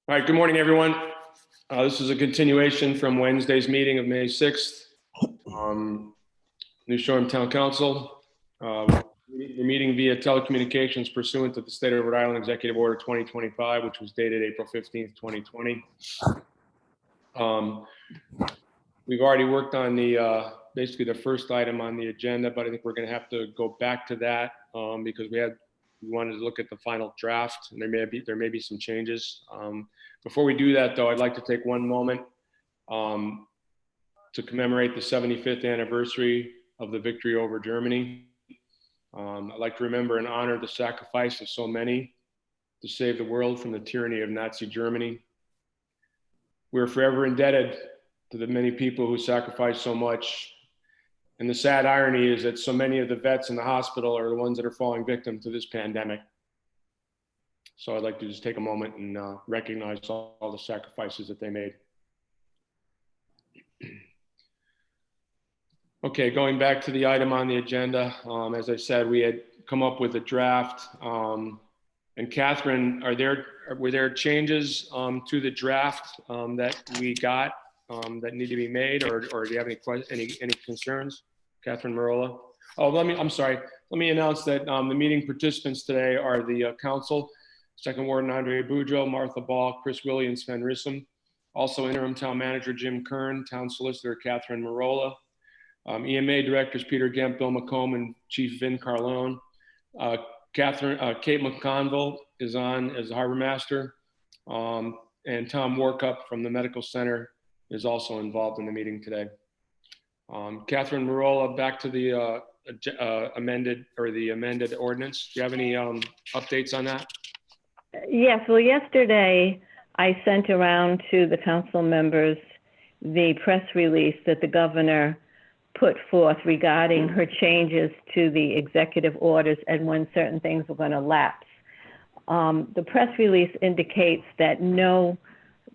All right, good morning, everyone. This is a continuation from Wednesday's meeting of May 6th. New Shoreham Town Council. We're meeting via telecommunications pursuant to the State of Rhode Island Executive Order 2025, which was dated April 15th, 2020. We've already worked on the basically the first item on the agenda, but I think we're going to have to go back to that because we wanted to look at the final draft, and there may be some changes. Before we do that, though, I'd like to take one moment to commemorate the 75th anniversary of the victory over Germany. I'd like to remember and honor the sacrifice of so many to save the world from the tyranny of Nazi Germany. We're forever indebted to the many people who sacrificed so much. And the sad irony is that so many of the vets in the hospital are the ones that are falling victim to this pandemic. So I'd like to just take a moment and recognize all the sacrifices that they made. Okay, going back to the item on the agenda, as I said, we had come up with a draft. And Catherine, were there changes to the draft that we got that need to be made, or do you have any concerns, Catherine Marola? Oh, I'm sorry. Let me announce that the meeting participants today are the council, Second Warden Andre Boudreau, Martha Ball, Chris Willie, and Sven Rissom. Also interim town manager Jim Kern, town solicitor Catherine Marola, EMA directors Peter Gemp, Bill McComb, and Chief Vin Carlone. Kate McConville is on as the harbor master, and Tom Warkup from the medical center is also involved in the meeting today. Catherine Marola, back to the amended ordinance. Do you have any updates on that? Yes, well, yesterday I sent around to the council members the press release that the governor put forth regarding her changes to the executive orders and when certain things were going to lapse. The press release indicates that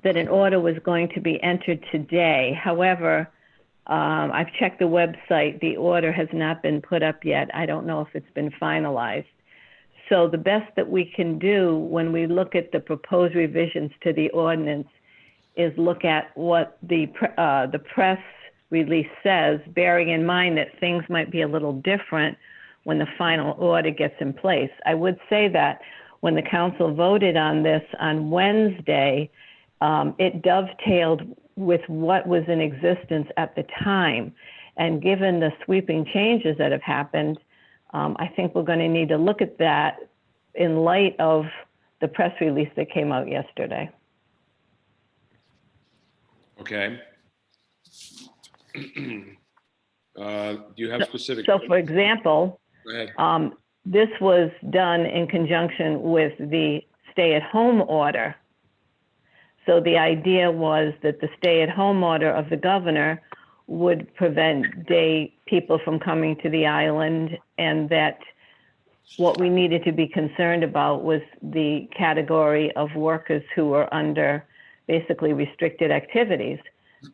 that an order was going to be entered today. However, I've checked the website. The order has not been put up yet. I don't know if it's been finalized. So the best that we can do when we look at the proposed revisions to the ordinance is look at what the press release says, bearing in mind that things might be a little different when the final order gets in place. I would say that when the council voted on this on Wednesday, it dovetailed with what was in existence at the time. And given the sweeping changes that have happened, I think we're going to need to look at that in light of the press release that came out yesterday. Okay. Do you have specific? So for example, go ahead. This was done in conjunction with the stay-at-home order. So the idea was that the stay-at-home order of the governor would prevent people from coming to the island, and that what we needed to be concerned about was the category of workers who were under basically restricted activities.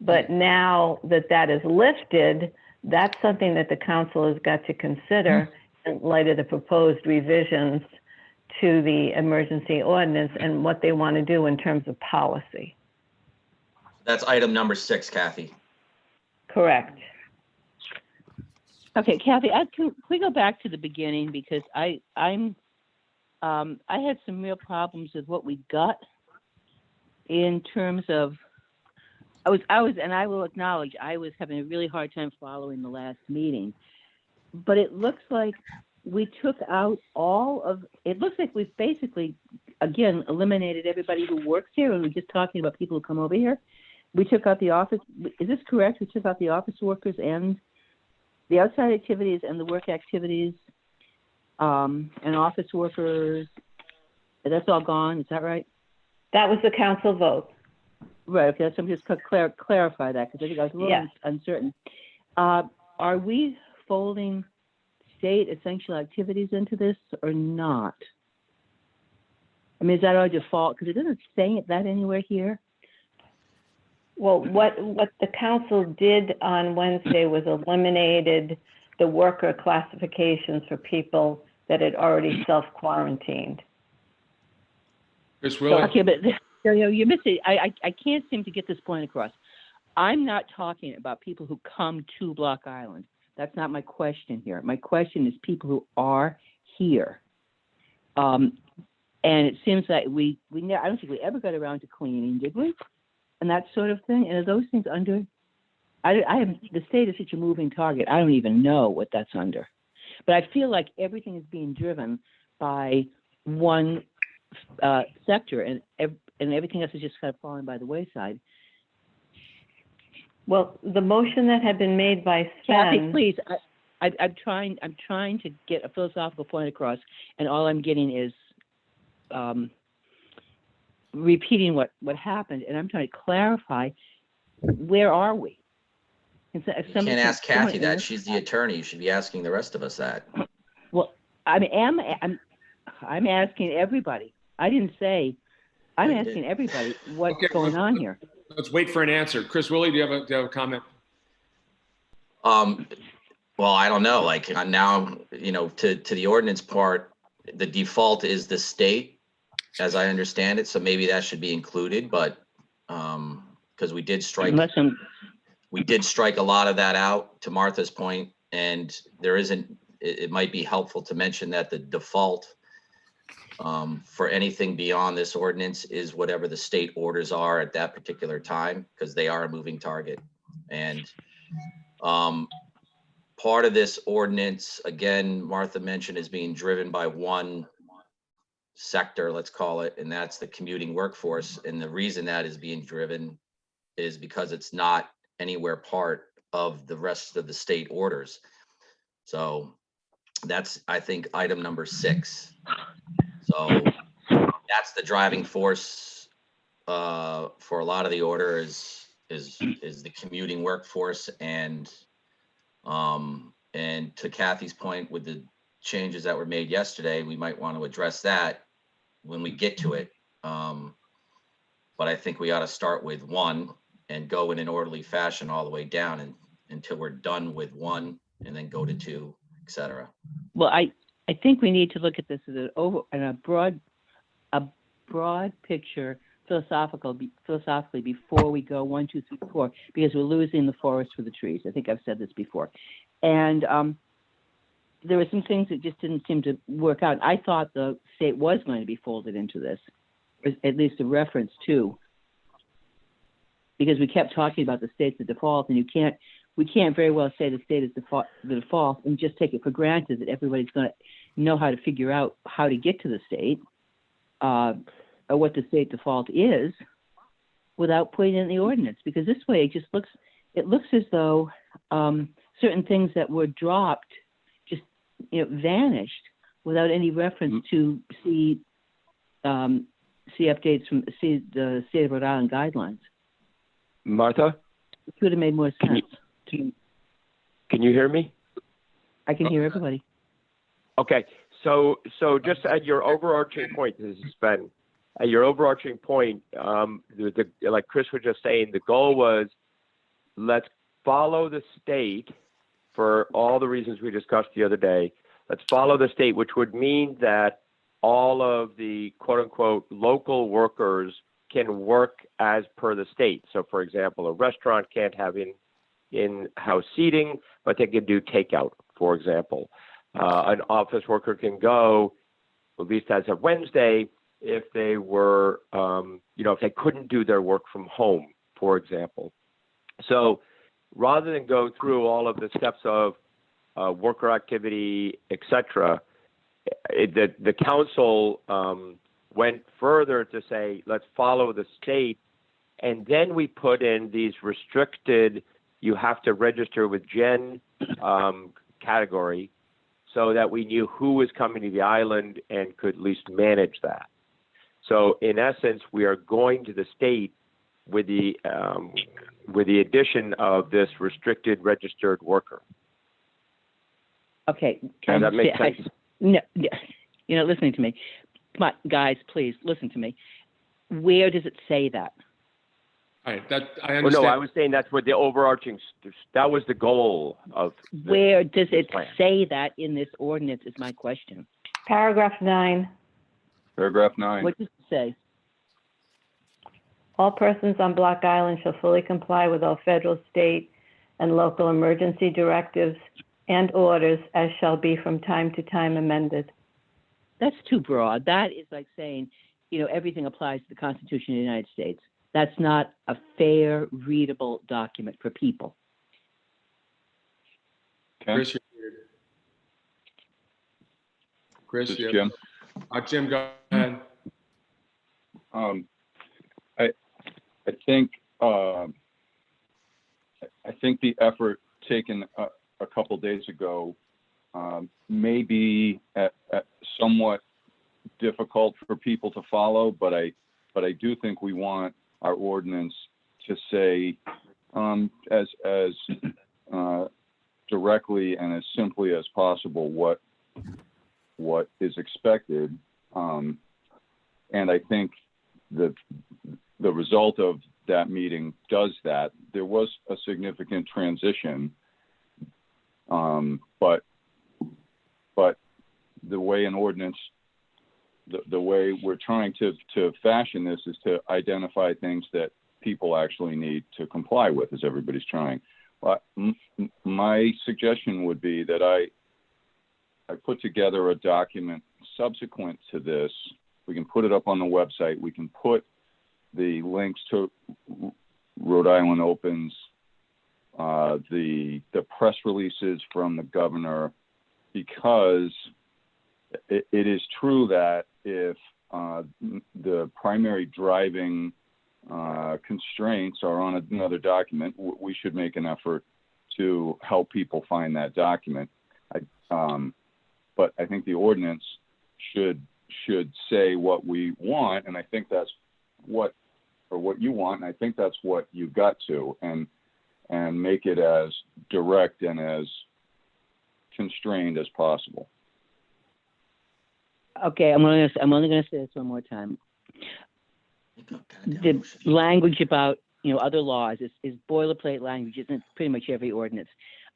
But now that that is lifted, that's something that the council has got to consider in light of the proposed revisions to the emergency ordinance and what they want to do in terms of policy. That's item number 6, Kathy. Correct. Okay, Kathy, can we go back to the beginning, because I had some real problems with what we got in terms of and I will acknowledge I was having a really hard time following the last meeting, but it looks like we took out it looks like we've basically, again, eliminated everybody who works here, and we're just talking about people who come over here. We took out the office. Is this correct? We took out the office workers and the outside activities and the work activities, and office workers. That's all gone. Is that right? That was the council vote. Right. Okay. So I'm just clarify that, because I think I was a little uncertain. Are we folding state essential activities into this or not? I mean, is that our default? Because it doesn't say that anywhere here. Well, what the council did on Wednesday was eliminated the worker classifications for people that had already self-quarantined. Chris Willie? Okay, but you're missing. I can't seem to get this point across. I'm not talking about people who come to Block Island. That's not my question here. My question is people who are here. And it seems like I don't think we ever got around to cleaning, did we? And that sort of thing. And are those things under? The state is such a moving target. I don't even know what that's under. But I feel like everything is being driven by one sector, and everything else is just kind of falling by the wayside. Well, the motion that had been made by Kathy, Sven. please, I'm trying to get a philosophical point across, and all I'm getting is repeating what happened, and I'm trying to clarify, where are we? You can't ask Kathy that. She's the attorney. You should be asking the rest of us that. Well, I'm asking everybody. I didn't say, I'm asking everybody what's going on here. Let's wait for an answer. Chris Willie, do you have a comment? Well, I don't know. Like now, to the ordinance part, the default is the state, as I understand it. So maybe that should be included, but because we did strike a lot of that out, to Martha's point, and there isn't. It might be helpful to mention that the default for anything beyond this ordinance is whatever the state orders are at that particular time, because they are a moving target. And part of this ordinance, again, Martha mentioned, is being driven by one sector, let's call it, and that's the commuting workforce. And the reason that is being driven is because it's not anywhere part of the rest of the state orders. So that's, I think, item number 6. So that's the driving force for a lot of the order is the commuting workforce. And to Kathy's point, with the changes that were made yesterday, we might want to address that when we get to it. But I think we ought to start with 1 and go in an orderly fashion all the way down until we're done with 1, and then go to 2, etc. Well, I think we need to look at this as a broad picture philosophically before we go 1, 2, 3, 4, because we're losing the forest for the trees. I think I've said this before. And there were some things that just didn't seem to work out. I thought the state was going to be folded into this, or at least a reference to, because we kept talking about the state's the default, and we can't very well say the state is the default and just take it for granted that everybody's going to know how to figure out how to get to the state or what the state default is without putting it in the ordinance. Because this way it looks as though certain things that were dropped just vanished without any reference to see updates from the state of Rhode Island guidelines. Martha? It would have made more sense to me. Can you hear me? I can hear everybody. Okay, so just at your overarching point, this is Ben. At your overarching point, like Chris was just saying, the goal was let's follow the state for all the reasons we discussed the other day. Let's follow the state, which would mean that all of the quote unquote local workers can work as per the state. So for example, a restaurant can't have in-house seating, but they can do takeout, for example. An office worker can go, at least as of Wednesday, if they were, if they couldn't do their work from home, for example. So rather than go through all of the steps of worker activity, et cetera, the council went further to say, let's follow the state. And then we put in these restricted, you have to register with Jen category, so that we knew who was coming to the island and could at least manage that. So in essence, we are going to the state with the addition of this restricted registered worker. Okay. Does that make sense? No, listening to me. Come on, guys, please listen to me. Where does it say that? All right, that I understand. Well, no, I was saying that's what the overarching, that was the goal of. Where does it say that in this ordinance is my question. Paragraph 9. Paragraph 9. What does it say? All persons on Block Island shall fully comply with all federal, state, and local emergency directives and orders as shall be from time to time amended. That's too broad. That is like saying, everything applies to the Constitution of the United States. That's not a fair, readable document for people. Ken? Chris, you're muted. Chris, This is you Jim. Jim, go ahead. I think the effort taken a couple days ago may be somewhat difficult for people to follow, but I do think we want our ordinance to say as directly and as simply as possible what is expected, and I think that the result of that meeting does that. There was a significant transition, but the way an ordinance, the way we're trying to fashion this is to identify things that people actually need to comply with, as everybody's trying. But my suggestion would be that I put together a document subsequent to this. We can put it up on the website. We can put the links to Rhode Island Opens, the press releases from the governor, because it is true that if the primary driving constraints are on another document, we should make an effort to help people find that document. But I think the ordinance should say what we want, and I think that's what you want, and I think that's what you got to, and make it as direct and as constrained as possible. Okay, I'm only going to say this one more time. The language about other laws is boilerplate language. It's in pretty much every ordinance.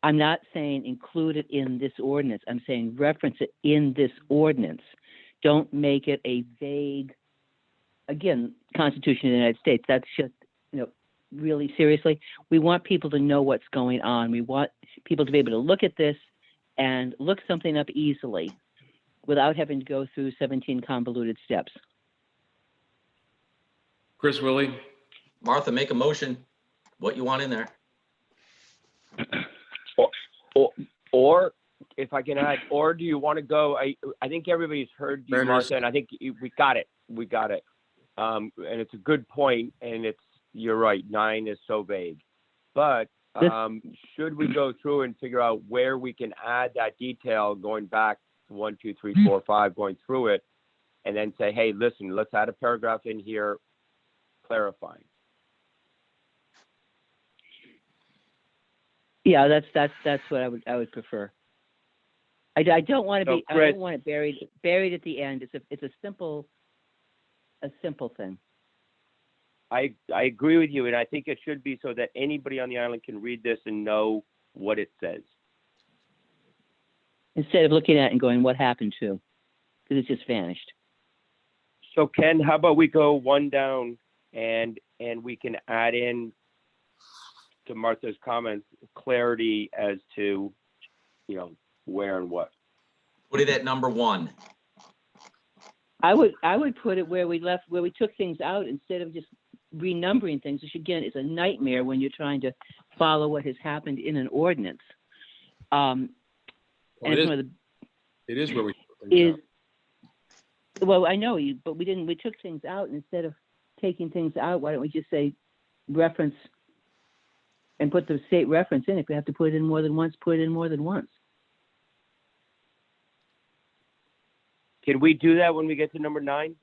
I'm not saying include it in this ordinance. I'm saying reference it in this ordinance. Don't make it a vague, again, Constitution of the United States. That's just, really seriously, we want people to know what's going on. We want people to be able to look at this and look something up easily without having to go through 17 convoluted steps. Chris, Willie? Martha, make a motion. What you want in there? Or if I can add, or do you want to go? I think everybody's heard you, Martha, and I think we got it. And it's a good point, and you're right. 9 is so vague, but should we go through and figure out where we can add that detail, going back 1, 2, 3, 4, 5, going through it, and then say, hey, listen, let's add a paragraph in here clarifying. Yeah, that's what I would prefer. I don't want to So, be. Chris, I don't want it buried at the end. It's a simple thing. I agree with you, and I think it should be so that anybody on the island can read this and know what it says. Instead of looking at it and going, what happened to? Because it just vanished. So Ken, how about we go one down and we can add in to Martha's comments clarity as to, where and what. Put it at number 1. I would put it where we took things out instead of just renumbering things, which again is a nightmare when you're trying to follow what has happened in an ordinance. And It is where we took things out. Well, I know you, but we didn't. We took things out, and instead of taking things out, why don't we just say reference and put the state reference in? If we have to put it in more than once, put it in more than once. Can we do that when we get to number 9?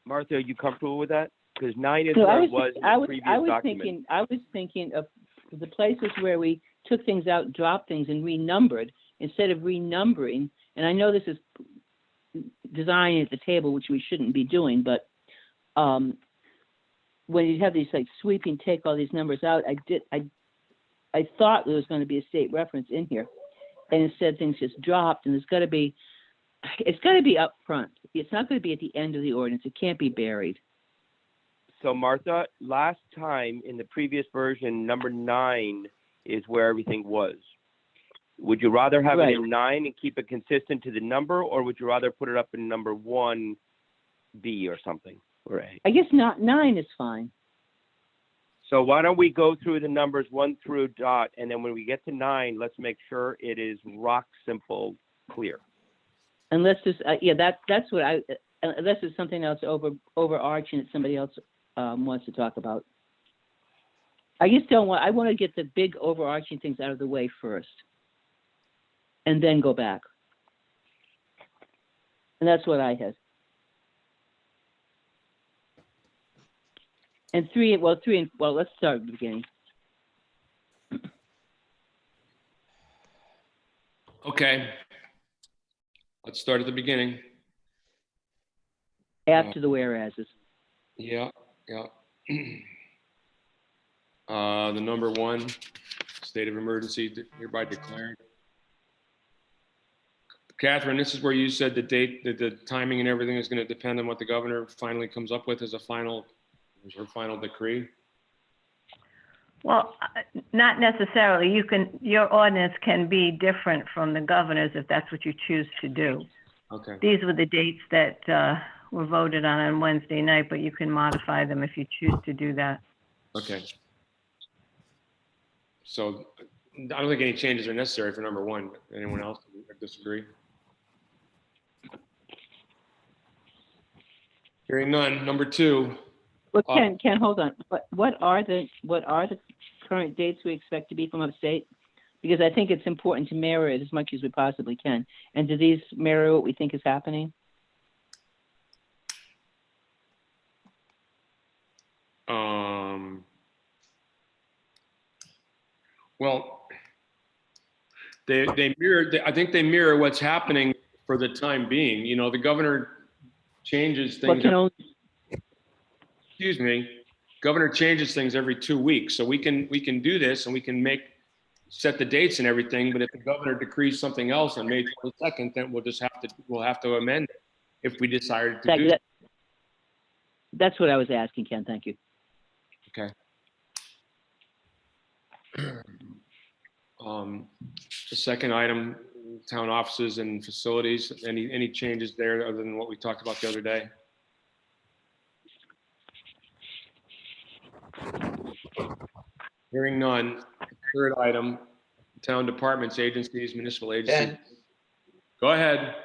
Martha, are you comfortable with that? Because 9 is where it was in the previous document. I was thinking of the places where we took things out, dropped things, and renumbered instead of renumbering. And I know this is design at the table, which we shouldn't be doing, but when you have these like sweeping, take all these numbers out, I thought there was going to be a state reference in here, and instead things just dropped. And it's got to be up front. It's not going to be at the end of the ordinance. It can't be buried. So Martha, last time in the previous version, number 9 is where everything was. Would you rather have it in 9 and keep it consistent to the number, or would you rather put it up in number 1B or something, or A? I guess not 9 is fine. So why don't we go through the numbers 1 through dot, and then when we get to 9, let's make sure it is rock simple clear. Unless there's, that's what unless there's something else overarching that somebody else wants to talk about. I want to get the big overarching things out of the way first, and then go back. And that's what I had. And let's start at the beginning. Okay. Let's start at the beginning. After the whereases. Yeah. The number 1, state of emergency hereby declared. Catherine, this is where you said the date, that the timing and everything is going to depend on what the governor finally comes up with as her final decree. Well, not necessarily. Your ordinance can be different from the governor's if that's what you choose to do. Okay. These were the dates that were voted on Wednesday night, but you can modify them if you choose to do that. Okay. So I don't think any changes are necessary for number 1. Anyone else disagree? Hearing none. Number 2. Well, Ken, hold on. What are the current dates we expect to be from upstate? Because I think it's important to mirror it as much as we possibly can. And do these mirror what we think is happening? Well, they mirror. I think they mirror what's happening for the time being. You know, the governor changes things. Excuse me. Governor changes things every 2 weeks, so we can do this and we can set the dates and everything. But if the governor decrees something else on May 22nd, then we'll have to amend it if we decided to do that. That's what I was asking, Ken. Thank you. Okay. The second item, town offices and facilities. Any changes there other than what we talked about the other day? Hearing none. Third item, town departments, agencies, municipal agencies. Ken? Go ahead,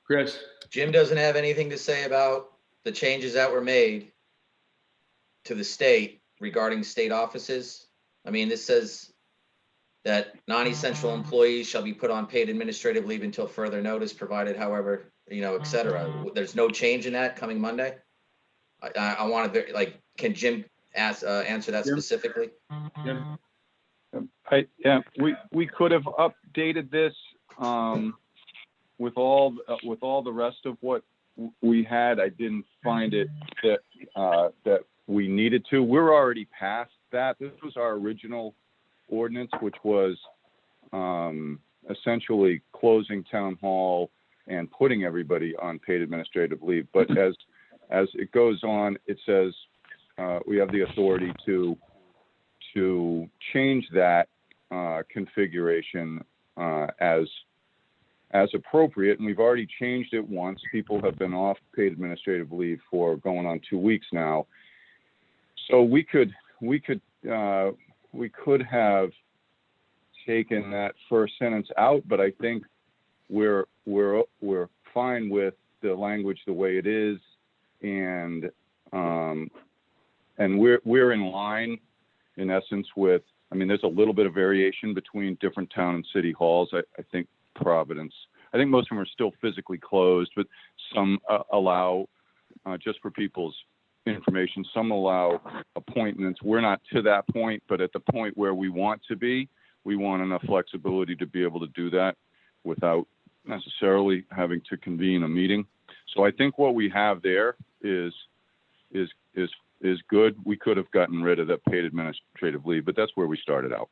Chris. Jim doesn't have anything to say about the changes that were made to the state regarding state offices. I mean, this says that non-essential employees shall be put on paid administrative leave until further notice provided, however, et cetera. There's no change in that coming Monday. I wanted to, can Jim answer that specifically? Jim? We could have updated this with all the rest of what we had. I didn't find it that we needed to. We're already past that. This was our original ordinance, which was essentially closing town hall and putting everybody on paid administrative leave. But as it goes on, it says we have the authority to change that configuration as appropriate, and we've already changed it once. People have been off paid administrative leave for going on 2 weeks now, so we could have taken that first sentence out, but I think we're fine with the language the way it is, and we're in line in essence with. I mean, there's a little bit of variation between different town and city halls. I think Providence. I think most of them are still physically closed, but some allow, just for people's information, some allow appointments. We're not to that point, but at the point where we want to be, we want enough flexibility to be able to do that without necessarily having to convene a meeting. So I think what we have there is good. We could have gotten rid of that paid administrative leave, but that's where we started out.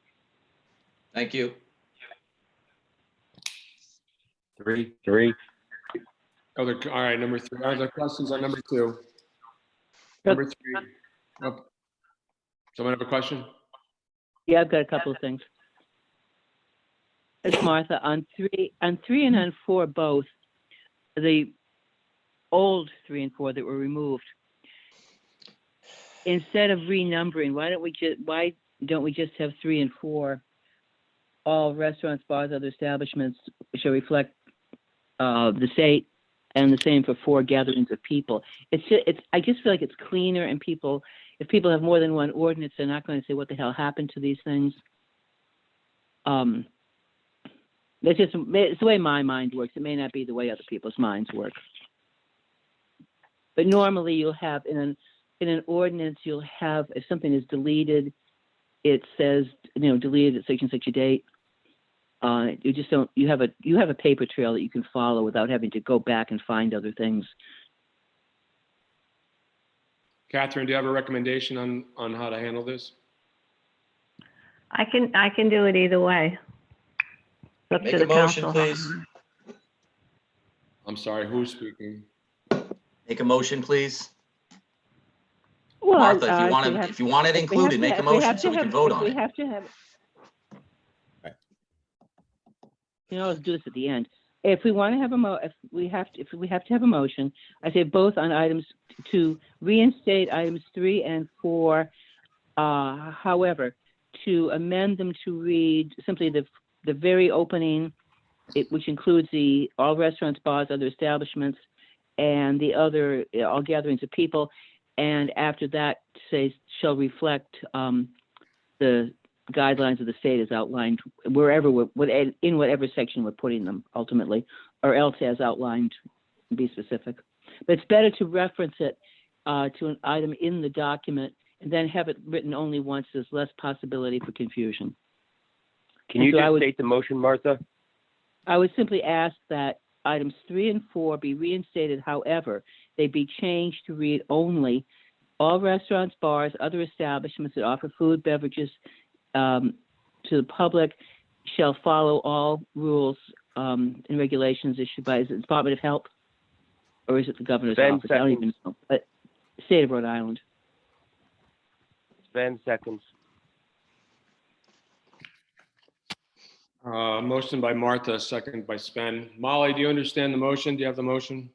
Thank you. Three. All right, number 3. Other questions on number 2? Number 3. Oh, someone have a question? Yeah, I've got a couple of things. It's Martha. On 3 and on 4 both, the old 3 and 4 that were removed, instead of renumbering, why don't we just have 3 and 4? All restaurants, bars, other establishments shall reflect the state, and the same for 4 gatherings of people. I just feel like it's cleaner, and if people have more than one ordinance, they're not going to say what the hell happened to these things. It's the way my mind works. It may not be the way other people's minds work. But normally you'll have in an ordinance, you'll have, if something is deleted, it says, deleted at such and such a date. You just don't, you have a paper trail that you can follow without having to go back and find other things. Catherine, do you have a recommendation on how to handle this? I can do it either way. It's up Make to a the motion, council. please. I'm sorry, who's speaking? Make a motion, please. Well, Martha, if you want it included, make a motion so we can vote on it. We have to have. Let's do this at the end. If we want to have if we have to have a motion, I say both on items to reinstate items 3 and 4. However, to amend them to read simply the very opening, which includes all restaurants, bars, other establishments, and the other all gatherings of people, and after that shall reflect the guidelines of the state as outlined wherever in whatever section we're putting them ultimately, or else as outlined, be specific. But it's better to reference it to an item in the document and then have it written only once. There's less possibility for confusion. Can you just state the motion, Martha? I would simply ask that items 3 and 4 be reinstated. However, they be changed to read only all restaurants, bars, other establishments that offer food, beverages to the public shall follow all rules and regulations issued by, is it the Department of Health or is it the governor's office? I don't even know. But state of Rhode Island. Sven seconds. Motion by Martha, second by Sven. Molly, do you understand the motion? Do you have the motion?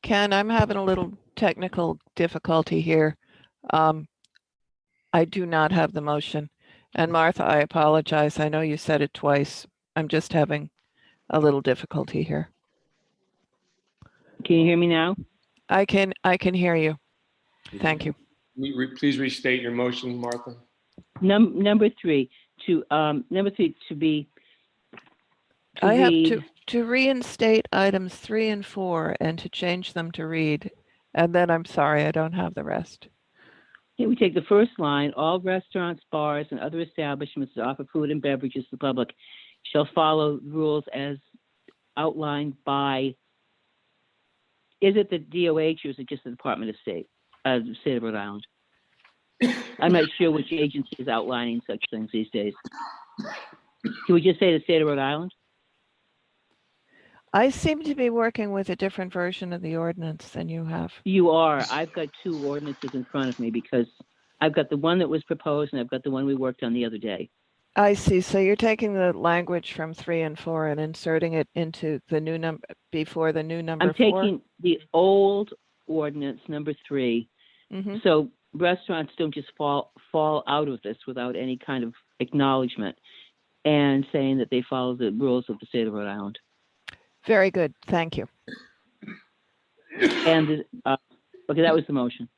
Ken, I'm having a little technical difficulty here. I do not have the motion. And Martha, I apologize. I know you said it twice. I'm just having a little difficulty here. Can you hear me now? I can hear you. Thank you. Please restate your motion, Martha. Number 3 to be. I have to reinstate items 3 and 4 and to change them to read. And then I'm sorry, I don't have the rest. Okay, we take the first line, all restaurants, bars, and other establishments that offer food and beverages to the public shall follow rules as outlined by, is it the DOH or is it just the Department of State, the state of Rhode Island? I'm not sure which agency is outlining such things these days. Can we just say the state of Rhode Island? I seem to be working with a different version of the ordinance than you have. You are. I've got 2 ordinances in front of me because I've got the one that was proposed and I've got the one we worked on the other day. I see. So you're taking the language from 3 and 4 and inserting it into the new number before the new number 4? I'm taking the old ordinance, number 3. Mm-hmm. So restaurants don't just fall out of this without any kind of acknowledgement and saying that they follow the rules of the state of Rhode Island. Very good. Thank you. And okay, that was the motion.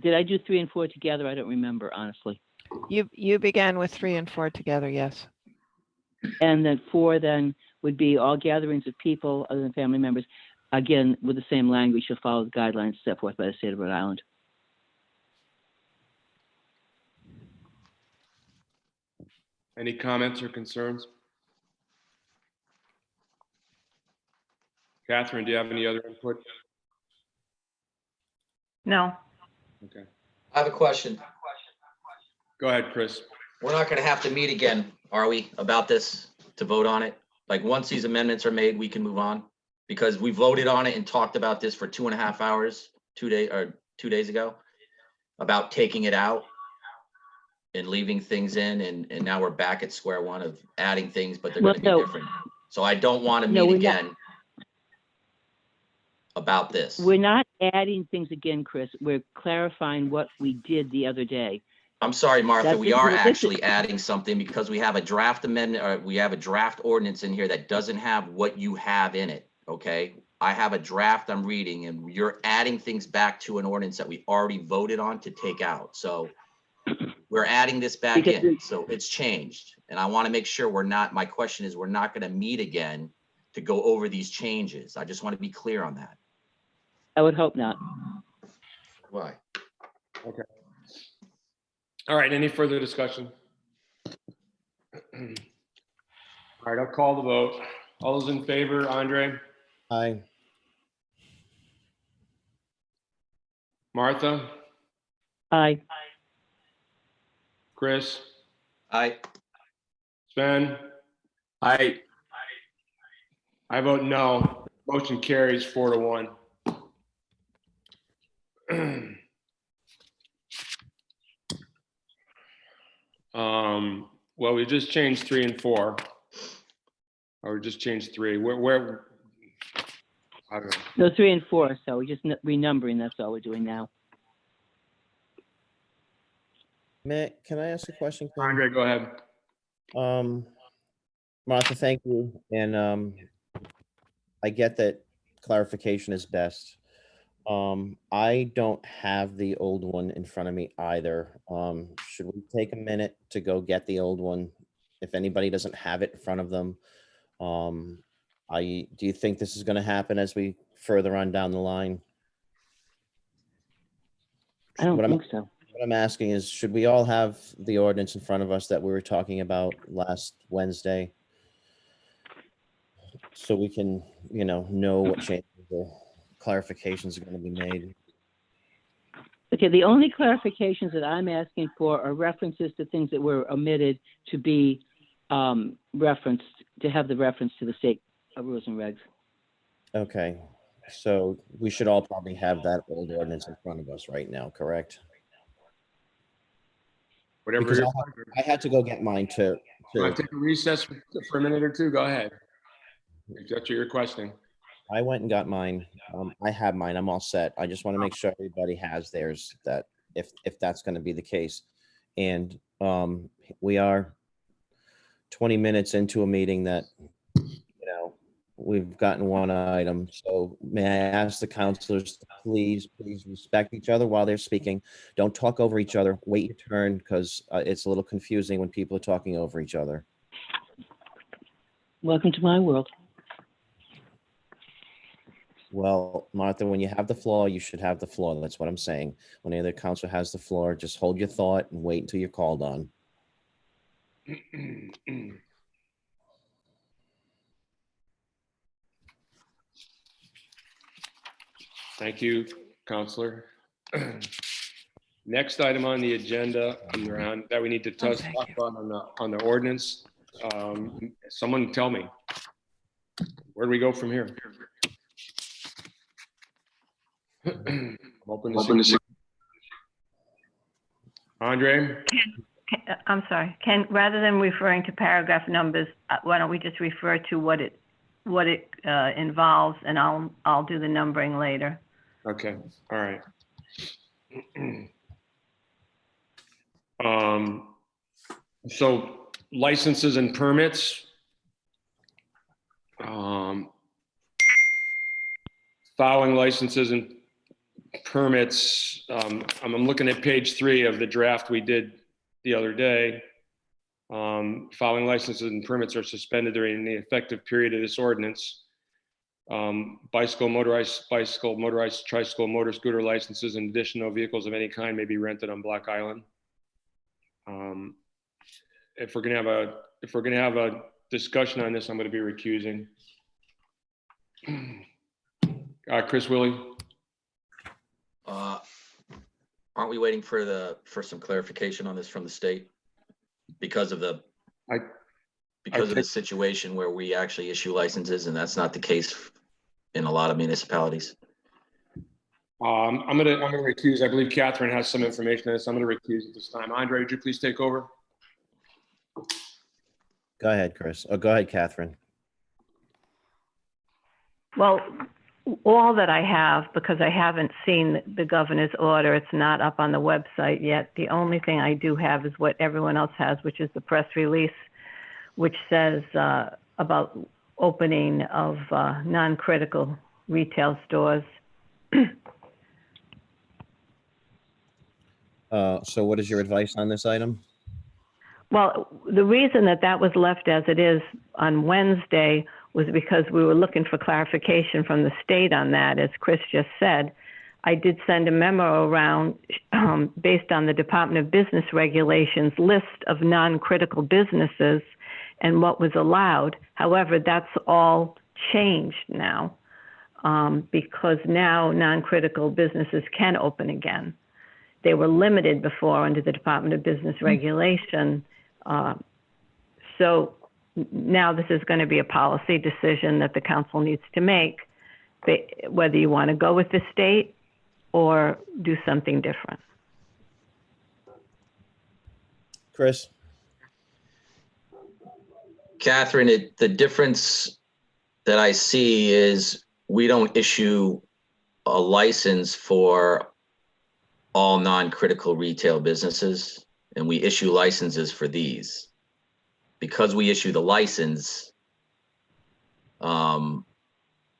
Did I do 3 and 4 together? I don't remember, honestly. You began with 3 and 4 together, yes. And then 4 then would be all gatherings of people other than family members, again, with the same language, shall follow the guidelines set forth by the state of Rhode Island. Any comments or concerns? Catherine, do you have any other input? No. Okay. I have a question. Go ahead, Chris. We're not gonna have to meet again, are we, about this to vote on it? Like, once these amendments are made, we can move on? Because we voted on it and talked about this for 2.5 hours, 2 days ago, about taking it out and leaving things in, and now we're back at square one of adding things, but they're Well, gonna be no. different. So I don't want to No, meet we're not. again about this. We're not adding things again, Chris. We're clarifying what we did the other day. I'm sorry, Martha, That we this are is- this is- actually adding something because we have a draft amendment, or we have a draft ordinance in here that doesn't have what you have in it, okay? I have a draft I'm reading, and you're adding things back to an ordinance that we already voted on to take out. So we're adding this back Because in, so it's changed. And I want to make sure my question is, we're not going to meet again to go over these changes. I just want to be clear on that. I would hope not. Why? All right, any further discussion? All right, I'll call the vote. All those in favor, Andre, Aye. Martha, Aye. Chris, I Sven? I vote no. Motion carries 4-1. Well, we just changed 3 and 4. Or we just changed 3. Where? I don't know. No, 3 and 4. So we're just renumbering. That's all we're doing now. Matt, can I ask a question? Ken? Andre, go ahead. Martha, thank you. And I get that clarification is best. I don't have the old one in front of me either. Should we take a minute to go get the old one? If anybody doesn't have it in front of them, do you think this is going to happen as we further on down the line? I don't What I'm- think so. What I'm asking is, should we all have the ordinance in front of us that we were talking about last Wednesday? So we can, know what changes or clarifications are going to be made. Okay, the only clarifications that I'm asking for are references to things that were omitted to be referenced, to have the reference to the state rules and regs. Okay, so we should all probably have that old ordinance in front of us right now, correct? Whatever. Because Your I had to go get mine too. You want to take a recess for a minute or two? Go ahead. If that's what you're requesting. I went and got mine. I have mine. I'm all set. I just want to make sure everybody has theirs, that if that's going to be the case. And we are 20 minutes into a meeting that, we've gotten one item. So may I ask the counselors to please respect each other while they're speaking. Don't talk over each other. Wait your turn, because it's a little confusing when people are talking over each other. Welcome to my world. Well, Martha, when you have the floor, you should have the floor. That's what I'm saying. When the other counselor has the floor, just hold your thought and wait until you're called on. Thank you, Counselor. Next item on the agenda that we need to talk about on the ordinance. Someone tell me, where do we go from here? Open to see. Andre? I'm sorry, Ken, rather than referring to paragraph numbers, why don't we just refer to what it involves, and I'll do the numbering later. Okay, all right. So licenses and permits. Following licenses and permits, I'm looking at page 3 of the draft we did the other day. Following licenses and permits are suspended during the effective period of this ordinance. Bicycle, motorized, tricycle, motor scooter licenses, and additional vehicles of any kind may be rented on Black Island. If we're gonna have a discussion on this, I'm gonna be recusing. Chris Willie. Are Aren't we waiting for some clarification on this from the state? Because of the think- situation where we actually issue licenses, and that's not the case in a lot of municipalities. I'm gonna recuse. I believe Catherine has some information on this. I'm gonna recuse at this time. Andre, would you please take over? Go ahead, Chris. Oh, go ahead, Catherine. Well, all that I have, because I haven't seen the governor's order, it's not up on the website yet. The only thing I do have is what everyone else has, which is the press release, which says about opening of non-critical retail stores. So what is your advice on this item? Well, the reason that was left as it is on Wednesday was because we were looking for clarification from the state on that. As Chris just said, I did send a memo around based on the Department of Business regulations list of non-critical businesses and what was allowed. However, that's all changed now because now non-critical businesses can open again. They were limited before under the Department of Business regulation. So now this is going to be a policy decision that the council needs to make, whether you want to go with the state or do something different. Chris? Catherine, the difference that I see is we don't issue a license for all non-critical retail businesses, and we issue licenses for these. Because we issue the license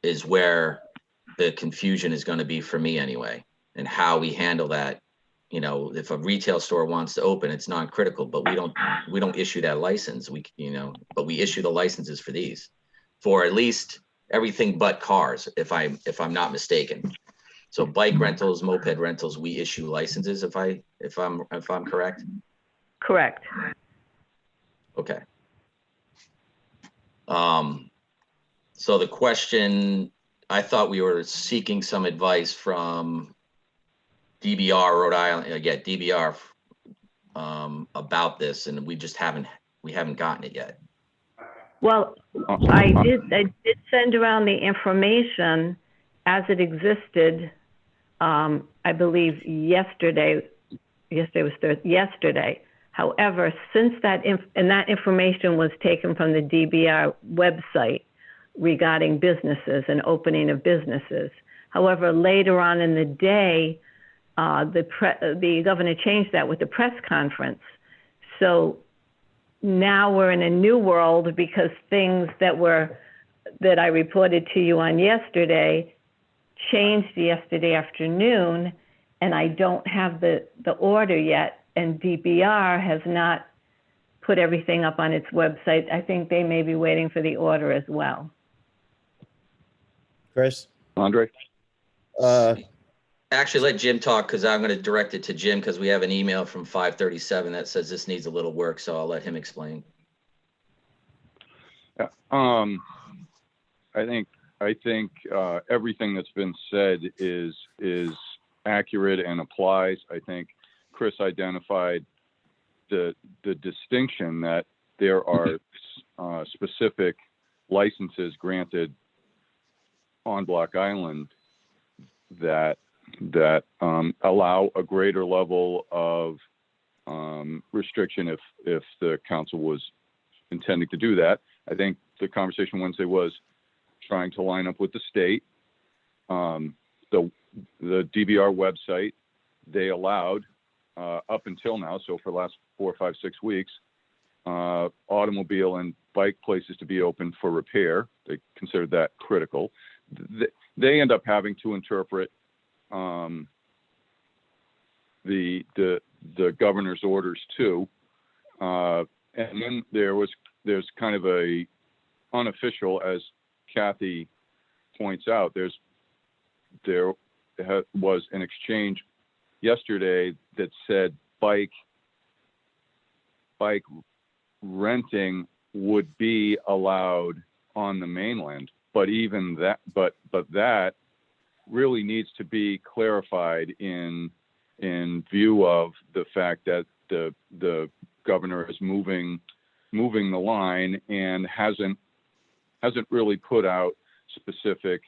is where the confusion is going to be for me anyway, and how we handle that. You know, if a retail store wants to open, it's non-critical, but we don't issue that license. But we issue the licenses for these, for at least everything but cars, if I'm not mistaken. So bike rentals, moped rentals, we issue licenses. If I'm correct. Correct. Okay. So the question, I thought we were seeking some advice from DBR, Rhode Island, DBR, about this, and we haven't gotten it yet. Well, I did send around the information as it existed, I believe yesterday was Thursday, yesterday. However, since that information was taken from the DBR website regarding businesses and opening of businesses. However, later on in the day, the governor changed that with the press conference. So now we're in a new world because things that I reported to you on yesterday changed yesterday afternoon, and I don't have the order yet. And DBR has not put everything up on its website. I think they may be waiting for the order as well. Chris? Andre? Actually, let Jim talk, because I'm going to direct it to Jim, because we have an email from 537 that says this needs a little work, so I'll let him explain. Yeah, I think everything that's been said is accurate and applies. I think Chris identified the distinction that there are specific licenses granted on Block Island that allow a greater level of restriction if the council was intending to do that. I think the conversation Wednesday was trying to line up with the state. The DBR website, they allowed up until now, so for the last 4, 5, 6 weeks, automobile and bike places to be open for repair. They considered that critical. They end up having to interpret the governor's orders too, and then there's kind of a unofficial, as Kathy points out, there was an exchange yesterday that said bike renting would be allowed on the mainland, but even that, but that really needs to be clarified in in view of the fact that the governor is moving the line and hasn't really put out specific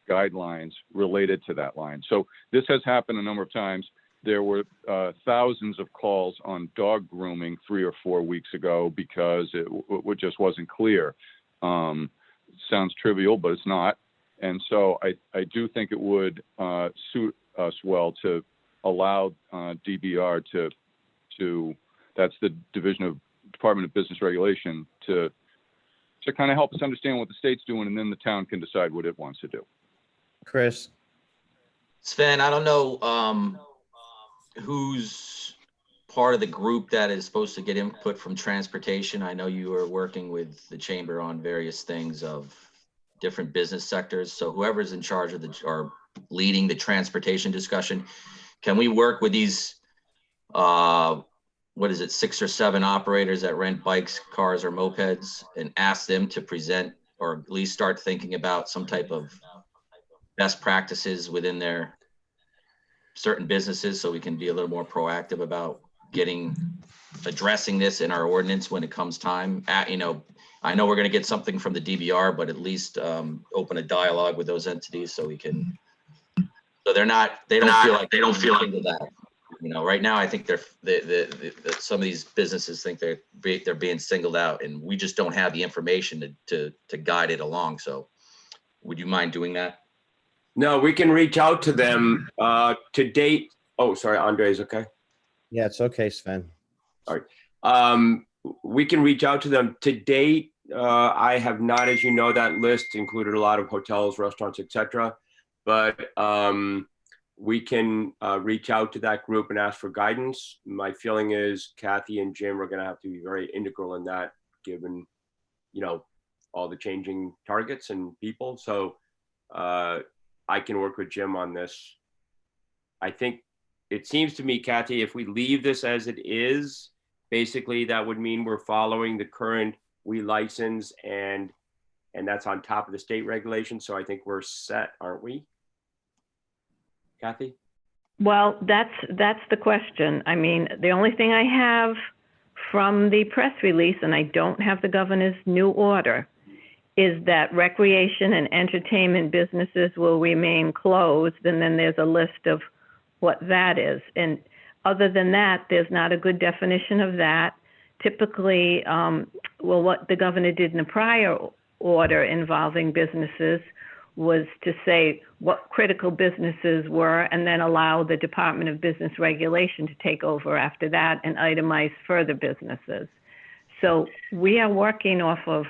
guidelines related to that line. So this has happened a number of times. There were thousands of calls on dog grooming 3 or 4 weeks ago because it just wasn't clear. Sounds trivial, but it's not. And so I do think it would suit us well to allow DBR to that's the Department of Business Regulation to kind of help us understand what the state's doing, and then the town can decide what it wants to do. Chris, Sven, I don't know who's part of the group that is supposed to get input from transportation. I know you are working with the chamber on various things of different business sectors. So whoever's in charge of or leading the transportation discussion, can we work with these, what is it, 6 or 7 operators that rent bikes, cars, or mopeds, and ask them to present, or at least start thinking about some type of best practices within their certain businesses, so we can be a little more proactive about addressing this in our ordinance when it comes time. I know we're going to get something from the DBR, but at least open a dialogue with those entities so we can, so they don't feel like that. Right now I think some of these businesses think they're being singled out, and we just don't have the information to guide it along. So would you mind doing that? No, we can reach out to them to date. Oh, sorry, Andre's okay. yeah, it's okay, Sven. All right. We can reach out to them to date. I have not, as you know, that list included a lot of hotels, restaurants, etc. But we can reach out to that group and ask for guidance. My feeling is Kathy and Jim are going to have to be very integral in that, given, all the changing targets and people. So I can work with Jim on this. I think it seems to me, Kathy, if we leave this as it is, basically that would mean we're following the current license, and that's on top of the state regulation. So I think we're set, aren't we, Kathy? Well, that's the question. I mean, the only thing I have from the press release, and I don't have the governor's new order, is that recreation and entertainment businesses will remain closed, and then there's a list of what that is. And other than that, there's not a good definition of that. Typically, what the governor did in the prior order involving businesses was to say what critical businesses were, and then allow the Department of Business Regulation to take over after that and itemize further businesses. So we are working off of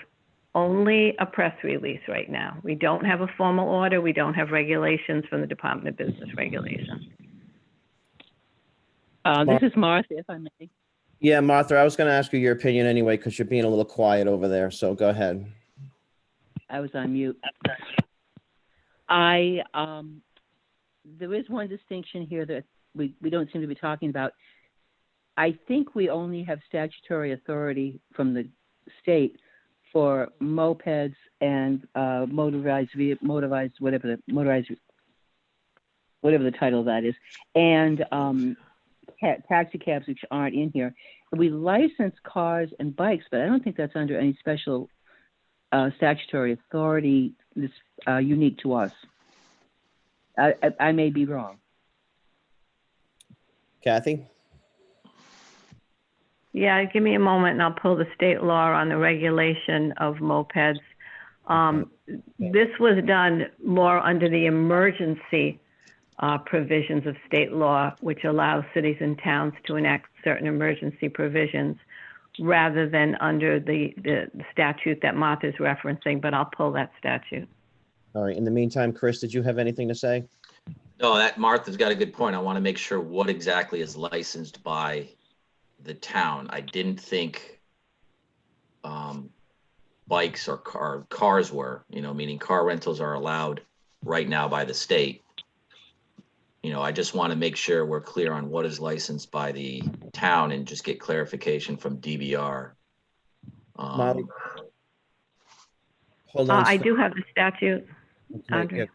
only a press release right now. We don't have a formal order. We don't have regulations from the Department of Business Regulation. This is Martha, if I may. Yeah, Martha, I was going to ask you your opinion anyway, because you're being a little quiet over there. So go ahead. I was on mute. There is one distinction here that we don't seem to be talking about. I think we only have statutory authority from the state for mopeds and motorized, whatever the title of that is, and taxi cabs, which aren't in here. We license cars and bikes, but I don't think that's under any special statutory authority that's unique to us. I may be wrong. Kathy? Yeah, give me a moment and I'll pull the state law on the regulation of mopeds. This was done more under the emergency provisions of state law, which allows cities and towns to enact certain emergency provisions, rather than under the statute that Martha's referencing, but I'll pull that statute. All right. In the meantime, Chris, did you have anything to say? No, that Martha's got a good point. I want to make sure what exactly is licensed by the town. I didn't think bikes or cars were, meaning car rentals are allowed right now by the state. I just want to make sure we're clear on what is licensed by the town and just get clarification from DBR. Molly? Hold on. I do have the statute. Okay, yeah.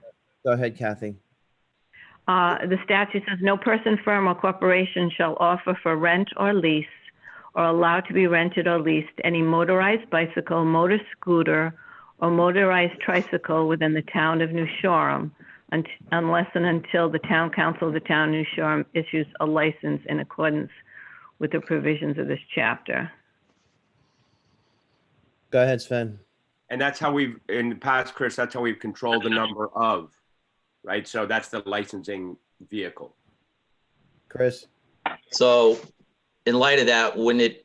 Go ahead, Kathy. The statute says no person, firm, or corporation shall offer for rent or lease or allow to be rented or leased any motorized bicycle, motor scooter, or motorized tricycle within the town of New Shoreham unless and until the town council of the town of New Shoreham issues a license in accordance with the provisions of this chapter. Go ahead, Sven. And that's how we've, in the past, Chris, that's how we've controlled the number of, right? So that's the licensing vehicle. Chris? So in light of that, wouldn't it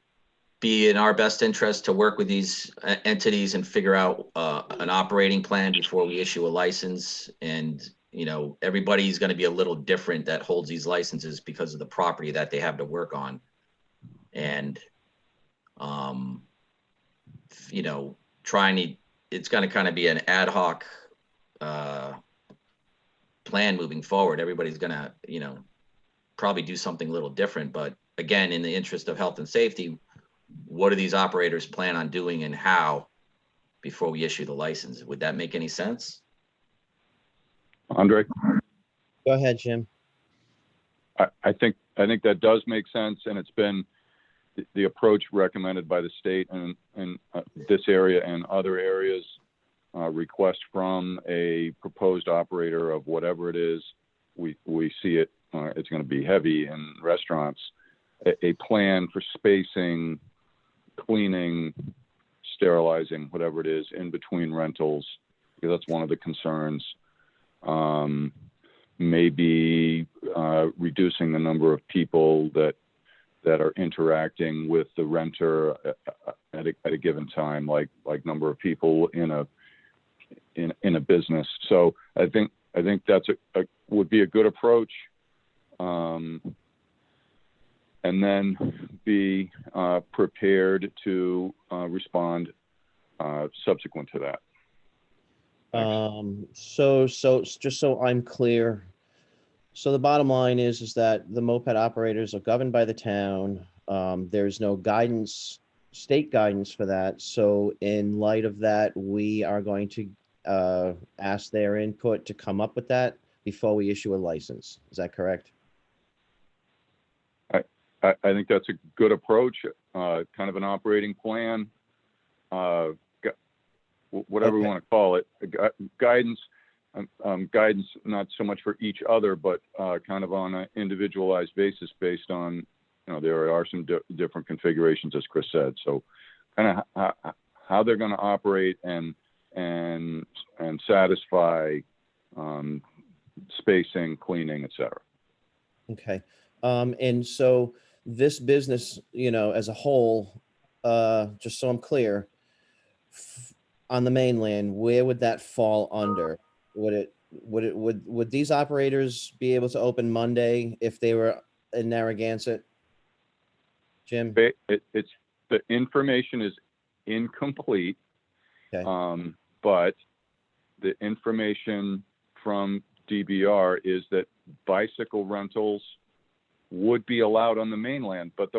be in our best interest to work with these entities and figure out an operating plan before we issue a license? And, you know, everybody's going to be a little different that holds these licenses because of the property that they have to work on. And, you know, it's going to kind of be an ad hoc plan moving forward. Everybody's going to, you know, probably do something a little different. But again, in the interest of health and safety, what do these operators plan on doing and how before we issue the license? Would that make any sense? Andre? Go ahead, Jim. I think that does make sense, and it's been the approach recommended by the state and this area and other areas. Request from a proposed operator of whatever it is. We see it. It's going to be heavy in restaurants. A plan for spacing, cleaning, sterilizing, whatever it is, in between rentals, because that's one of the concerns. Maybe reducing the number of people that are interacting with the renter at a given time, like number of people in a business. So I think that's would be a good approach. And then be prepared to respond subsequent to that. So just so I'm clear, so the bottom line is that the moped operators are governed by the town. There's no guidance, state guidance for that. So in light of that, we are going to ask their input to come up with that before we issue a license. Is that correct? I think that's a good approach, kind of an operating plan, whatever we want to call it, guidance, guidance, not so much for each other, but kind of on an individualized basis based on, you know, there are some different configurations, as Chris said. So kind of how they're going to operate and satisfy spacing, cleaning, et cetera. Okay. And so this business, you know, as a whole, just so I'm clear, on the mainland, where would that fall under? Would these operators be able to open Monday if they were in Narragansett? Jim? It's the information is incomplete, Okay. but the information from DBR is that bicycle rentals would be allowed on the mainland, but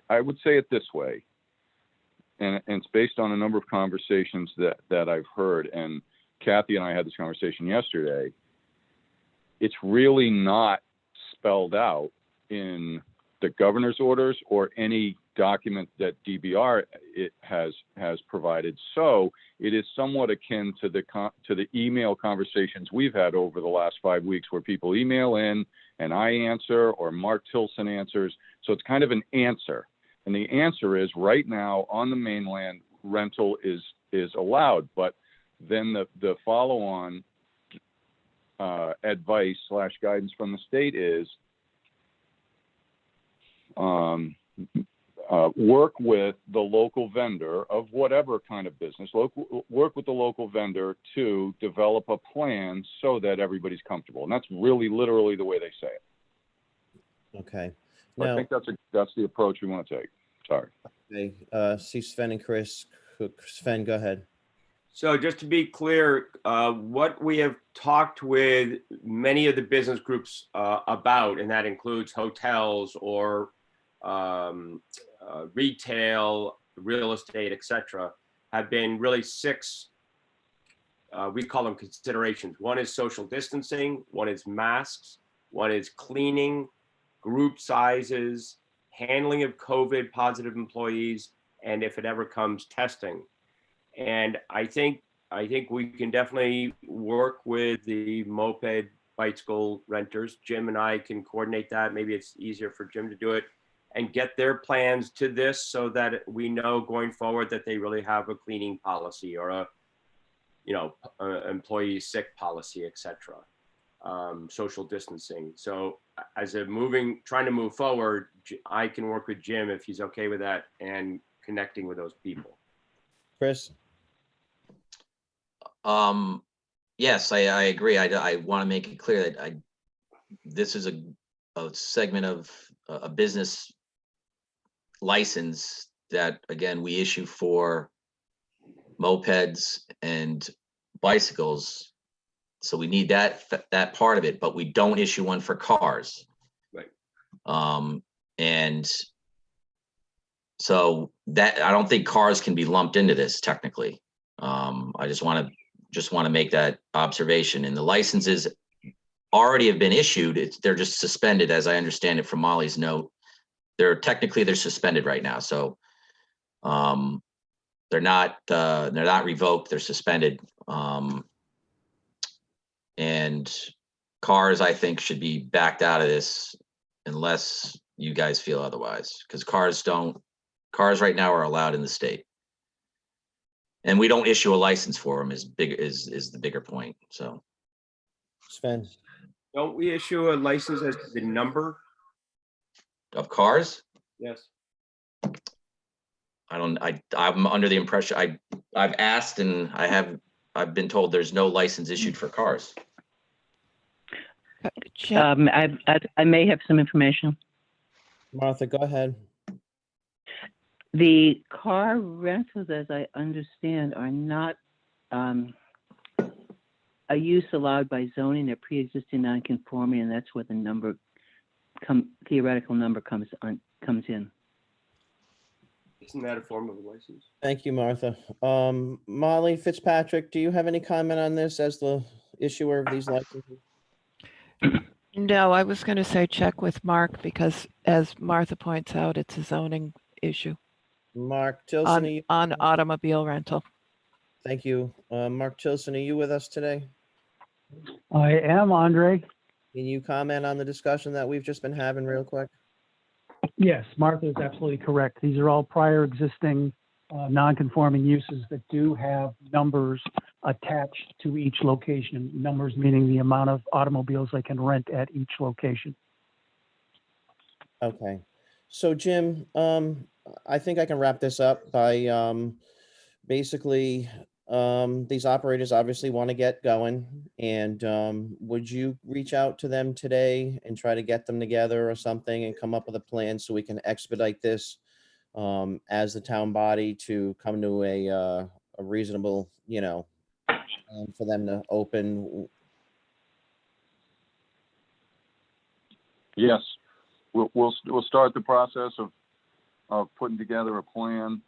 I would say it this way, and it's based on a number of conversations that I've heard, and Kathy and I had this conversation yesterday. It's really not spelled out in the governor's orders or any document that DBR has provided. So it is somewhat akin to the email conversations we've had over the last 5 weeks, where people email in and I answer or Mark Tilson answers. So it's kind of an answer, and the answer is right now on the mainland rental is allowed, but then the follow-on advice / guidance from the state is work with the local vendor of whatever kind of business, work with the local vendor to develop a plan so that everybody's comfortable. And that's really literally the way they say it. Okay. So I think that's the approach we want to take. Sorry. Okay. See Sven and Chris. Sven, go ahead. So just to be clear, what we have talked with many of the business groups about, and that includes hotels or retail, real estate, etc., have been really 6 we call them considerations. One is social distancing, one is masks, one is cleaning, group sizes, handling of COVID positive employees, and if it ever comes, testing. And I think we can definitely work with the moped bicycle renters. Jim and I can coordinate that. Maybe it's easier for Jim to do it and get their plans to this so that we know going forward that they really have a cleaning policy or a, employee sick policy, etc. Social distancing. So as trying to move forward, I can work with Jim if he's okay with that and connecting with those people. Chris? Yes, I agree. I want to make it clear that this is a segment of a business license that, again, we issue for mopeds and bicycles. So we need that part of it, but we don't issue one for cars. Right. And so that, I don't think cars can be lumped into this technically. I just want to make that observation. And the licenses already have been issued. They're just suspended, as I understand it from Molly's note. They're suspended right now. So they're not revoked. They're suspended. And cars, I think, should be backed out of this unless you guys feel otherwise, because cars right now are allowed in the state. And we don't issue a license for them is the bigger point. So Sven? Don't we issue a license as to the number? Of cars? Yes. I'm under the impression I've asked and I've been told there's no license issued for cars. I may have some information. Martha, go ahead. The car rentals, as I understand, are not a use allowed by zoning. They're pre-existing non-conforming, and that's where the theoretical number comes in. Isn't that a form of a license? Thank you, Martha. Molly Fitzpatrick, do you have any comment on this as the issuer of these licenses? No, I was going to say check with Mark because, as Martha points out, it's a zoning issue Mark Tilson, on automobile rental. Thank you. Mark Tilson, are you with us today? I am, Andre. Can you comment on the discussion that we've just been having real quick? Yes, Martha is absolutely correct. These are all prior existing non-conforming uses that do have numbers attached to each location. Numbers meaning the amount of automobiles they can rent at each location. Okay. So Jim, I think I can wrap this up by basically these operators obviously want to get going, and would you reach out to them today and try to get them together or something and come up with a plan so we can expedite this as the town body to come to a reasonable, for them to open? Yes, we'll start the process of putting together a plan.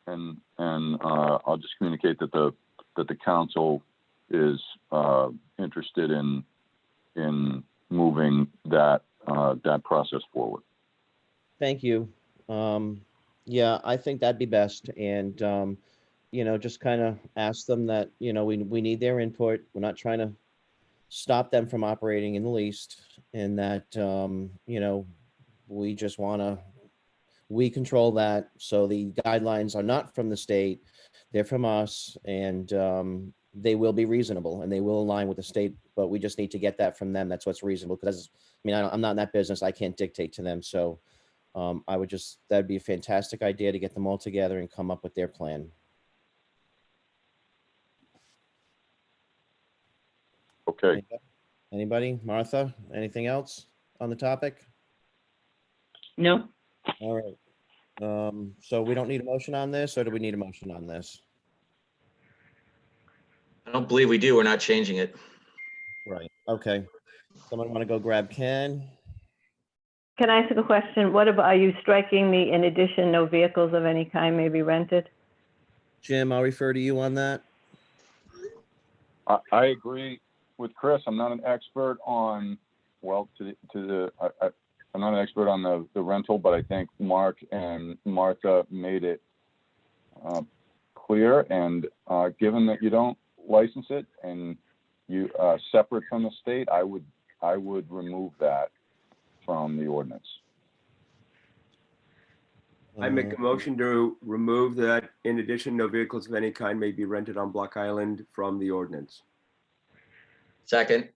And I'll just communicate that the council is interested in moving that process forward. Thank you. Yeah, I think that'd be best. And, just kind of ask them that, we need their input. We're not trying to stop them from operating in the least. And that, we just we control that. So the guidelines are not from the state, they're from us, and they will be reasonable and they will align with the state, but we just need to get that from them. That's what's reasonable. Because I'm not in that business. I can't dictate to them. So that'd be a fantastic idea to get them all together and come up with their plan. Okay. Anybody? Martha, anything else on the topic? No. All right. So we don't need a motion on this, or do we need a motion on this? I don't believe we do. We're not changing it. Right. Okay. Someone want to go grab Ken? Can I ask a question? What about, are you striking the, in addition, no vehicles of any kind may be rented? Jim, I'll refer to you on that. I agree with Chris. I'm not an expert on, I'm not an expert on the rental, but I think Mark and Martha made it clear. And given that you don't license it and you separate from the state, I would remove that from the ordinance. I make a motion to remove that. In addition, no vehicles of any kind may be rented on Block Island from the ordinance. Second,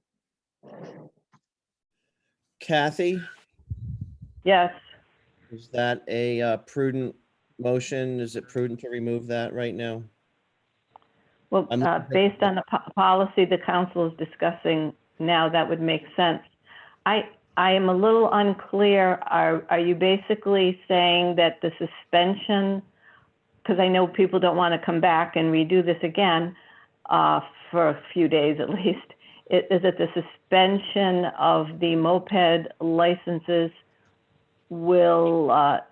Kathy, Yes. is that a prudent motion? Is it prudent to remove that right now? Well, I'm- based on the policy the council is discussing now, that would make sense. I am a little unclear. Are you basically saying that the suspension, because I know people don't want to come back and redo this again for a few days at least, is it the suspension of the moped licenses will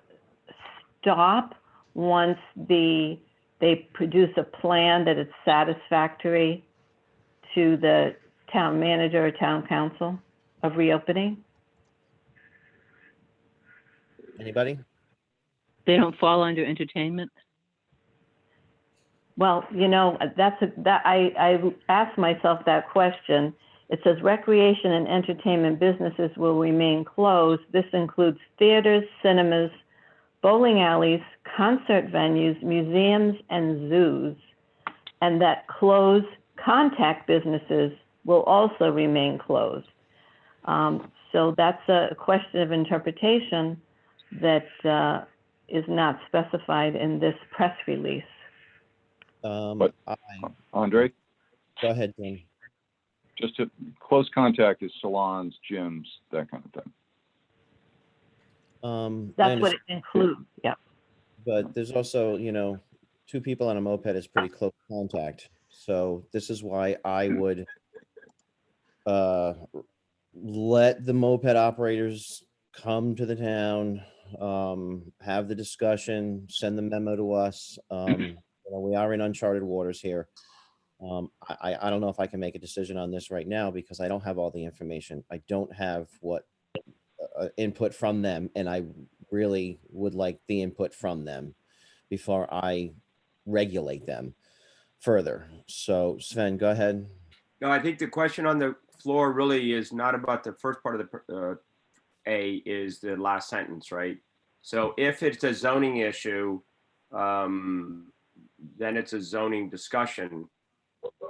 stop once they produce a plan that it's satisfactory to the town manager or town council of reopening? Anybody? They don't fall under entertainment? Well, you know, I asked myself that question. It says recreation and entertainment businesses will remain closed. This includes theaters, cinemas, bowling alleys, concert venues, museums, and zoos. And that closed contact businesses will also remain closed. So that's a question of interpretation that is not specified in this press release. But Andre, Go ahead, Dean. just to close contact is salons, gyms, that kind of thing. I That's what understand, it includes, yeah. but there's also, you know, two people on a moped is pretty close contact. So this is why I would let the moped operators come to the town, have the discussion, send the memo to us. You know, we are in uncharted waters here. I don't know if I can make a decision on this right now because I don't have all the information. I don't have what input from them, and I really would like the input from them before I regulate them further. So Sven, go ahead. No, I think the question on the floor really is not about the first part of the A, is the last sentence, right? So if it's a zoning issue, then it's a zoning discussion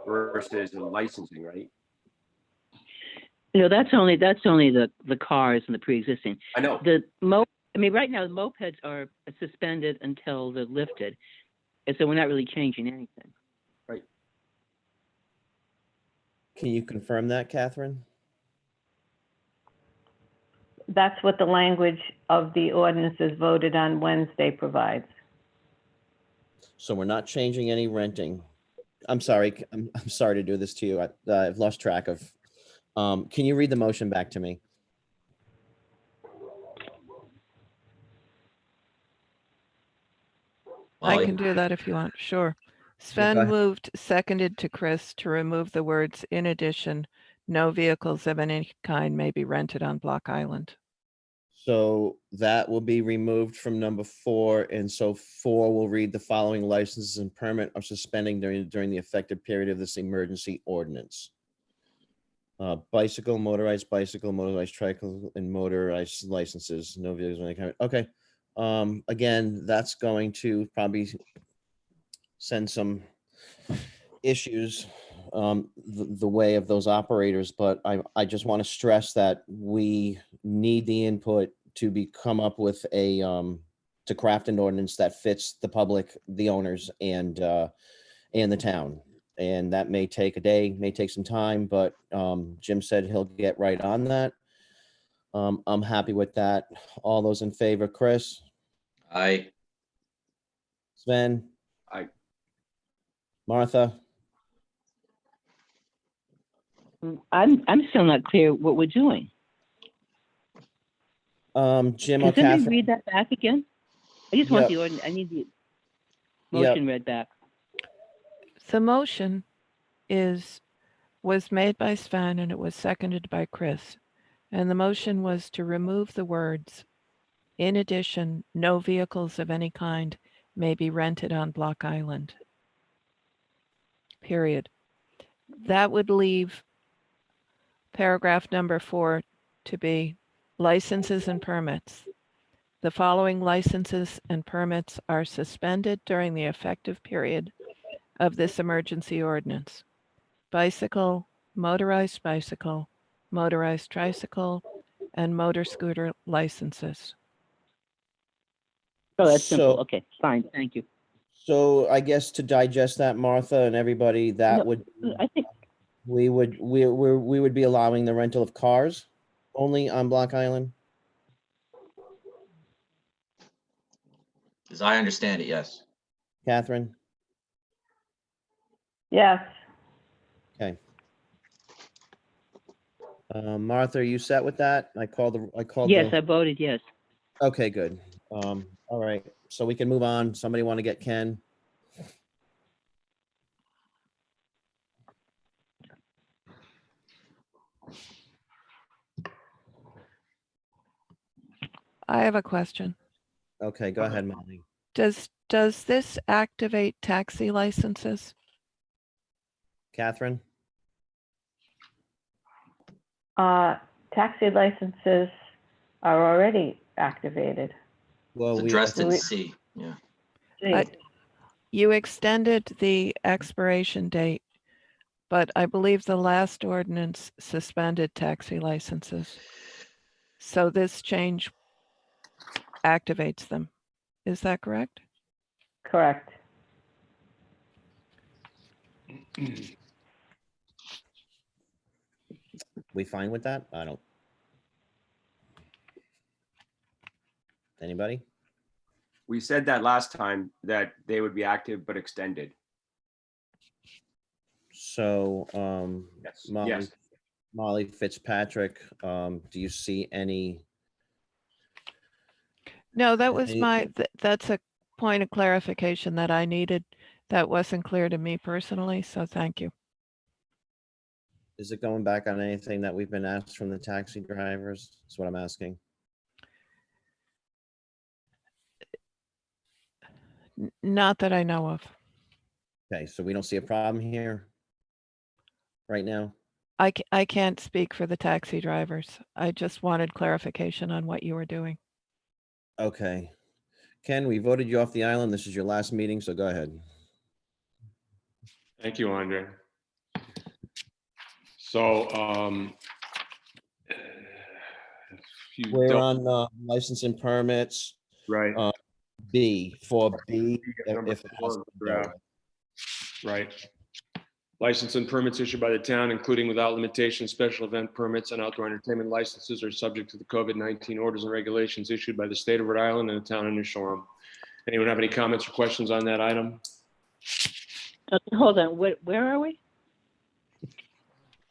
versus the licensing, right? No, that's only the cars and the pre-existing. I know. I mean, right now the mopeds are suspended until they're lifted, and so we're not really changing anything. Right. Can you confirm that, Catherine? That's what the language of the ordinances voted on Wednesday provides. So we're not changing any renting. I'm sorry. I'm sorry to do this to you. I've lost track of. Can you read the motion back to me? I Molly? can do that if you want. Sure. go Sven ahead. moved, seconded to Chris to remove the words, in addition, no vehicles of any kind may be rented on Block Island. So that will be removed from number 4. And so 4 will read the following licenses and permit are suspending during the effective period of this emergency ordinance. Bicycle, motorized tricycle, and motorized licenses, no vehicles of any kind. Okay. Again, that's going to probably send some issues the way of those operators, but I just want to stress that we need the input to come up with a to craft an ordinance that fits the public, the owners, and the town. And that may take a day, may take some time, but Jim said he'll get right on that. I'm happy with that. All those in favor, Chris, Aye. Sven, Aye. Martha, I'm still not clear what we're doing. Jim or Can somebody Catherine? read that back again? I just want the ordinance. I need the motion read back. The motion was made by Sven and it was seconded by Chris. And the motion was to remove the words, "In addition, no vehicles of any kind may be rented on Block Island." Period. That would leave paragraph number 4 to be licenses and permits. The following licenses and permits are suspended during the effective period of this emergency ordinance: bicycle, motorized tricycle, and motor scooter licenses. Oh, that's simple. So- Okay, fine, thank you. So I guess to digest that, Martha and everybody, that No, would, I think, we would be allowing the rental of cars only on Block Island? As I understand it, yes. Catherine? Yes. Okay. Martha, are you set with that? I called yes, the, I voted yes. okay, good. All right, so we can move on. Somebody want to get Ken? I have a question. Okay, go ahead, Molly. Does this activate taxi licenses? Catherine? Taxi licenses are already activated. Well, It's we, addressed in we- C, yeah. You extended the expiration date, but I believe the last ordinance suspended taxi licenses. So this change activates them. Is that correct? Correct. we fine with that? I don't. Anybody? We said that last time that they would be active but extended. So, Yes. Molly, Yes. Molly Fitzpatrick, do you see any? No, that was Any- that's a point of clarification that I needed. That wasn't clear to me personally, so thank you. Is it going back on anything that we've been asked from the taxi drivers? That's what I'm asking. Not that I know of. Okay, so we don't see a problem here right now? I can't speak for the taxi drivers. I just wanted clarification on what you were doing. Okay. Ken, we voted you off the island. This is your last meeting, so go ahead. Thank you, Andre. So, if you We're don't- on license and permits, right, B, for B. number if it has 4 to of the be dealt draft. Right. License and permits issued by the town, including without limitation, special event permits and outdoor entertainment licenses are subject to the COVID-19 orders and regulations issued by the state of Rhode Island and the town of New Shoreham. Anyone have any comments or questions on that item? Hold on, where are we?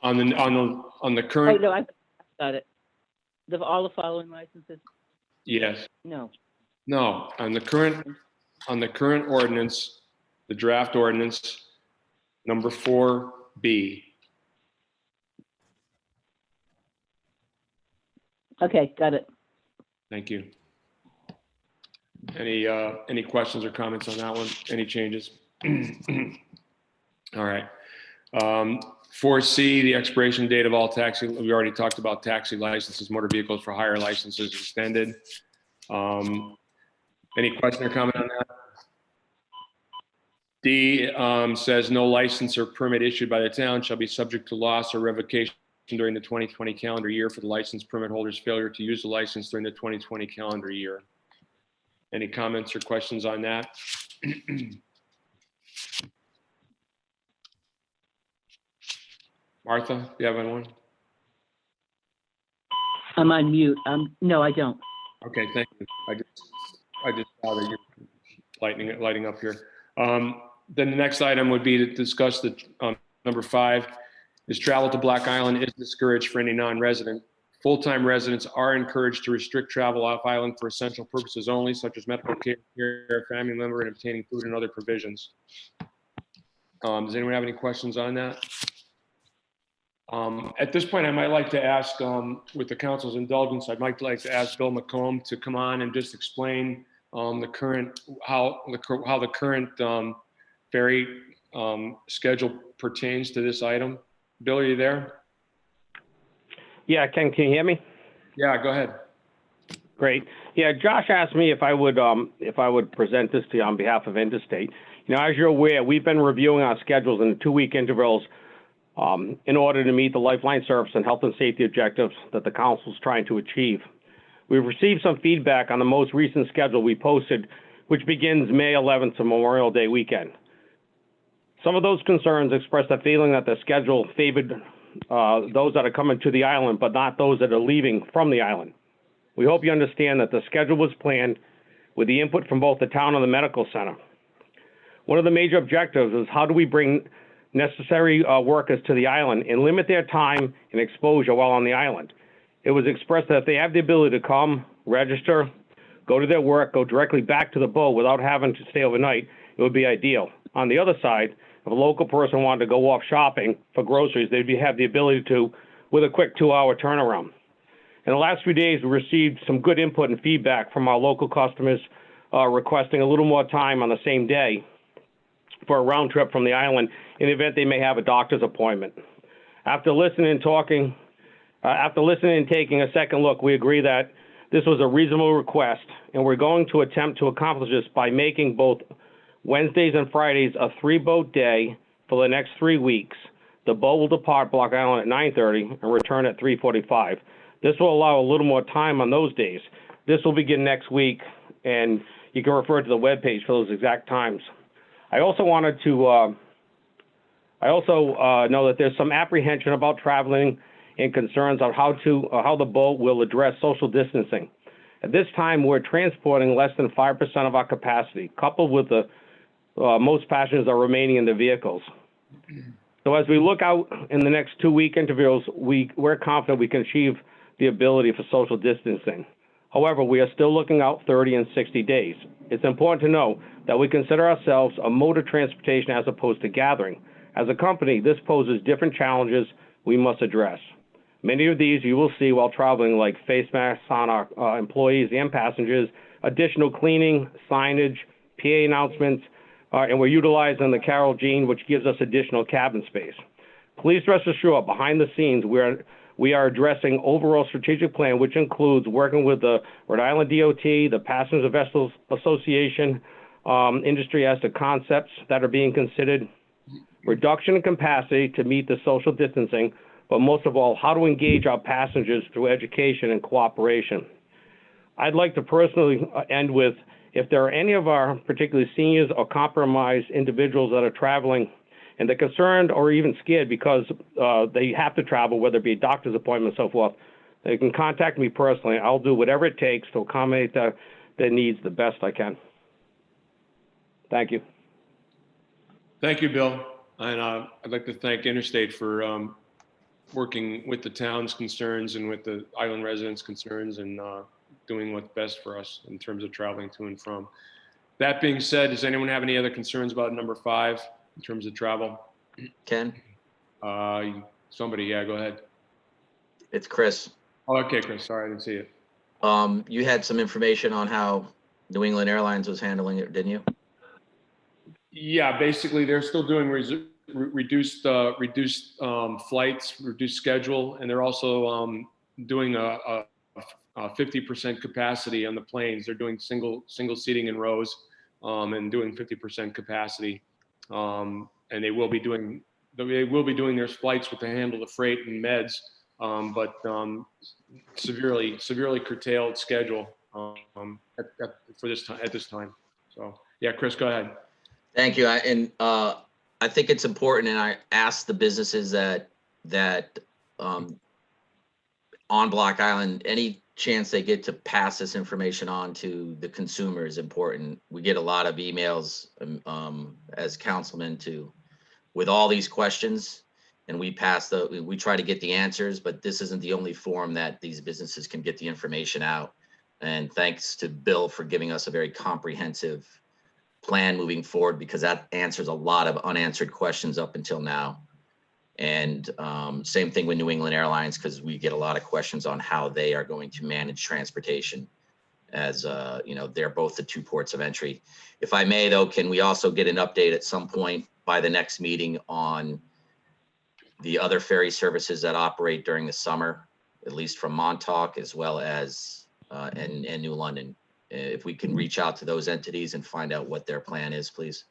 On the Oh, current, no, I got it. All the following licenses? yes, No. no, on the current ordinance, the draft ordinance, number 4B. Okay, got it. Thank you. Any questions or comments on that one? Any changes? All right. 4C, the expiration date of all taxi, we already talked about taxi licenses, motor vehicles for hire licenses extended. Any question or comment on that? D says no license or permit issued by the town shall be subject to loss or revocation during the 2020 calendar year for the license permit holder's failure to use the license during the 2020 calendar year. Any comments or questions on that? Martha, do you have anyone? I'm on mute. No, I don't. Okay, thank you. I just saw that you're lighting up here. Then the next item would be to discuss the number 5 is travel to Black Island is discouraged for any non-resident. Full-time residents are encouraged to restrict travel off island for essential purposes only, such as medical care, family member, and obtaining food and other provisions. Does anyone have any questions on that? At this point, I might like to ask, with the council's indulgence, I'd like to ask Bill McComb to come on and just explain the current, how the current ferry schedule pertains to this item. Bill, are you there? Yeah, Ken, can you hear me? Yeah, go ahead. Great. Yeah, Josh asked me if I would present this to you on behalf of Interstate. You know, as you're aware, we've been reviewing our schedules in 2-week intervals in order to meet the Lifeline service and health and safety objectives that the council is trying to achieve. We've received some feedback on the most recent schedule we posted, which begins May 11th to Memorial Day weekend. Some of those concerns expressed a feeling that the schedule favored those that are coming to the island, but not those that are leaving from the island. We hope you understand that the schedule was planned with the input from both the town and the medical center. One of the major objectives is how do we bring necessary workers to the island and limit their time and exposure while on the island. It was expressed that if they have the ability to come, register, go to their work, go directly back to the boat without having to stay overnight, it would be ideal. On the other side, if a local person wanted to go off shopping for groceries, they'd have the ability to with a quick 2-hour turnaround. In the last few days, we received some good input and feedback from our local customers requesting a little more time on the same day for a round trip from the island in the event they may have a doctor's appointment. After listening and taking a second look, we agree that this was a reasonable request, and we're going to attempt to accomplish this by making both Wednesdays and Fridays a 3-boat day for the next 3 weeks. The boat will depart Block Island at 9:30 and return at 3:45. This will allow a little more time on those days. This will begin next week, and you can refer to the webpage for those exact times. I also wanted to know that there's some apprehension about traveling and concerns on how the boat will address social distancing. At this time, we're transporting less than 5% of our capacity, coupled with the most passengers are remaining in the vehicles. So as we look out in the next 2-week intervals, we're confident we can achieve the ability for social distancing. However, we are still looking out 30 and 60 days. It's important to know that we consider ourselves a mode of transportation as opposed to gathering. As a company, this poses different challenges we must address. Many of these you will see while traveling, like face masks on our employees and passengers, additional cleaning, signage, PA announcements, and we're utilizing the Carol Jean, which gives us additional cabin space. Please rest assured, behind the scenes, we are addressing overall strategic plan, which includes working with the Rhode Island DOT, the Passenger Vessels Association, industry as to concepts that are being considered, reduction in capacity to meet the social distancing, but most of all, how to engage our passengers through education and cooperation. I'd like to personally end with, if there are any of our particularly seniors or compromised individuals that are traveling and they're concerned or even scared because they have to travel, whether it be a doctor's appointment and so forth, they can contact me personally. I'll do whatever it takes to accommodate their needs the best I can. Thank you. Thank you, Bill. And I'd like to thank Interstate for working with the town's concerns and with the island residents' concerns and doing what's best for us in terms of traveling to and from. That being said, does anyone have any other concerns about number 5 in terms of travel? Ken, Somebody, yeah, go ahead. it's Chris. Oh, okay, Chris, sorry, I didn't see it. You had some information on how New England Airlines was handling it, didn't you? Yeah, basically, they're still doing reduced flights, reduced schedule, and they're also doing a 50% capacity on the planes. They're doing single seating in rows and doing 50% capacity. And they will be doing their flights with the handle the freight and meds, but severely curtailed schedule at this time. So yeah, Chris, go ahead. Thank you. I think it's important, and I asked the businesses that on Block Island, any chance they get to pass this information on to the consumer is important. We get a lot of emails as councilmen with all these questions, and we try to get the answers, but this isn't the only form that these businesses can get the information out. And thanks to Bill for giving us a very comprehensive plan moving forward, because that answers a lot of unanswered questions up until now. And same thing with New England Airlines, because we get a lot of questions on how they are going to manage transportation, as you know, they're both the two ports of entry. If I may, though, can we also get an update at some point by the next meeting on the other ferry services that operate during the summer, at least from Montauk as well as and New London? If we can reach out to those entities and find out what their plan is, please.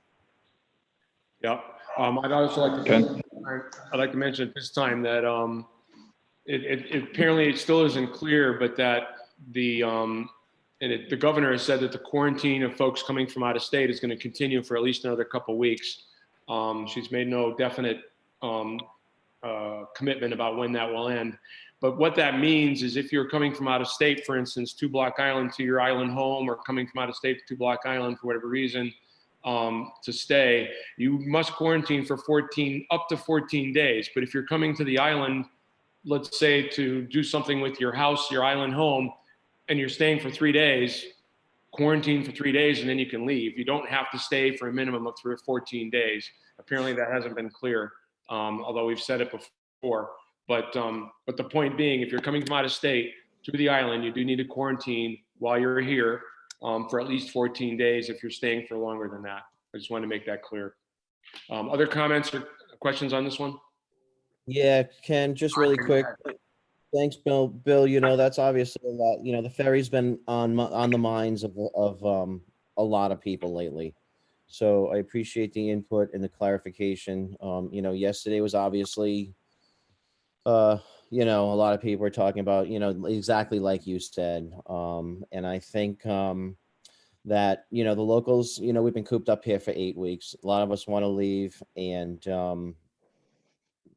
Yeah. I'd also like to, I'd like to mention at this time that it apparently it still isn't clear, but that the governor has said that the quarantine of folks coming from out of state is going to continue for at least another couple of weeks. She's made no definite commitment about when that will end. But what that means is if you're coming from out of state, for instance, to Block Island to your island home, or coming from out of state to Block Island for whatever reason to stay, you must quarantine for up to 14 days. But if you're coming to the island, let's say to do something with your house, your island home, and you're staying for 3 days, quarantine for 3 days, and then you can leave. You don't have to stay for a minimum of 3 or 14 days. Apparently that hasn't been clear, although we've said it before. But the point being, if you're coming from out of state to the island, you do need to quarantine while you're here for at least 14 days if you're staying for longer than that. I just wanted to make that clear. Other comments or questions on this one? Yeah, Ken, just really quick. Thanks, Bill. Bill, you know, that's obviously a lot. You know, the ferry's been on the minds of a lot of people lately. So I appreciate the input and the clarification. You know, yesterday was obviously, you know, a lot of people were talking about, you know, exactly like you said. And I think that, you know, the locals, you know, we've been cooped up here for 8 weeks. A lot of us want to leave and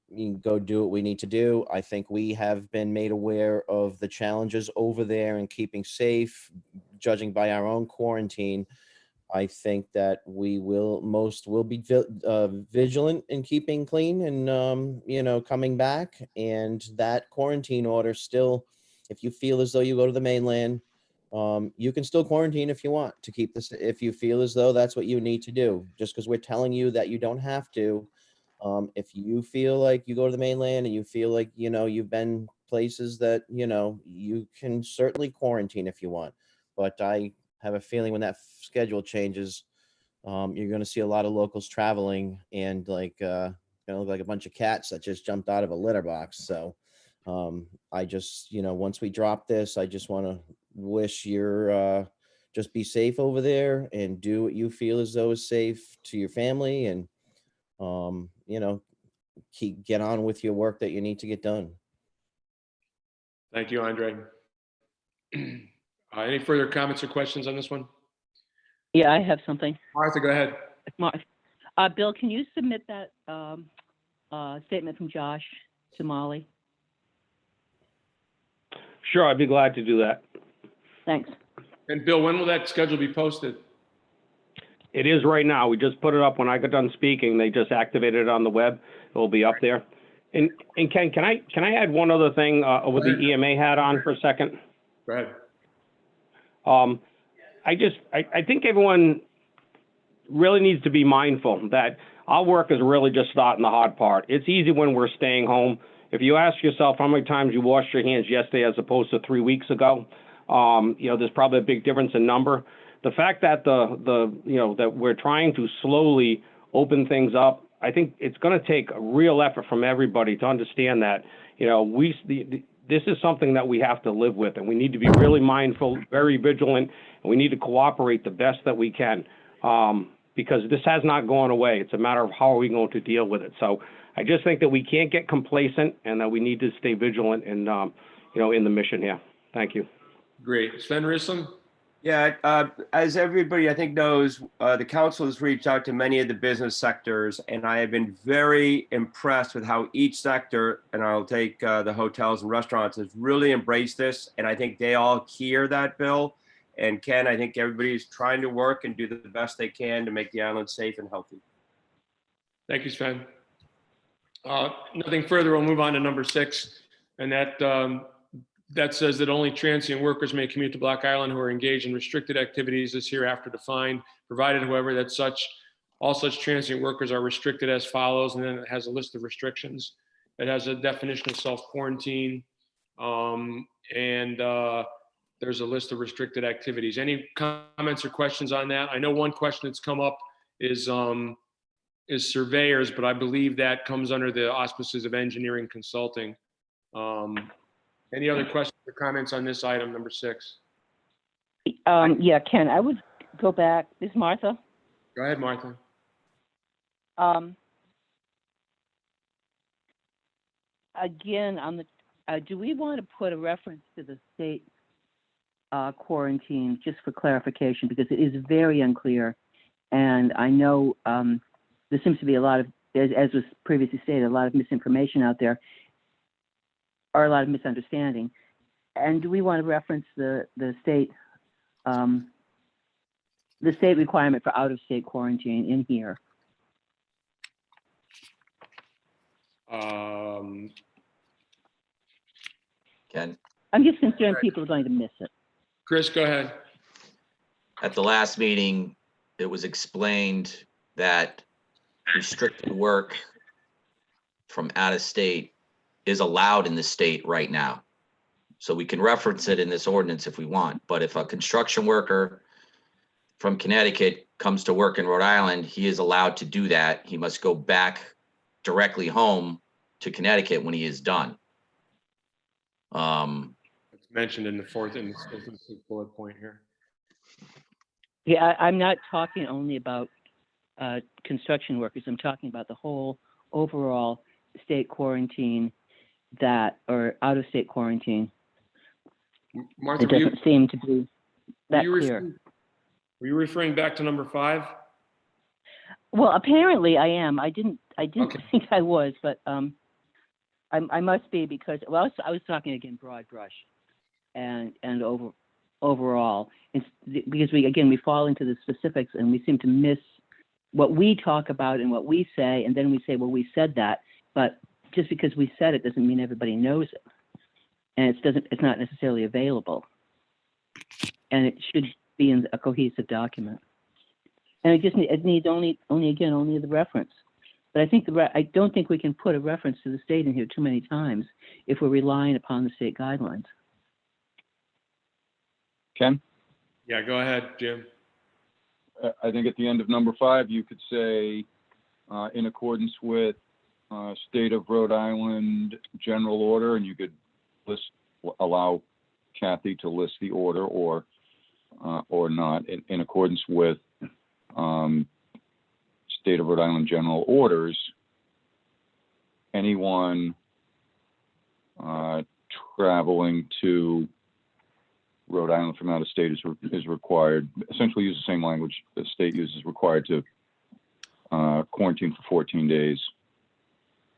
you can go do what we need to do. I think we have been made aware of the challenges over there and keeping safe, judging by our own quarantine. I think that most will be vigilant in keeping clean and, you know, coming back. And that quarantine order still, if you feel as though you go to the mainland, you can still quarantine if you want to keep this, if you feel as though that's what you need to do, just because we're telling you that you don't have to. If you feel like you go to the mainland and you feel like, you know, you've been places that, you know, you can certainly quarantine if you want. But I have a feeling when that schedule changes, you're going to see a lot of locals traveling and like, going to look like a bunch of cats that just jumped out of a litter box. So I just, you know, once we drop this, I just want to wish you're just be safe over there and do what you feel as though is safe to your family, and you know, get on with your work that you need to get done. Thank you, Andre. Any further comments or questions on this one? Yeah, I have something. Martha, go ahead. Bill, can you submit that statement from Josh to Molly? Sure, I'd be glad to do that. Thanks. And Bill, when will that schedule be posted? It is right now. We just put it up when I got done speaking. They just activated it on the web. It will be up there. And Ken, can I add one other thing with the EMA hat on for a second? Go ahead. I think everyone really needs to be mindful that our work is really just starting the hard part. It's easy when we're staying home. If you ask yourself how many times you washed your hands yesterday as opposed to 3 weeks ago, you know, there's probably a big difference in number. The fact that that we're trying to slowly open things up, I think it's going to take a real effort from everybody to understand that, you know, this is something that we have to live with, and we need to be really mindful, very vigilant, and we need to cooperate the best that we can, because this has not gone away. It's a matter of how are we going to deal with it. So I just think that we can't get complacent and that we need to stay vigilant and, you know, in the mission here. Thank you. Great. Sven Rissom? Yeah, as everybody I think knows, the council has reached out to many of the business sectors, and I have been very impressed with how each sector, and I'll take the hotels and restaurants, has really embraced this, and I think they all hear that, Bill. And Ken, I think everybody's trying to work and do the best they can to make the island safe and healthy. Thank you, Sven. Nothing further. We'll move on to number 6, and that that says that only transient workers may commute to Block Island who are engaged in restricted activities as hereafter defined, provided, however, that all such transient workers are restricted as follows, and then it has a list of restrictions. It has a definition of self-quarantine, and there's a list of restricted activities. Any comments or questions on that? I know one question that's come up is surveyors, but I believe that comes under the auspices of engineering consulting. Any other questions or comments on this item, number 6? Yeah, Ken, I would go back. This is Martha. Go ahead, Martha. Again, on the, do we want to put a reference to the state quarantine just for clarification, because it is very unclear, and I know there seems to be a lot of, as was previously stated, a lot of misinformation out there, or a lot of misunderstanding. And do we want to reference the state requirement for out-of-state quarantine in here? Ken, I'm just concerned people are going to miss it. Chris, go ahead. at the last meeting, it was explained that restricted work from out of state is allowed in the state right now. So we can reference it in this ordinance if we want, but if a construction worker from Connecticut comes to work in Rhode Island, he is allowed to do that. He must go back directly home to Connecticut when he is done. It's mentioned in the fourth bullet point here. Yeah, I'm not talking only about construction workers. I'm talking about the whole overall state quarantine or out of state quarantine. Martha, It doesn't seem to be that clear. Were you referring back to number 5? Well, apparently I am. I didn't Okay. think I was, but I must be, because I was talking again broad brush and overall. It's because we fall into the specifics and we seem to miss what we talk about and what we say, and then we say, well, we said that, but just because we said it doesn't mean everybody knows it, and it's not necessarily available, and it should be in a cohesive document. And it needs only the reference. But I think I don't think we can put a reference to the state in here too many times if we're relying upon the state guidelines. Ken? Yeah, go ahead, Jim. I think at the end of number 5, you could say, in accordance with state of Rhode Island general order, and you could allow Kathy to list the order or not, in accordance with state of Rhode Island general orders. Anyone traveling to Rhode Island from out of state is required, essentially use the same language the state uses, required to quarantine for 14 days.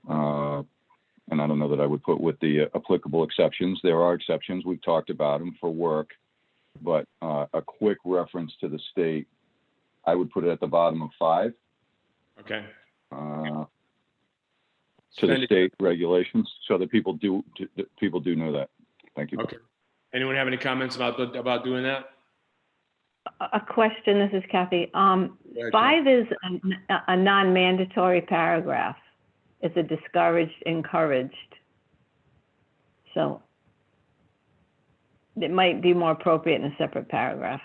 And I don't know that I would put with the applicable exceptions. There are exceptions. We've talked about them for work, but a quick reference to the state, I would put it at the bottom of 5. Okay. To the state regulations, so that people do know that. Thank you. Okay. Anyone have any comments about doing that? A question, this is Kathy. ahead, 5 is a non-mandatory paragraph. It's a discouraged, encouraged. So it might be more appropriate in a separate paragraph.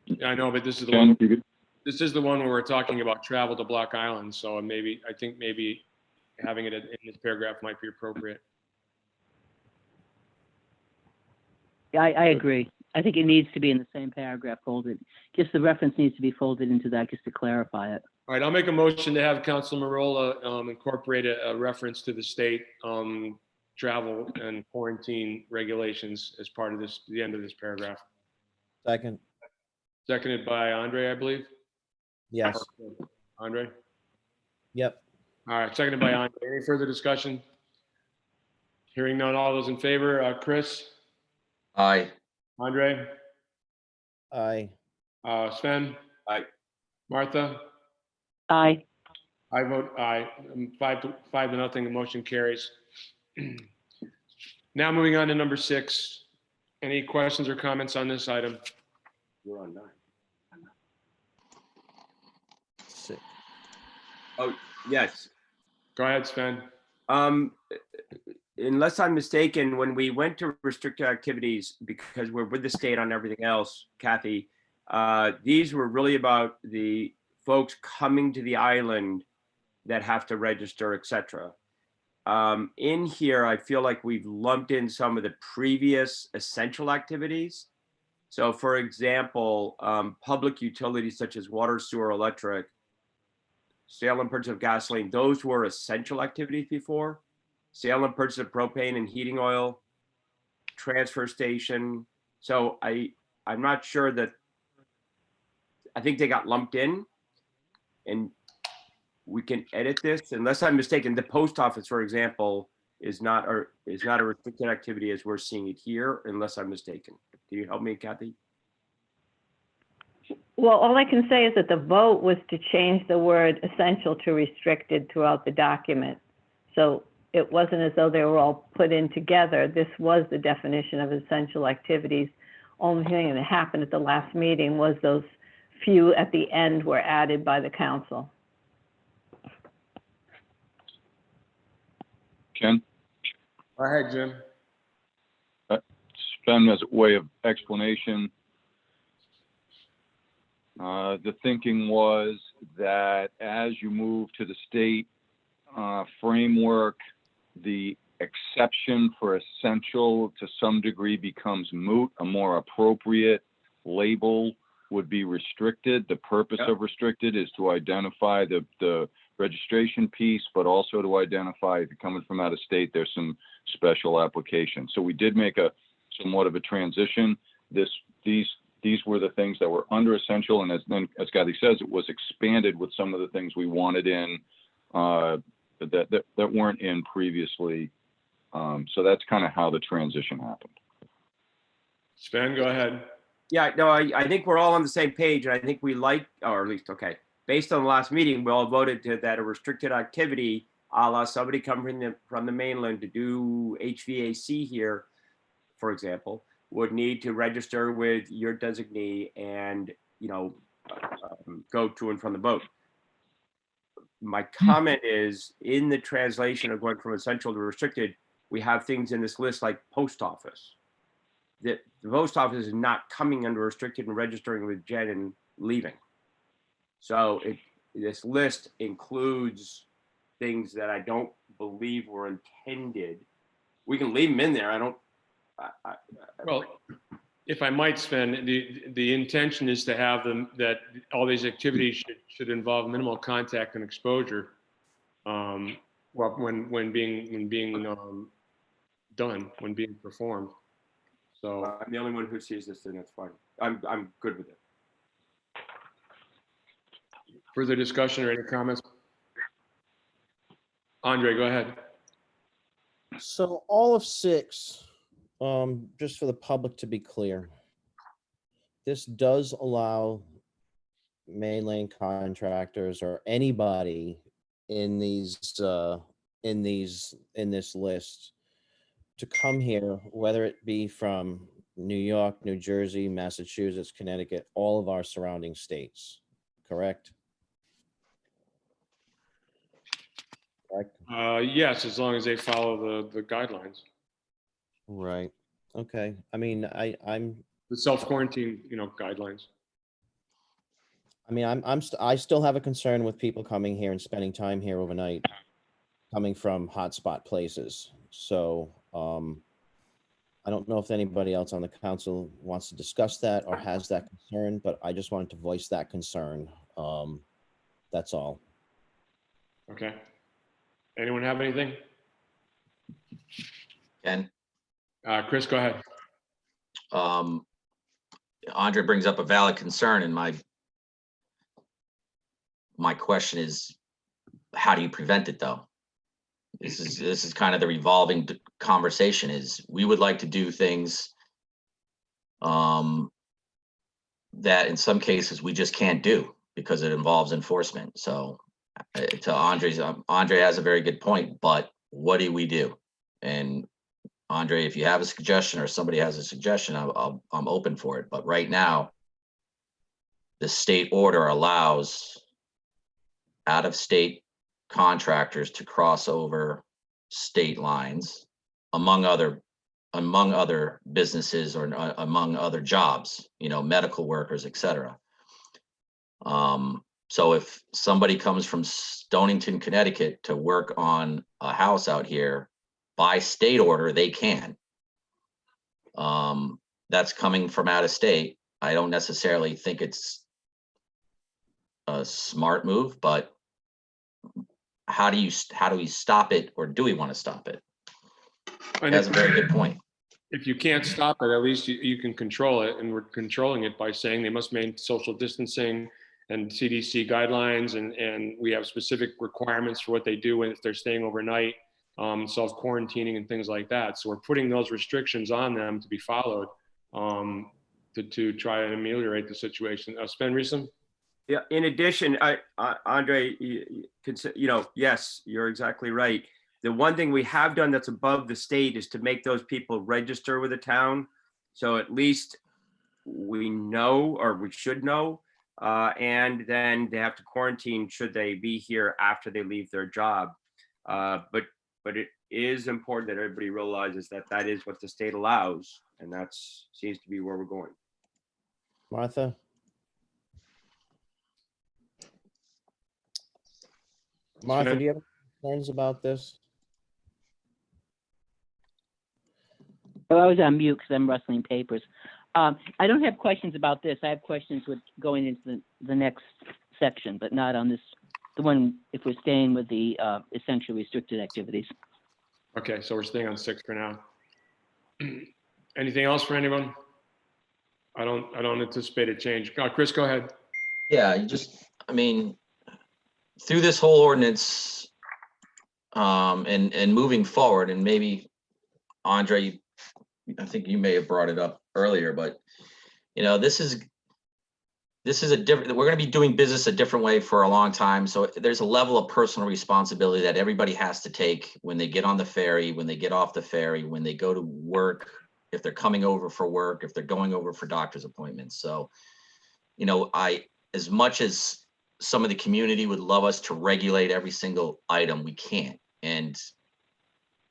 Yeah, I know, but this is the Ken, one. you could- This is the one where we're talking about travel to Block Island. So I think maybe having it in this paragraph might be appropriate. Yeah, I agree. I think it needs to be in the same paragraph folded. Just the reference needs to be folded into that just to clarify it. All right, I'll make a motion to have Council Marola incorporate a reference to the state travel and quarantine regulations as part of the end of this paragraph. Second, Seconded by Andre, I believe. yes, Andre? yep, All right, seconded by Andre. Any further discussion? Hearing none, all those in favor, Chris? aye, Andre? aye, Sven? Aye. Martha? Aye. I vote aye. 5-0, the motion carries. Now moving on to number 6. Any questions or comments on this item? We're on 9. Six. Oh, yes. Go ahead, Sven. Unless I'm mistaken, when we went to restricted activities, because we're with the state on everything else, Kathy, these were really about the folks coming to the island that have to register, etc. In here, I feel like we've lumped in some of the previous essential activities. So for example, public utilities such as water, sewer, electric, sale and purchase of gasoline, those were essential activities before. Sale and purchase of propane and heating oil, transfer station. So I'm not sure that, I think they got lumped in, and we can edit this unless I'm mistaken. The post office, for example, is not a restricted activity as we're seeing it here, unless I'm mistaken. Can you help me, Kathy? Well, all I can say is that the vote was to change the word essential to restricted throughout the document. So it wasn't as though they were all put in together. This was the definition of essential activities. Only thing that happened at the last meeting was those few at the end were added by the council. Ken? Go ahead, Jim. Sven, as a way of explanation, the thinking was that as you move to the state framework, the exception for essential to some degree becomes moot. A more appropriate label would be restricted. The purpose of restricted is to identify the registration piece, but also to identify if you're coming from out of state, there's some special application. So we did make a somewhat of a transition. These were the things that were under essential, and as Kathy says, it was expanded with some of the things we wanted in that weren't in previously. So that's kind of how the transition happened. Sven, go ahead. Yeah, no, I think we're all on the same page, and I think we like, or at least, okay, based on the last meeting, we all voted that a restricted activity, a la somebody coming from the mainland to do HVAC here, for example, would need to register with your designee and, go to and from the boat. My comment is, in the translation of going from essential to restricted, we have things in this list like post office. The post office is not coming under restricted and registering with Jen and leaving. So this list includes things that I don't believe were intended. We can leave them in there. Well, if I might, Sven, the intention is to have them that all these activities should involve minimal contact and exposure. Well, when being done, when being performed. So I'm the only one who sees this, and that's fine. I'm good with it. Further discussion or any comments? Andre, go ahead. So all of 6, just for the public to be clear, this does allow mainland contractors or anybody in this list to come here, whether it be from New York, New Jersey, Massachusetts, Connecticut, all of our surrounding states, correct? Correct. Yes, as long as they follow the guidelines. Right. Okay. I mean, I'm The self-quarantine, guidelines. I mean, I still have a concern with people coming here and spending time here overnight, coming from hotspot places. So I don't know if anybody else on the council wants to discuss that or has that concern, but I just wanted to voice that concern. That's all. Okay. Anyone have anything? Ken? Chris, go ahead. Andre brings up a valid concern, and my question is, how do you prevent it though? This is kind of the revolving conversation. Is we would like to do things that in some cases we just can't do because it involves enforcement. So to Andre has a very good point, but what do we do? And Andre, if you have a suggestion or somebody has a suggestion, I'm open for it. But right now, the state order allows out-of-state contractors to cross over state lines among other businesses or among other jobs, you know, medical workers, etc. So if somebody comes from Stonington, Connecticut to work on a house out here, by state order, they can. That's coming from out of state. I don't necessarily think it's a smart move, but how do we stop it, or do we want to stop it? That's a very good point. If you can't stop it, at least you can control it, and we're controlling it by saying they must maintain social distancing and CDC guidelines, and we have specific requirements for what they do if they're staying overnight, self-quarantining and things like that. So we're putting those restrictions on them to be followed to try and ameliorate the situation. Sven Riesem? Yeah. In addition, Andre, yes, you're exactly right. The one thing we have done that's above the state is to make those people register with the town. So at least we know, or we should know, and then they have to quarantine should they be here after they leave their job. But it is important that everybody realizes that that is what the state allows, and that seems to be where we're going. Martha? Martha, Sven? do you have concerns about this? Oh, I was on mute because I'm rustling papers. I don't have questions about this. I have questions with going into the next section, but not on this, the one, if we're staying with the essentially restricted activities. Okay, so we're staying on 6 for now. Anything else for anyone? I don't anticipate a change. Chris, go ahead. Yeah, I mean, through this whole ordinance, and moving forward, and maybe Andre, I think you may have brought it up earlier, but you know, this is a different, we're going to be doing business a different way for a long time. So there's a level of personal responsibility that everybody has to take when they get on the ferry, when they get off the ferry, when they go to work, if they're coming over for work, if they're going over for doctor's appointments. So, you know, as much as some of the community would love us to regulate every single item, we can't. And,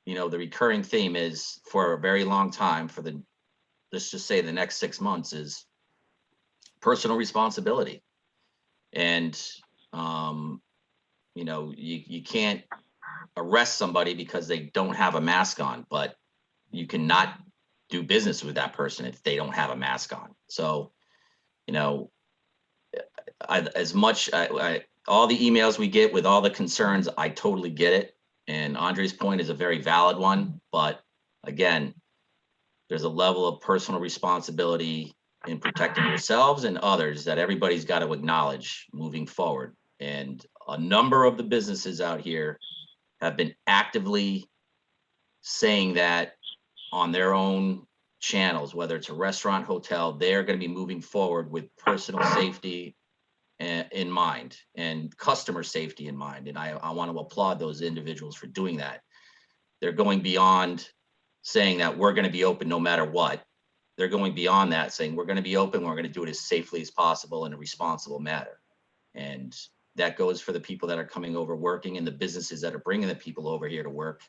you know, the recurring theme is, for a very long time, let's just say the next 6 months, is personal responsibility. And, you know, you can't arrest somebody because they don't have a mask on, but you cannot do business with that person if they don't have a mask on. So, you know, all the emails we get with all the concerns, I totally get it. And Andre's point is a very valid one. But again, there's a level of personal responsibility in protecting yourselves and others that everybody's got to acknowledge moving forward. And a number of the businesses out here have been actively saying that on their own channels, whether it's a restaurant, hotel, they're going to be moving forward with personal safety in mind and customer safety in mind. And I want to applaud those individuals for doing that. They're going beyond saying that we're going to be open no matter what. They're going beyond that, saying we're going to be open, we're going to do it as safely as possible in a responsible manner. And that goes for the people that are coming over working, and the businesses that are bringing the people over here to work,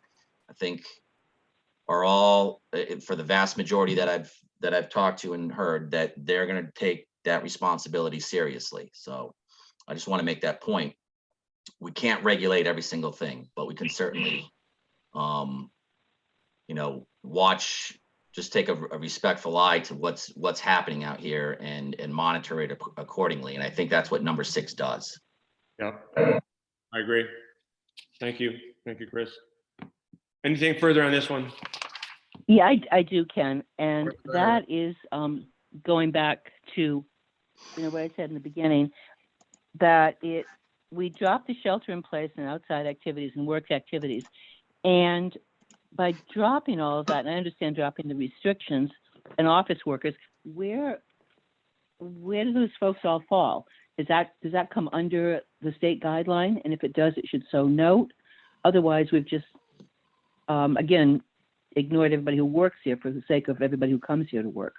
I think are all, for the vast majority that I've talked to and heard, that they're going to take that responsibility seriously. So I just want to make that point. We can't regulate every single thing, but we can certainly, you know, just take a respectful eye to what's happening out here and monitor it accordingly. And I think that's what number 6 does. Yeah, I agree. Thank you, Chris. Anything further on this one? Yeah, I do, Ken. And that is going back to, you know, what I said in the beginning, that we dropped the shelter in place and outside activities and work activities. And by dropping all of that, and I understand dropping the restrictions and office workers, where do those folks all fall? Does that come under the state guideline? And if it does, it should so note. Otherwise, we've just, again, ignored everybody who works here for the sake of everybody who comes here to work.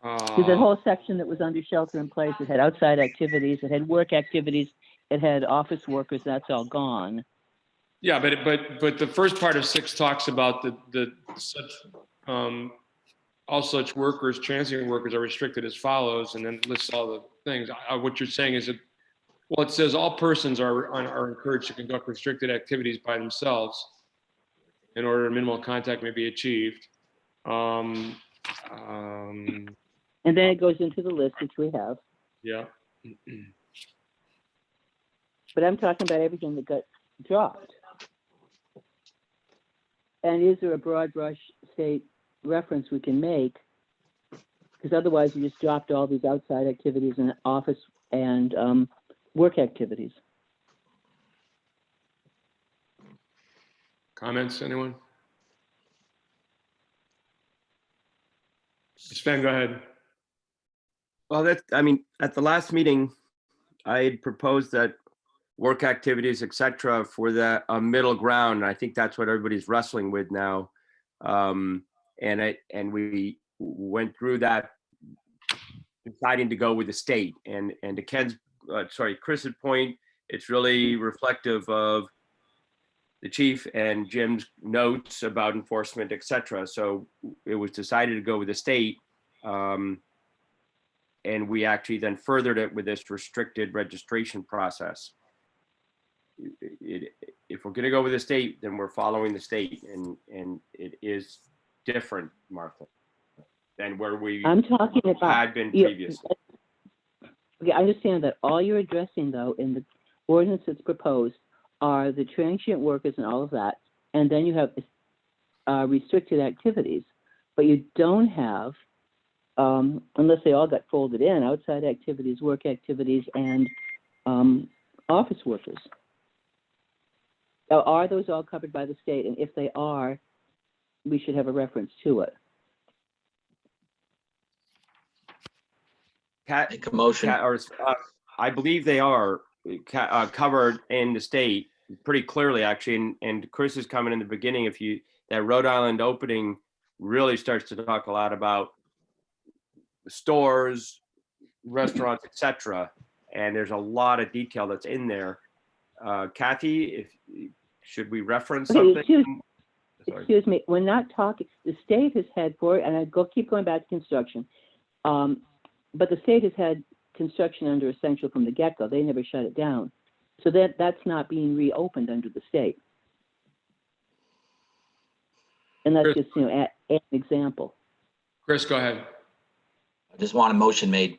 There's that whole section that was under shelter in place. It had outside activities, it had work activities, it had office workers. That's all gone. Yeah, but the first part of 6 talks about the such all such workers, transient workers, are restricted as follows, and then lists all the things. What you're saying is that, well, it says all persons are encouraged to conduct restricted activities by themselves in order minimal contact may be achieved. And then it goes into the list, which we have. Yeah. But I'm talking about everything that got dropped. And is there a broad brush state reference we can make? Because otherwise we just dropped all these outside activities and office and work activities. Comments, anyone? Sven, go ahead. Well, I mean, at the last meeting, I had proposed that work activities, et cetera, for the middle ground. And I think that's what everybody's wrestling with now. And we went through that, deciding to go with the state. And to Chris's point, it's really reflective of the chief and Jim's notes about enforcement, et cetera. So it was decided to go with the state. And we actually then furthered it with this restricted registration process. If we're going to go with the state, then we're following the state, and it is different, Martha, than where we I'm talking about, had been previously. Okay, I understand that. All you're addressing, though, in the ordinance that's proposed are the transient workers and all of that, and then you have restricted activities, but you don't have, unless they all got folded in, outside activities, work activities, and office workers. Now, are those all covered by the state? And if they are, we should have a reference to it. Make a motion. I believe they are covered in the state pretty clearly, actually. And Chris is coming in the beginning. That Rhode Island opening really starts to talk a lot about stores, restaurants, etc. And there's a lot of detail that's in there. Kathy, should we reference something? Excuse me, we're not talking, the state has had and I keep going back to construction, but the state has had construction under essential from the get-go. They never shut it down. So that's not being reopened under the state. And that's just, an example. Chris, go ahead. I just want a motion made.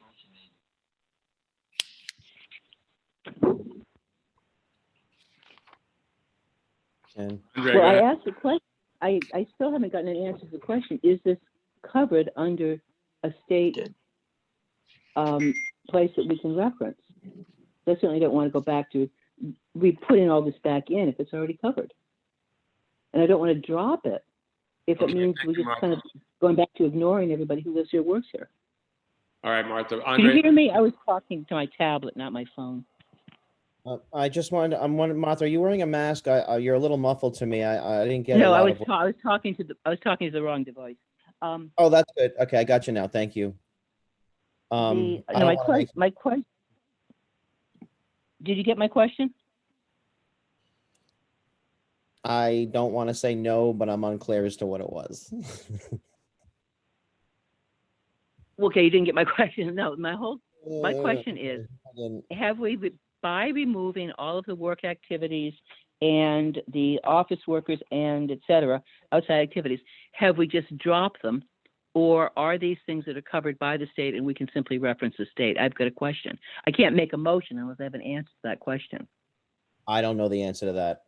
Well, I asked the question. I still haven't gotten an answer to the question. Is this covered under a state place that we can reference? I certainly don't want to go back to putting all this back in if it's already covered. And I don't want to drop it if it means we're just kind of going back to ignoring everybody who lives here, works here. All right, Martha. Can you hear me? I was talking to my tablet, not my phone. I just wanted. Martha, are you wearing a mask? You're a little muffled to me. I didn't get. No, I was talking to the wrong device. Oh, that's good. Okay, I got you now. Thank you. My question. Did you get my question? I don't want to say no, but I'm unclear as to what it was. Okay, you didn't get my question. No, my question is, have we, by removing all of the work activities and the office workers and et cetera, outside activities, have we just dropped them? Or are these things that are covered by the state and we can simply reference the state? I've got a question. I can't make a motion unless I have an answer to that question. I don't know the answer to that.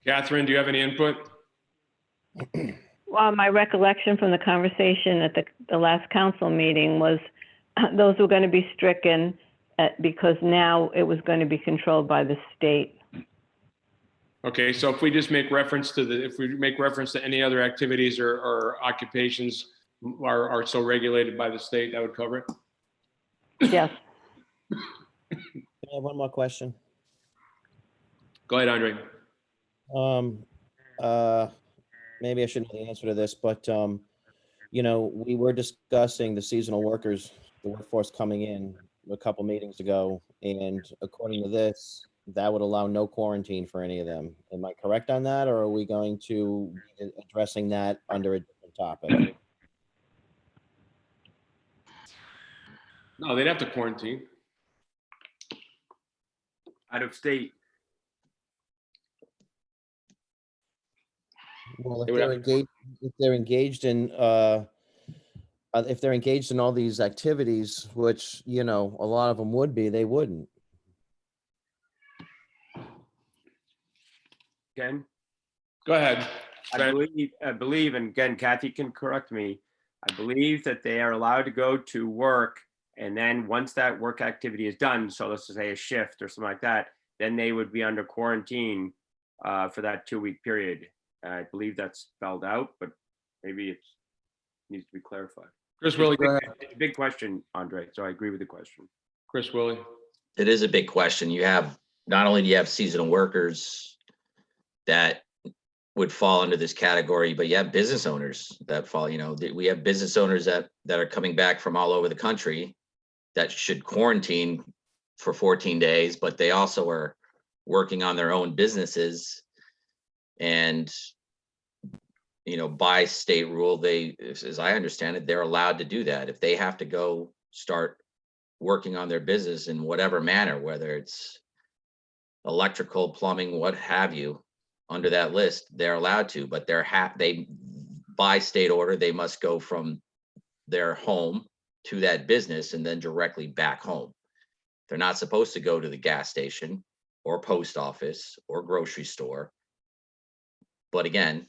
Catherine, do you have any input? Well, my recollection from the conversation at the last council meeting was those were going to be stricken because now it was going to be controlled by the state. Okay, so if we just make reference to any other activities or occupations are so regulated by the state, that would cover it? Yes. I have one more question. Go ahead, Andre. Um, uh, maybe I should know the answer to this, but, you know, we were discussing the seasonal workers, the workforce coming in a couple meetings ago, and according to this, that would allow no quarantine for any of them. Am I correct on that, or are we going to be addressing that under a different topic? No, they'd have to quarantine. Out of state. Well, They would have if they're engaged in, if they're engaged in all these activities, which, you know, a lot of them would be, they wouldn't. Ken? Go ahead. I believe, and again, Kathy can correct me, I believe that they are allowed to go to work, and then once that work activity is done, so let's just say a shift or something like that, then they would be under quarantine for that 2-week period. I believe that's spelled out, but maybe it needs to be clarified. Chris Willie, go ahead. It's a big question, Andre, so I agree with the question. Chris Willie. It is a big question. You have, not only do you have seasonal workers that would fall into this category, but you have business owners that fall, you know, we have business owners that are coming back from all over the country that should quarantine for 14 days, but they also are working on their own businesses. And, you know, by state rule, they, as I understand it, they're allowed to do that. If they have to go start working on their business in whatever manner, whether it's electrical, plumbing, what have you, under that list, they're allowed to, but they, by state order, they must go from their home to that business and then directly back home. They're not supposed to go to the gas station or post office or grocery store. But again,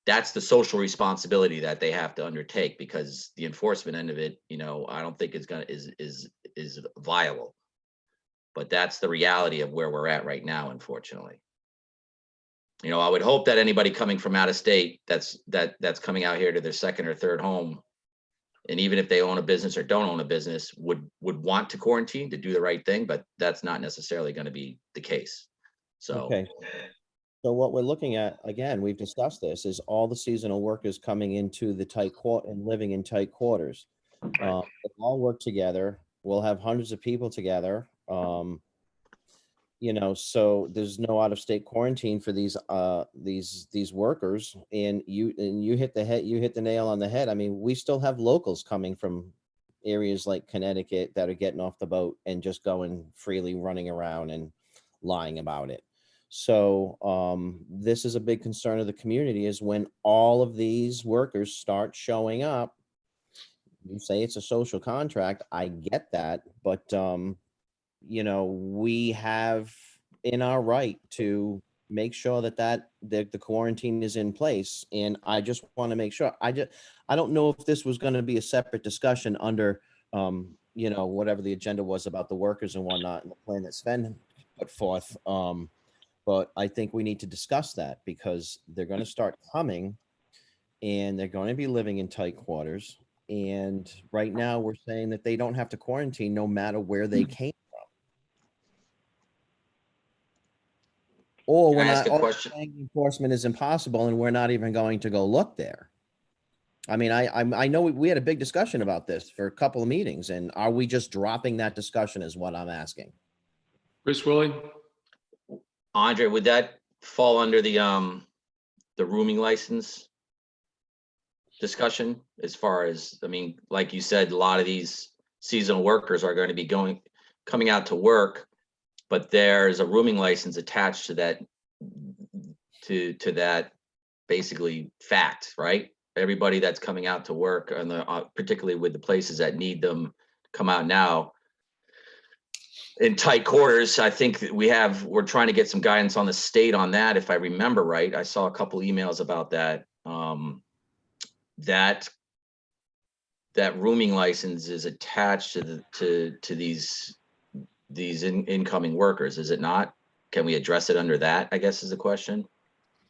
that's the social responsibility that they have to undertake, because the enforcement end of it, you know, I don't think is viable. But that's the reality of where we're at right now, unfortunately. You know, I would hope that anybody coming from out of state that's coming out here to their second or third home, and even if they own a business or don't own a business, would want to quarantine to do the right thing, but that's not necessarily going to be the case. So, Okay. So what we're looking at, again, we've discussed this, is all the seasonal workers coming into the tight quarter and living in tight quarters. They all work together. We'll have hundreds of people together. You know, so there's no out-of-state quarantine for these workers. And you hit the nail on the head. I mean, we still have locals coming from areas like Connecticut that are getting off the boat and just going freely, running around and lying about it. So this is a big concern of the community, is when all of these workers start showing up. You say it's a social contract. I get that, but you know, we have in our right to make sure that the quarantine is in place. And I just want to make sure, I don't know if this was going to be a separate discussion under, you know, whatever the agenda was about the workers and whatnot, and the plan that Sven put forth. But I think we need to discuss that, because they're going to start coming and they're going to be living in tight quarters. And right now we're saying that they don't have to quarantine no matter where they came from. Or we're not saying enforcement is impossible and we're not even going to go look there. I mean, I know we had a big discussion about this for a couple of meetings, and are we just dropping that discussion is what I'm asking. Chris Willie. Andre, would that fall under the rooming license discussion? As far as, I mean, like you said, a lot of these seasonal workers are going to be coming out to work, but there's a rooming license attached to that, to that basically fact, right? Everybody that's coming out to work, and particularly with the places that need them come out now in tight quarters. I think we're trying to get some guidance on the state on that. If I remember right, I saw a couple emails about that. That rooming license is attached to these incoming workers, is it not? Can we address it under that, I guess, is the question.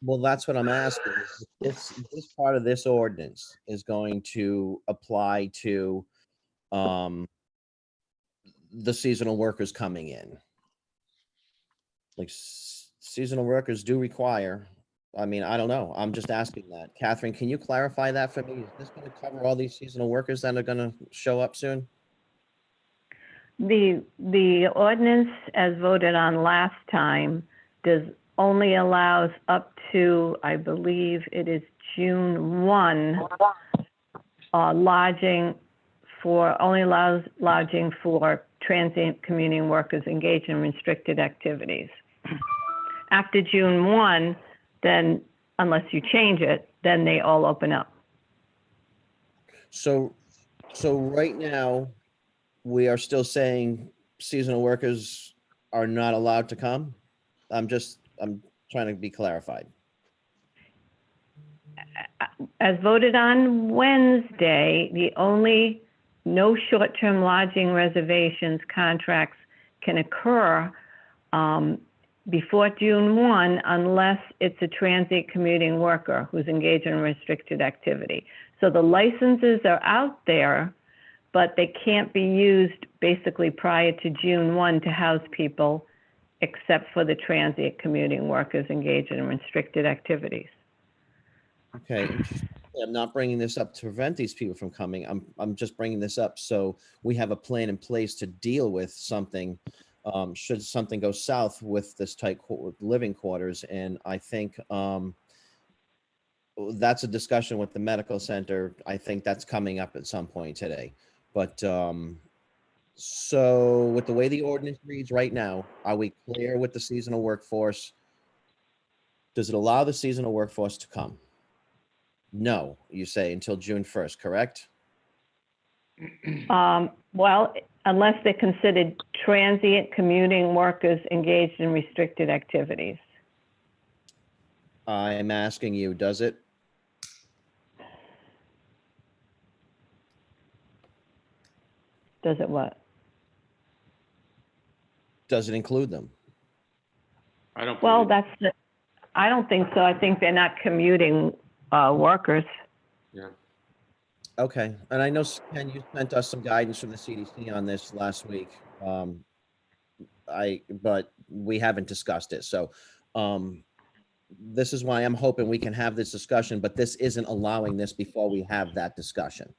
Well, that's what I'm asking. This part of this ordinance is going to apply to the seasonal workers coming in. Like seasonal workers do require, I mean, I don't know. I'm just asking that. Catherine, can you clarify that for me? Is this going to cover all these seasonal workers that are going to show up soon? The ordinance as voted on last time only allows up to, I believe it is June 1, only allows lodging for transient commuting workers engaged in restricted activities. After June 1, then unless you change it, then they all open up. So right now, we are still saying seasonal workers are not allowed to come? I'm trying to be clarified. As voted on Wednesday, no short-term lodging reservations contracts can occur before June 1 unless it's a transient commuting worker who's engaged in restricted activity. So the licenses are out there, but they can't be used basically prior to June 1 to house people except for the transient commuting workers engaged in restricted activities. Okay, I'm not bringing this up to prevent these people from coming. I'm just bringing this up so we have a plan in place to deal with something should something go south with this tight living quarters. And I think that's a discussion with the medical center. I think that's coming up at some point today. But so with the way the ordinance reads right now, are we clear with the seasonal workforce? Does it allow the seasonal workforce to come? No, you say until June 1st, correct? Well, unless they're considered transient commuting workers engaged in restricted activities. I'm asking you, does it? Does it what? Does it include them? I don't. Well, I don't think so. I think they're not commuting workers. Yeah. Okay, and I know, Ken, you sent us some guidance from the CDC on this last week. But we haven't discussed it. So this is why I'm hoping we can have this discussion, but this isn't allowing this before we have that discussion.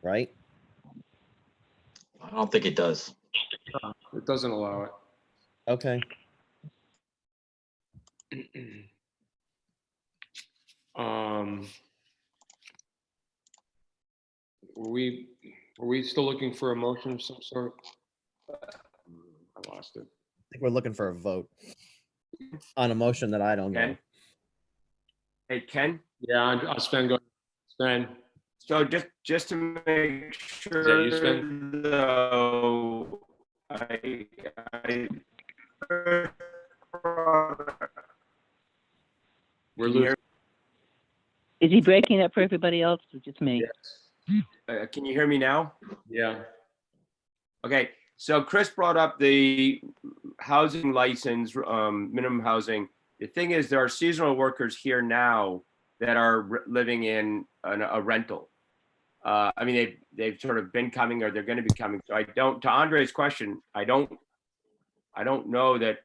Right? I don't think it does. It doesn't allow it. Okay. Were we still looking for a motion of some sort? I lost it. I think we're looking for a vote on a motion that I don't know. Ken? Hey, Ken? Yeah, I'll Sven go. Sven. So just to make sure, Is that you, Sven? though, We're losing. Is he breaking up for everybody else or just me? Yes. Can you hear me now? Yeah. Okay, so Chris brought up the housing license, minimum housing. The thing is, there are seasonal workers here now that are living in a rental. I mean, they've sort of been coming, or they're going to be coming. So to Andre's question, I don't know that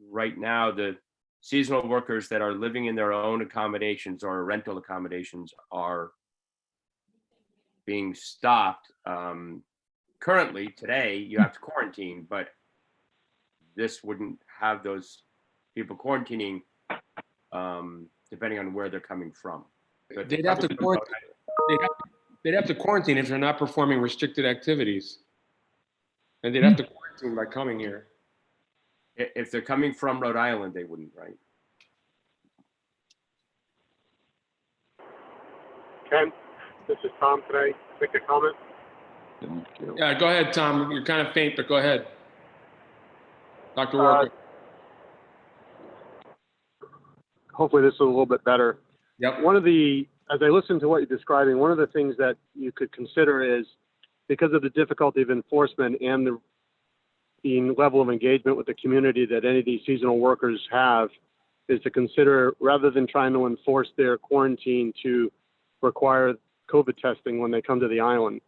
right now the seasonal workers that are living in their own accommodations or rental accommodations are being stopped. Currently, today, you have to quarantine, but this wouldn't have those people quarantining, depending on where they're coming from. So They'd have to quarantine. They'd have to quarantine if they're not performing restricted activities. And they'd have to quarantine by coming here. If they're coming from Rhode Island, they wouldn't, right? Ken, this is Tom today. Make a comment. Yeah, go ahead, Tom. You're kind of faint, but go ahead. Dr. Walker. Hopefully this is a little bit better. Yep. As I listen to what you're describing, one of the things that you could consider is, because of the difficulty of enforcement and the level of engagement with the community that any of these seasonal workers have, is to consider, rather than trying to enforce their quarantine, to require COVID testing when they come to the island.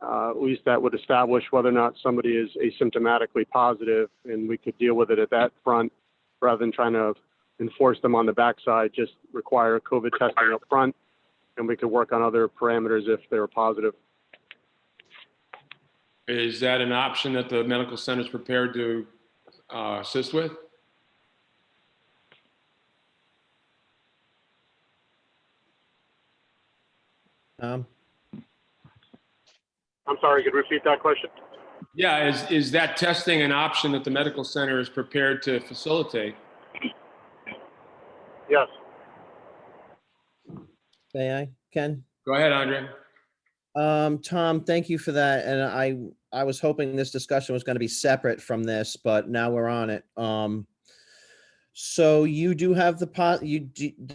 at least that would establish whether or not somebody is asymptomatically positive, and we could deal with it at that front rather than trying to enforce them on the backside. Just require COVID testing up front, and we could work on other parameters if they're positive. Is that an option that the medical center is prepared to assist with? I'm sorry, could you repeat that question? Yeah, is that testing an option that the medical center is prepared to facilitate? Yes. May I, Ken? Go ahead, Andre. Tom, thank you for that. And I was hoping this discussion was going to be separate from this, but now we're on it. So you do have the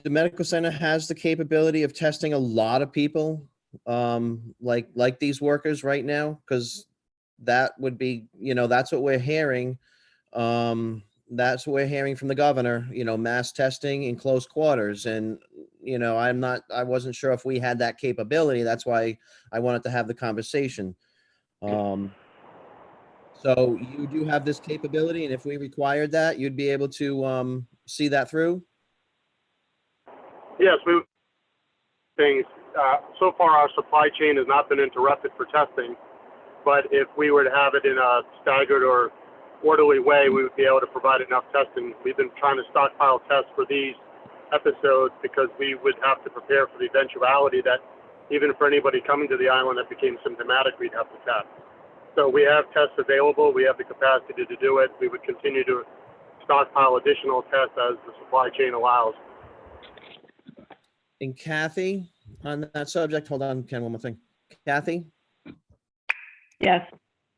medical center has the capability of testing a lot of people, like these workers right now, because that would be, that's what we're hearing. That's what we're hearing from the governor, mass testing in close quarters. And, I wasn't sure if we had that capability. That's why I wanted to have the conversation. So you do have this capability, and if we required that, you'd be able to see that through? Yes, so far our supply chain has not been interrupted for testing, but if we were to have it in a staggered or orderly way, we would be able to provide enough testing. We've been trying to stockpile tests for these episodes because we would have to prepare for the eventuality that even for anybody coming to the island that became symptomatic, we'd have to test. So we have tests available. We have the capacity to do it. We would continue to stockpile additional tests as the supply chain allows. And Kathy, on that subject, hold on, Ken, one more thing. Kathy? Yes.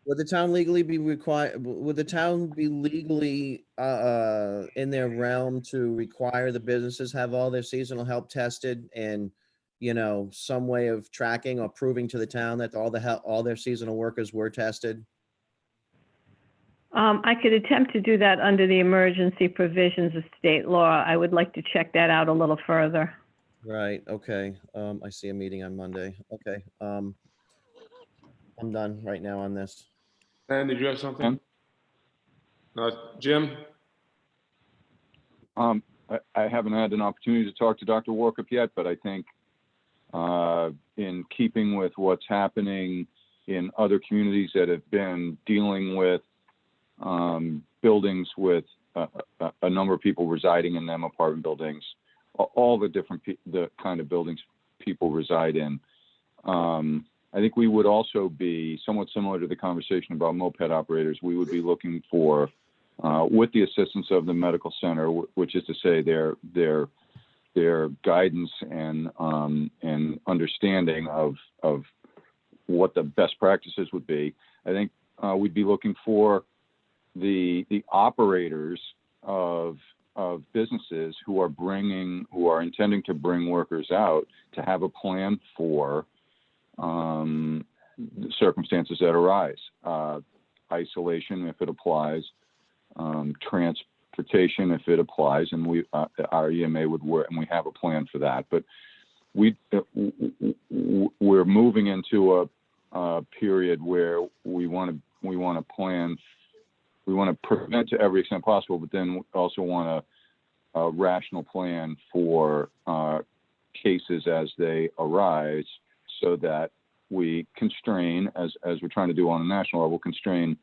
Would the town legally be required, would the town be legally in their realm to require the businesses have all their seasonal help tested and, some way of tracking or proving to the town that all their seasonal workers were tested? I could attempt to do that under the emergency provisions of state law. I would like to check that out a little further. Right, okay. I see a meeting on Monday. Okay. I'm done right now on this. Ben, did you have something? Jim? I haven't had an opportunity to talk to Dr. Workup yet, but I think in keeping with what's happening in other communities that have been dealing with buildings with a number of people residing in them, apartment buildings, all the different the kind of buildings people reside in. I think we would also be somewhat similar to the conversation about moped operators. We would be looking for, with the assistance of the medical center, which is to say their guidance and understanding of what the best practices would be. I think we'd be looking for the operators of businesses who are intending to bring workers out to have a plan for circumstances that arise, isolation if it applies, transportation if it applies, and our EMA would work, and we have a plan for that. But we're moving into a period where we want to plan. We want to prevent to every extent possible, but then we also want a rational plan for cases as they arise, so that we constrain, as we're trying to do on a national level, constrain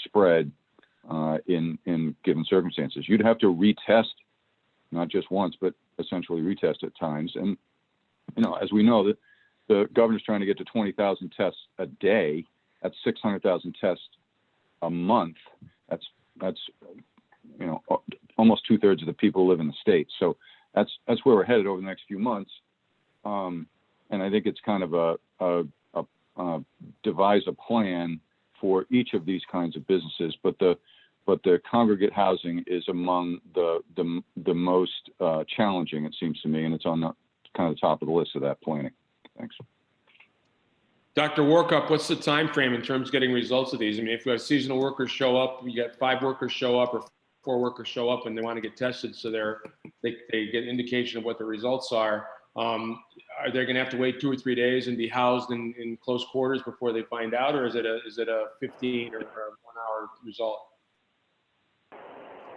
spread in given circumstances. You'd have to retest, not just once, but essentially retest at times. And, as we know, that the governor's trying to get to 20,000 tests a day. That's 600,000 tests a month. That's almost 2/3 of the people who live in the state. So that's where we're headed over the next few months. And I think it's kind of devise a plan for each of these kinds of businesses. But the congregate housing is among the most challenging, it seems to me, and it's on the kind of the top of the list of that planning. Thanks. Dr. Workup, what's the time frame in terms of getting results of these? I mean, if we have seasonal workers show up, you get 5 workers show up or 4 workers show up and they want to get tested, so they get indication of what the results are. are they going to have to wait 2 or 3 days and be housed in close quarters before they find out, or is it a 15 or 1 hour result?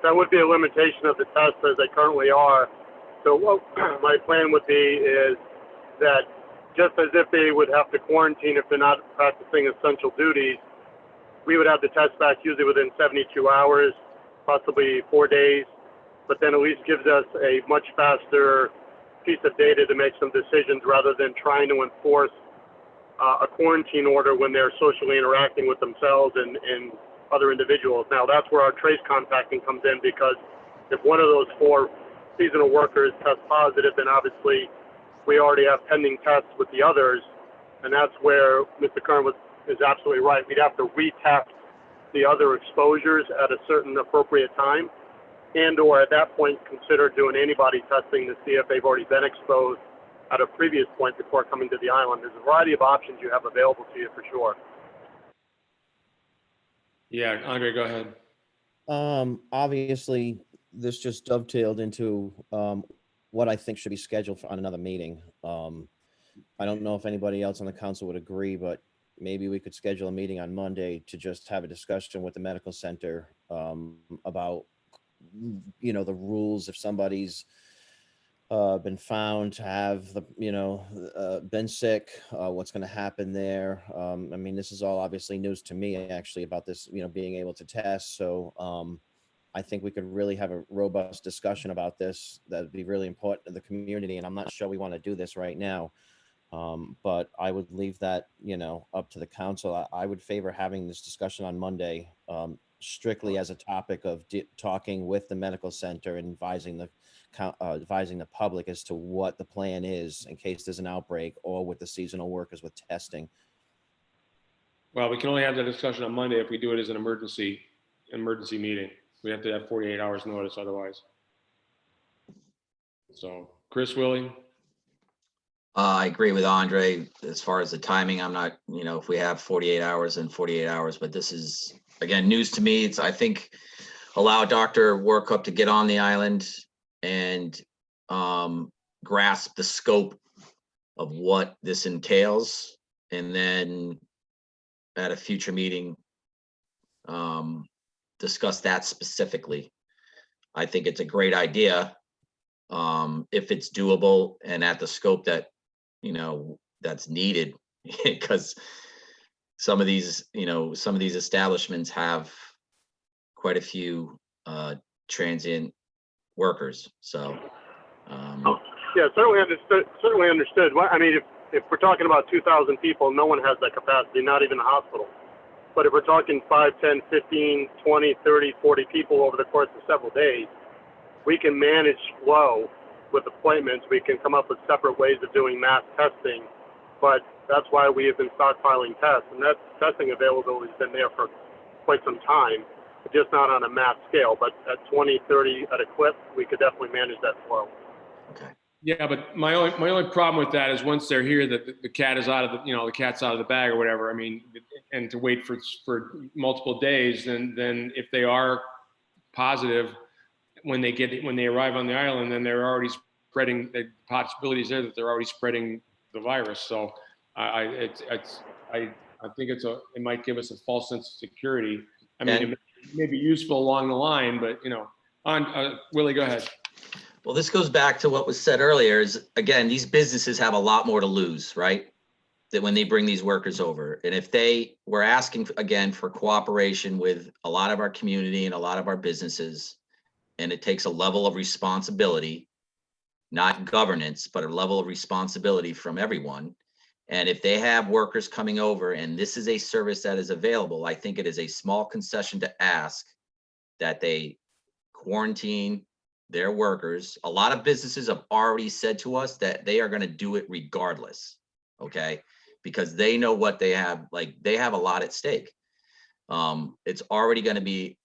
That would be a limitation of the tests as they currently are. So what my plan would be is that just as if they would have to quarantine if they're not practicing essential duties, we would have the test back usually within 72 hours, possibly 4 days, but then at least gives us a much faster piece of data to make some decisions rather than trying to enforce a quarantine order when they're socially interacting with themselves and other individuals. Now that's where our trace contacting comes in, because if one of those 4 seasonal workers test positive, then obviously we already have pending tests with the others, and that's where Mr. Kern is absolutely right. We'd have to retest the other exposures at a certain appropriate time, and or at that point consider doing antibody testing to see if they've already been exposed at a previous point before coming to the island. There's a variety of options you have available to you for sure. Yeah, Andre, go ahead. Obviously, this just dovetailed into what I think should be scheduled on another meeting. I don't know if anybody else on the council would agree, but maybe we could schedule a meeting on Monday to just have a discussion with the medical center about, you know, the rules if somebody's been found to have been sick, what's going to happen there. I mean, this is all obviously news to me actually about this, being able to test. So I think we could really have a robust discussion about this. That'd be really important to the community. And I'm not sure we want to do this right now. But I would leave that, up to the council. I would favor having this discussion on Monday, strictly as a topic of talking with the medical center and advising the public as to what the plan is in case there's an outbreak, or with the seasonal workers with testing. Well, we can only have that discussion on Monday if we do it as an emergency meeting. We have to have 48 hours notice otherwise. So, Chris, Willie? I agree with Andre as far as the timing. I'm not, if we have 48 hours and 48 hours, but this is, again, news to me. I think, allow Dr. Workup to get on the island and grasp the scope of what this entails, and then at a future meeting, discuss that specifically. I think it's a great idea if it's doable and at the scope that, that's needed, because some of these establishments have quite a few transient workers. So yeah, certainly understood. Well, I mean, if we're talking about 2,000 people, no one has that capacity, not even a hospital. But if we're talking 5, 10, 15, 20, 30, 40 people over the course of several days, we can manage flow with appointments. We can come up with separate ways of doing mass testing, but that's why we have been stockpiling tests, and that testing availability has been there for quite some time, just not on a mass scale, but at 20, 30 at a clip, we could definitely manage that flow. okay. Yeah, but my only problem with that is once they're here, that the cat is out of the cat's out of the bag or whatever. I mean, and to wait for multiple days, then if they are positive when they arrive on the island, then they're already spreading. The possibilities there that they're already spreading the virus. So I think it might give us a false sense of security. I mean, it may be useful along the line, but Willie, go ahead. Well, this goes back to what was said earlier is, again, these businesses have a lot more to lose, right? That when they bring these workers over. And if we're asking again for cooperation with a lot of our community and a lot of our businesses, and it takes a level of responsibility, not governance, but a level of responsibility from everyone. And if they have workers coming over and this is a service that is available, I think it is a small concession to ask that they quarantine their workers. A lot of businesses have already said to us that they are going to do it regardless, okay? Because they know what they have, they have a lot at stake. It's already going to be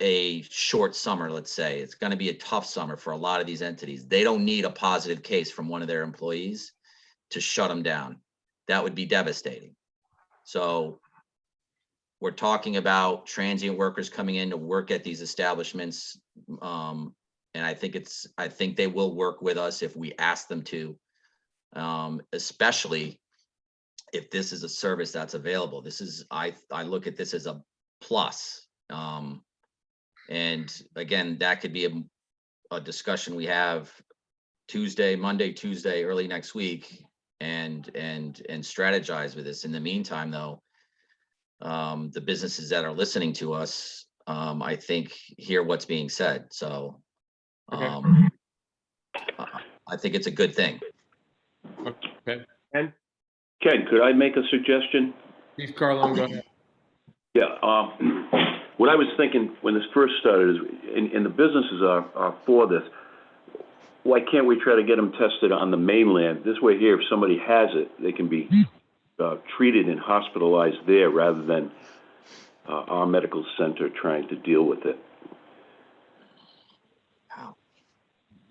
a short summer, let's say. It's going to be a tough summer for a lot of these entities. They don't need a positive case from one of their employees to shut them down. That would be devastating. So we're talking about transient workers coming in to work at these establishments, And I think they will work with us if we ask them to, especially if this is a service that's available. I look at this as a plus. And again, that could be a discussion we have Monday, Tuesday, early next week, and strategize with this. In the meantime, though, the businesses that are listening to us, I think, hear what's being said. So I think it's a good thing. Okay. And Ken, could I make a suggestion? Chief Carlone, go ahead. Yeah, what I was thinking when this first started is, and the businesses are for this, why can't we try to get them tested on the mainland? This way here, if somebody has it, they can be treated and hospitalized there rather than our medical center trying to deal with it.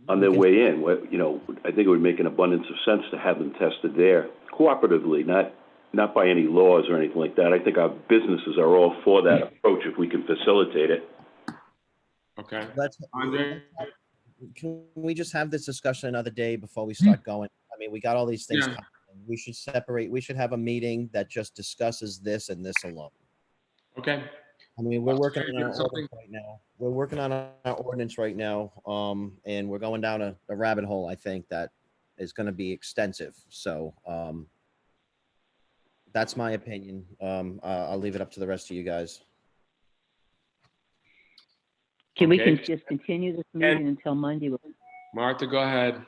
On their way in, I think it would make an abundance of sense to have them tested there cooperatively, not by any laws or anything like that. I think our businesses are all for that approach if we can facilitate it. Okay. Andre? Can we just have this discussion another day before we start going? I mean, we got all these things. Yeah. We should separate. We should have a meeting that just discusses this and this alone. Okay. I mean, we're working on our Something- ordinance right now. We're working on our ordinance right now, and we're going down a rabbit hole, I think, that is going to be extensive. So that's my opinion. I'll leave it up to the rest of you guys. Can we Okay. just continue this meeting until Monday? Martha, go ahead.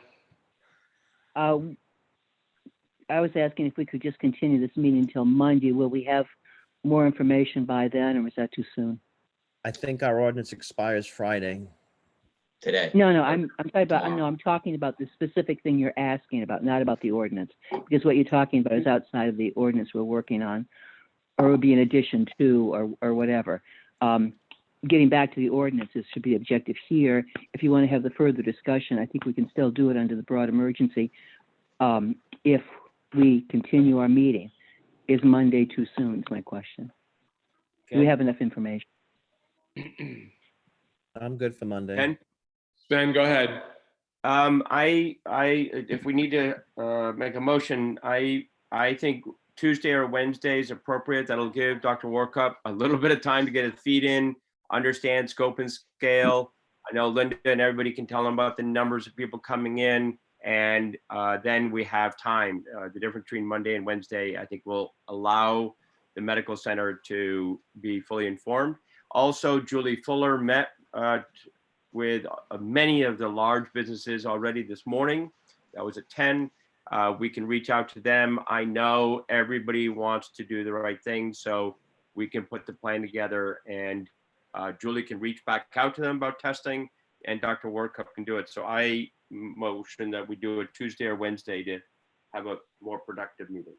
I was asking if we could just continue this meeting until Monday. Will we have more information by then, or is that too soon? I think our ordinance expires Friday. Today. No, I'm talking about, no, I'm talking about the specific thing you're asking about, not about the ordinance. Because what you're talking about is outside of the ordinance we're working on, or would be in addition to, or whatever. Getting back to the ordinances should be objective here. If you want to have the further discussion, I think we can still do it under the broad emergency. If we continue our meeting, is Monday too soon, is my question. Do we have enough information? I'm good for Monday. Ken? Ben, go ahead. If we need to make a motion, I think Tuesday or Wednesday is appropriate. That'll give Dr. Warkup a little bit of time to get his feet in, understand scope and scale. I know Linda and everybody can tell him about the numbers of people coming in, and then we have time. The difference between Monday and Wednesday, I think, will allow the medical center to be fully informed. Also, Julie Fuller met with many of the large businesses already this morning. That was at 10. We can reach out to them. I know everybody wants to do the right thing, so we can put the plan together, and Julie can reach back out to them about testing, and Dr. Warkup can do it. So I motion that we do it Tuesday or Wednesday to have a more productive meeting.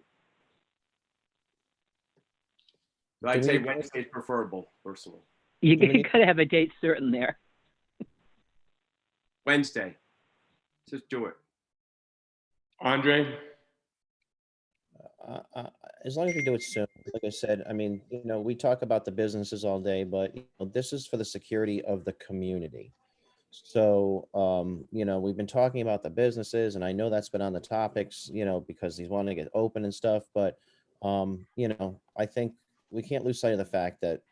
But I'd say Wednesday is preferable, personally. You gotta have a date certain there. Wednesday. Just do it. Andre? As long as we do it soon, like I said, I mean, we talk about the businesses all day, but this is for the security of the community. So, we've been talking about the businesses, and I know that's been on the topics, because he's wanting to get open and stuff. But, I think we can't lose sight of the fact that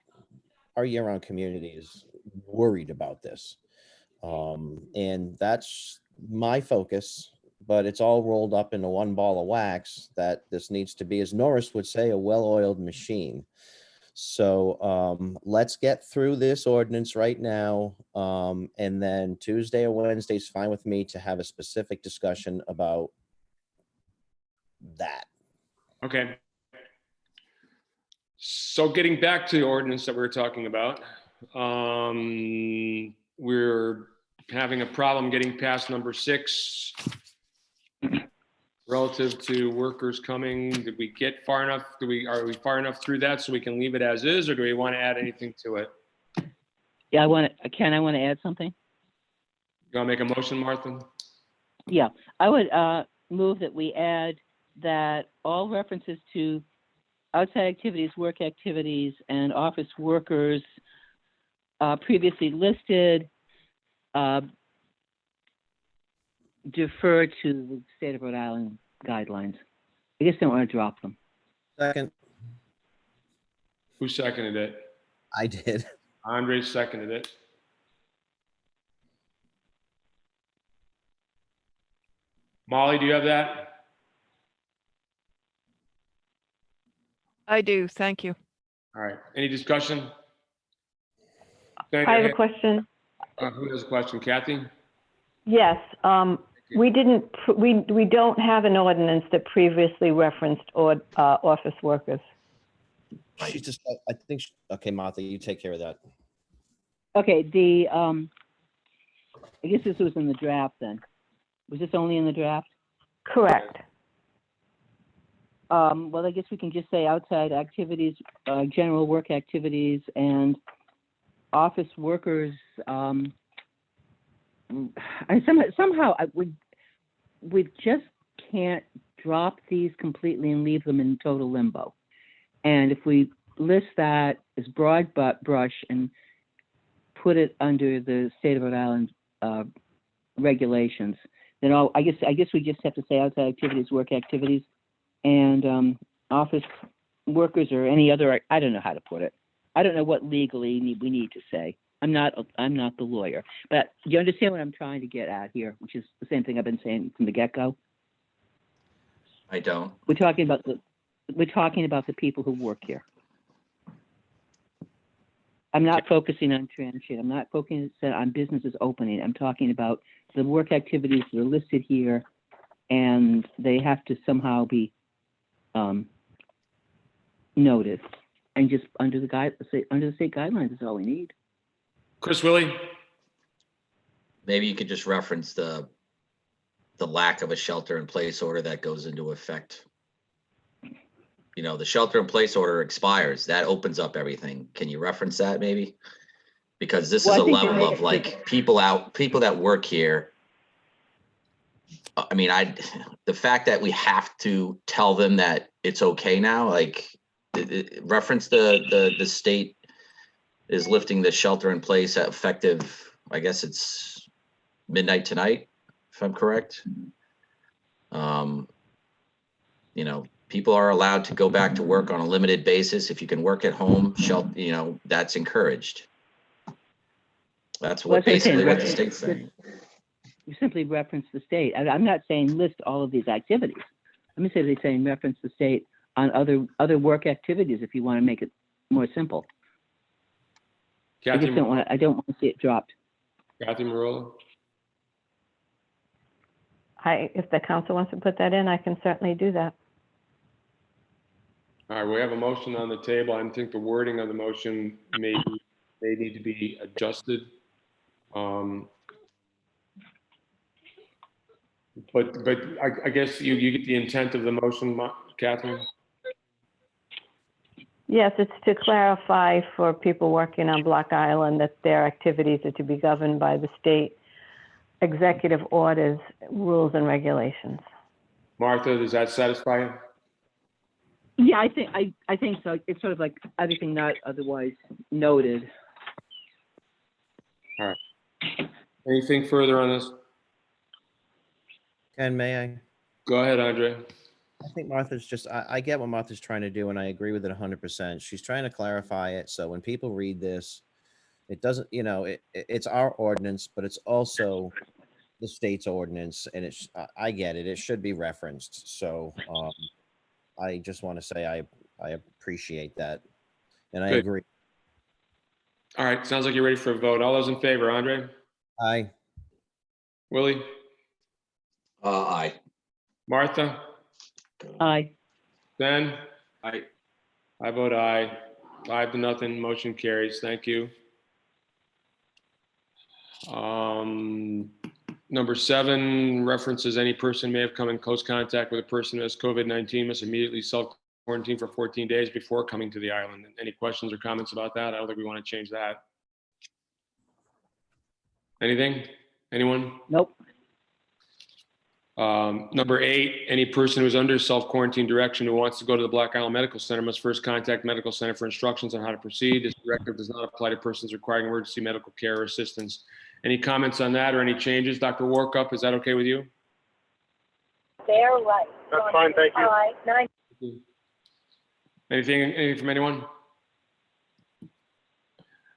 our year-round community is worried about this. And that's my focus, but it's all rolled up into one ball of wax that this needs to be, as Norris would say, a well-oiled machine. So let's get through this ordinance right now. And then Tuesday or Wednesday is fine with me to have a specific discussion about that. Okay. So getting back to the ordinance that we were talking about, we're having a problem getting past number 6 relative to workers coming. Did we get far enough? Are we far enough through that so we can leave it as is, or do we want to add anything to it? Yeah, Ken, I want to add something. You want to make a motion, Martha? Yeah, I would move that we add that all references to outside activities, work activities, and office workers previously listed defer to the state of Rhode Island guidelines. I just don't want to drop them. Second, Who seconded it? I did. Andre seconded it. Molly, do you have that? I do. Thank you. All right. Any discussion? I have a question. Who has a question? Kathy? Yes, we don't have an ordinance that previously referenced office workers. She just, I think, okay, Martha, you take care of that. Okay, I guess this was in the draft then. Was this only in the draft? Correct. Well, I guess we can just say outside activities, general work activities and office workers. And somehow we just can't drop these completely and leave them in total limbo. And if we list that as broad brush and put it under the state of Rhode Island regulations, then I guess we just have to say outside activities, work activities, and office workers or any other. I don't know how to put it. I don't know what legally we need to say. I'm not the lawyer, but do you understand what I'm trying to get at here? Which is the same thing I've been saying from the get-go. I don't. We're talking about the people who work here. I'm not focusing on transient. I'm not focusing on businesses opening. I'm talking about the work activities that are listed here, and they have to somehow be noticed. And just under the state guidelines is all we need. Chris Willie? Maybe you could just reference the lack of a shelter-in-place order that goes into effect. You know, the shelter-in-place order expires. That opens up everything. Can you reference that maybe? Because this is a level of like people that work here. I mean, the fact that we have to tell them that it's okay now, like reference the state is lifting the shelter in place effective, I guess it's midnight tonight, if I'm correct. You know, people are allowed to go back to work on a limited basis. If you can work at home, you know, that's encouraged. That's basically what the state's saying. You simply reference the state. I'm not saying list all of these activities. I'm simply saying reference the state on other work activities if you want to make it more simple. Kathy, I don't want to see it dropped. Kathy Marola? If the council wants to put that in, I can certainly do that. All right, we have a motion on the table. I think the wording of the motion may need to be adjusted. But I guess you get the intent of the motion, Catherine? Yes, it's to clarify for people working on Block Island that their activities are to be governed by the state executive orders, rules, and regulations. Martha, does that satisfy you? Yeah, I think so. It's sort of like everything not otherwise noted. All right. Anything further on this? Ken, may I? Go ahead, Andre. I think Martha's just, I get what Martha's trying to do, and I agree with it 100%. She's trying to clarify it, so when people read this, it doesn't, you know, it's our ordinance, but it's also the state's ordinance, and it's, I get it, it should be referenced. So I just want to say I appreciate that, and I agree. All right, sounds like you're ready for a vote. All those in favor, Andre? Aye. Willie? Aye. Martha? Aye. Ben? Aye. I vote aye. 5-0, motion carries. Thank you. Number 7 references any person may have come in close contact with a person who has COVID-19 must immediately self-quarantine for 14 days before coming to the island. Any questions or comments about that? I don't think we want to change that. Anything? Anyone? Nope. Number 8, any person who is under self-quarantine direction who wants to go to the Black Island Medical Center must first contact Medical Center for instructions on how to proceed. This directive does not apply to persons requiring emergency medical care or assistance. Any comments on that or any changes? Dr. Warkup, is that okay with you? They're right. That's fine, thank you. 9. Anything from anyone?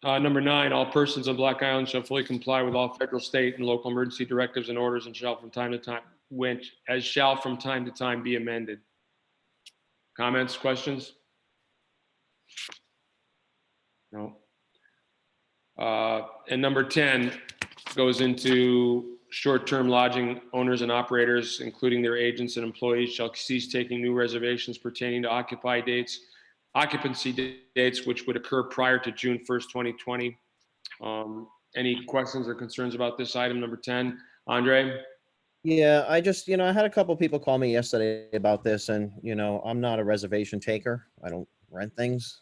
Number 9, all persons on Black Island shall fully comply with all federal, state, and local emergency directives and orders and shall from time to time be amended. Comments, questions? No. And number 10 goes into short-term lodging owners and operators, including their agents and employees, shall cease taking new reservations pertaining to occupancy dates, which would occur prior to June 1st, 2020. Any questions or concerns about this item, number 10? Andre? Yeah, I just, I had a couple people call me yesterday about this, and, I'm not a reservation taker. I don't rent things.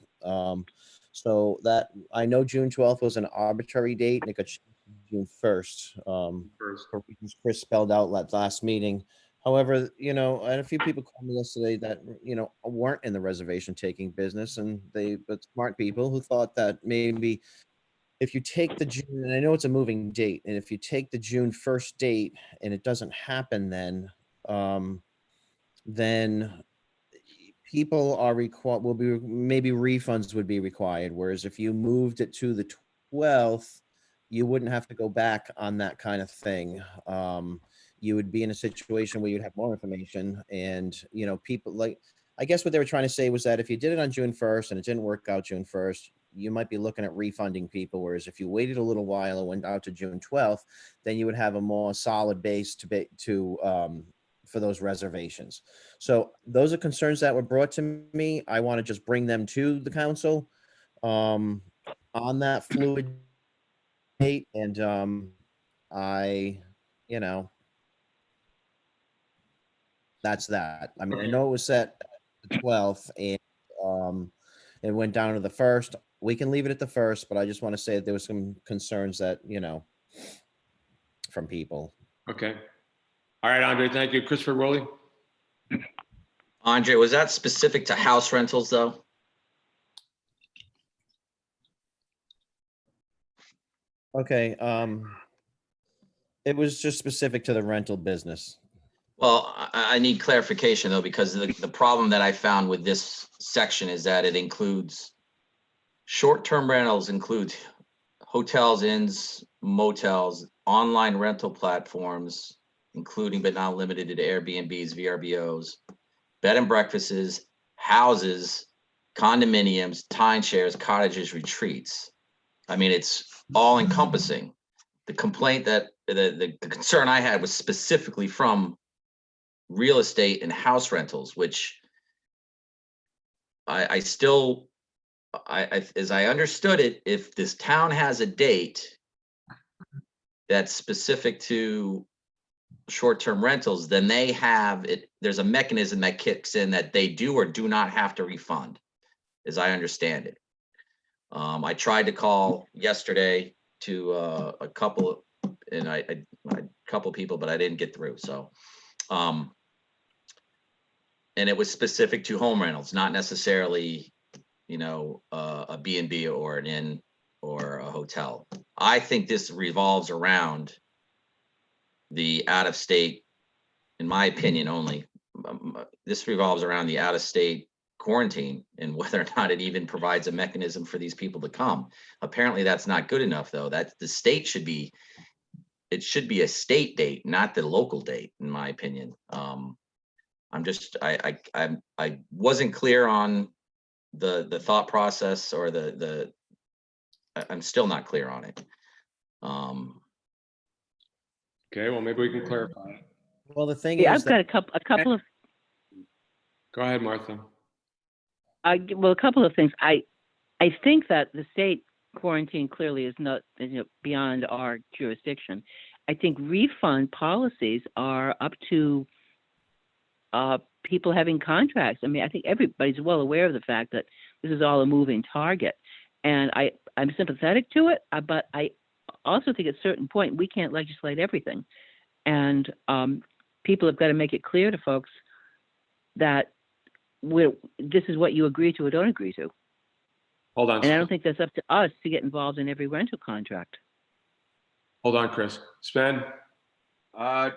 So that, I know June 12th was an arbitrary date, and it got changed to June 1st. For reasons Chris spelled out last meeting. However, I had a few people call me yesterday that, weren't in the reservation taking business, but smart people who thought that maybe if you take the June, and I know it's a moving date, and if you take the June 1st date and it doesn't happen then people are maybe refunds would be required. Whereas if you moved it to the 12th, you wouldn't have to go back on that kind of thing. You would be in a situation where you'd have more information, and people I guess what they were trying to say was that if you did it on June 1st and it didn't work out June 1st, you might be looking at refunding people. Whereas if you waited a little while and went out to June 12th, then you would have a more solid base for those reservations. So those are concerns that were brought to me. I want to just bring them to the council on that fluid date. And that's that. I mean, I know it was set the 12th and it went down to the 1st. We can leave it at the 1st, but I just want to say that there was some concerns that, from people. Okay. All right, Andre, thank you. Christopher Rowley? Andre, was that specific to house rentals, though? Okay. It was just specific to the rental business. Well, I need clarification, though, because the problem that I found with this section is that it includes short-term rentals, includes hotels, inns, motels, online rental platforms, including but not limited to Airbnbs, VRBOs, bed and breakfasts, houses, condominiums, timeshares, cottages, retreats. I mean, it's all encompassing. The complaint that the concern I had was specifically from real estate and house rentals, which as I understood it, if this town has a date that's specific to short-term rentals, then they have it. There's a mechanism that kicks in that they do or do not have to refund, as I understand it. I tried to call yesterday to a couple, and a couple people, but I didn't get through. So, and it was specific to home rentals, not necessarily, a B&B or an inn or a hotel. I think this revolves around the out-of-state, in my opinion only, this revolves around the out-of-state quarantine and whether or not it even provides a mechanism for these people to come. Apparently that's not good enough, though. That the state should be a state date, not the local date, in my opinion. I wasn't clear on the thought process, or I'm still not clear on it. Okay, well, maybe we can clarify it. Well, the thing Yeah, is I've got a couple of. Go ahead, Martha. Well, a couple of things. I think that the state quarantine clearly is not beyond our jurisdiction. I think refund policies are up to people having contracts. I mean, I think everybody's well aware of the fact that this is all a moving target, and I'm sympathetic to it. But I also think at a certain point we can't legislate everything, and people have got to make it clear to folks that this is what you agree to or don't agree to. Hold on. And I don't think that's up to us to get involved in every rental contract. Hold on, Chris. Sven?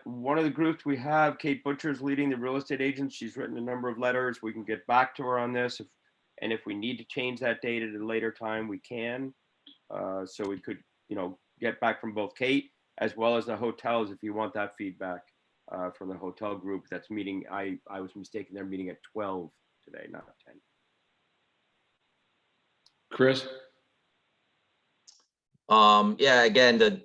One of the groups we have, Kate Butcher's leading the real estate agents. She's written a number of letters. We can get back to her on this. And if we need to change that date at a later time, we can. So we could, get back from both Kate as well as the hotels if you want that feedback from the hotel group that's meeting. I was mistaken. They're meeting at 12 today, not 10. Chris? Yeah, again,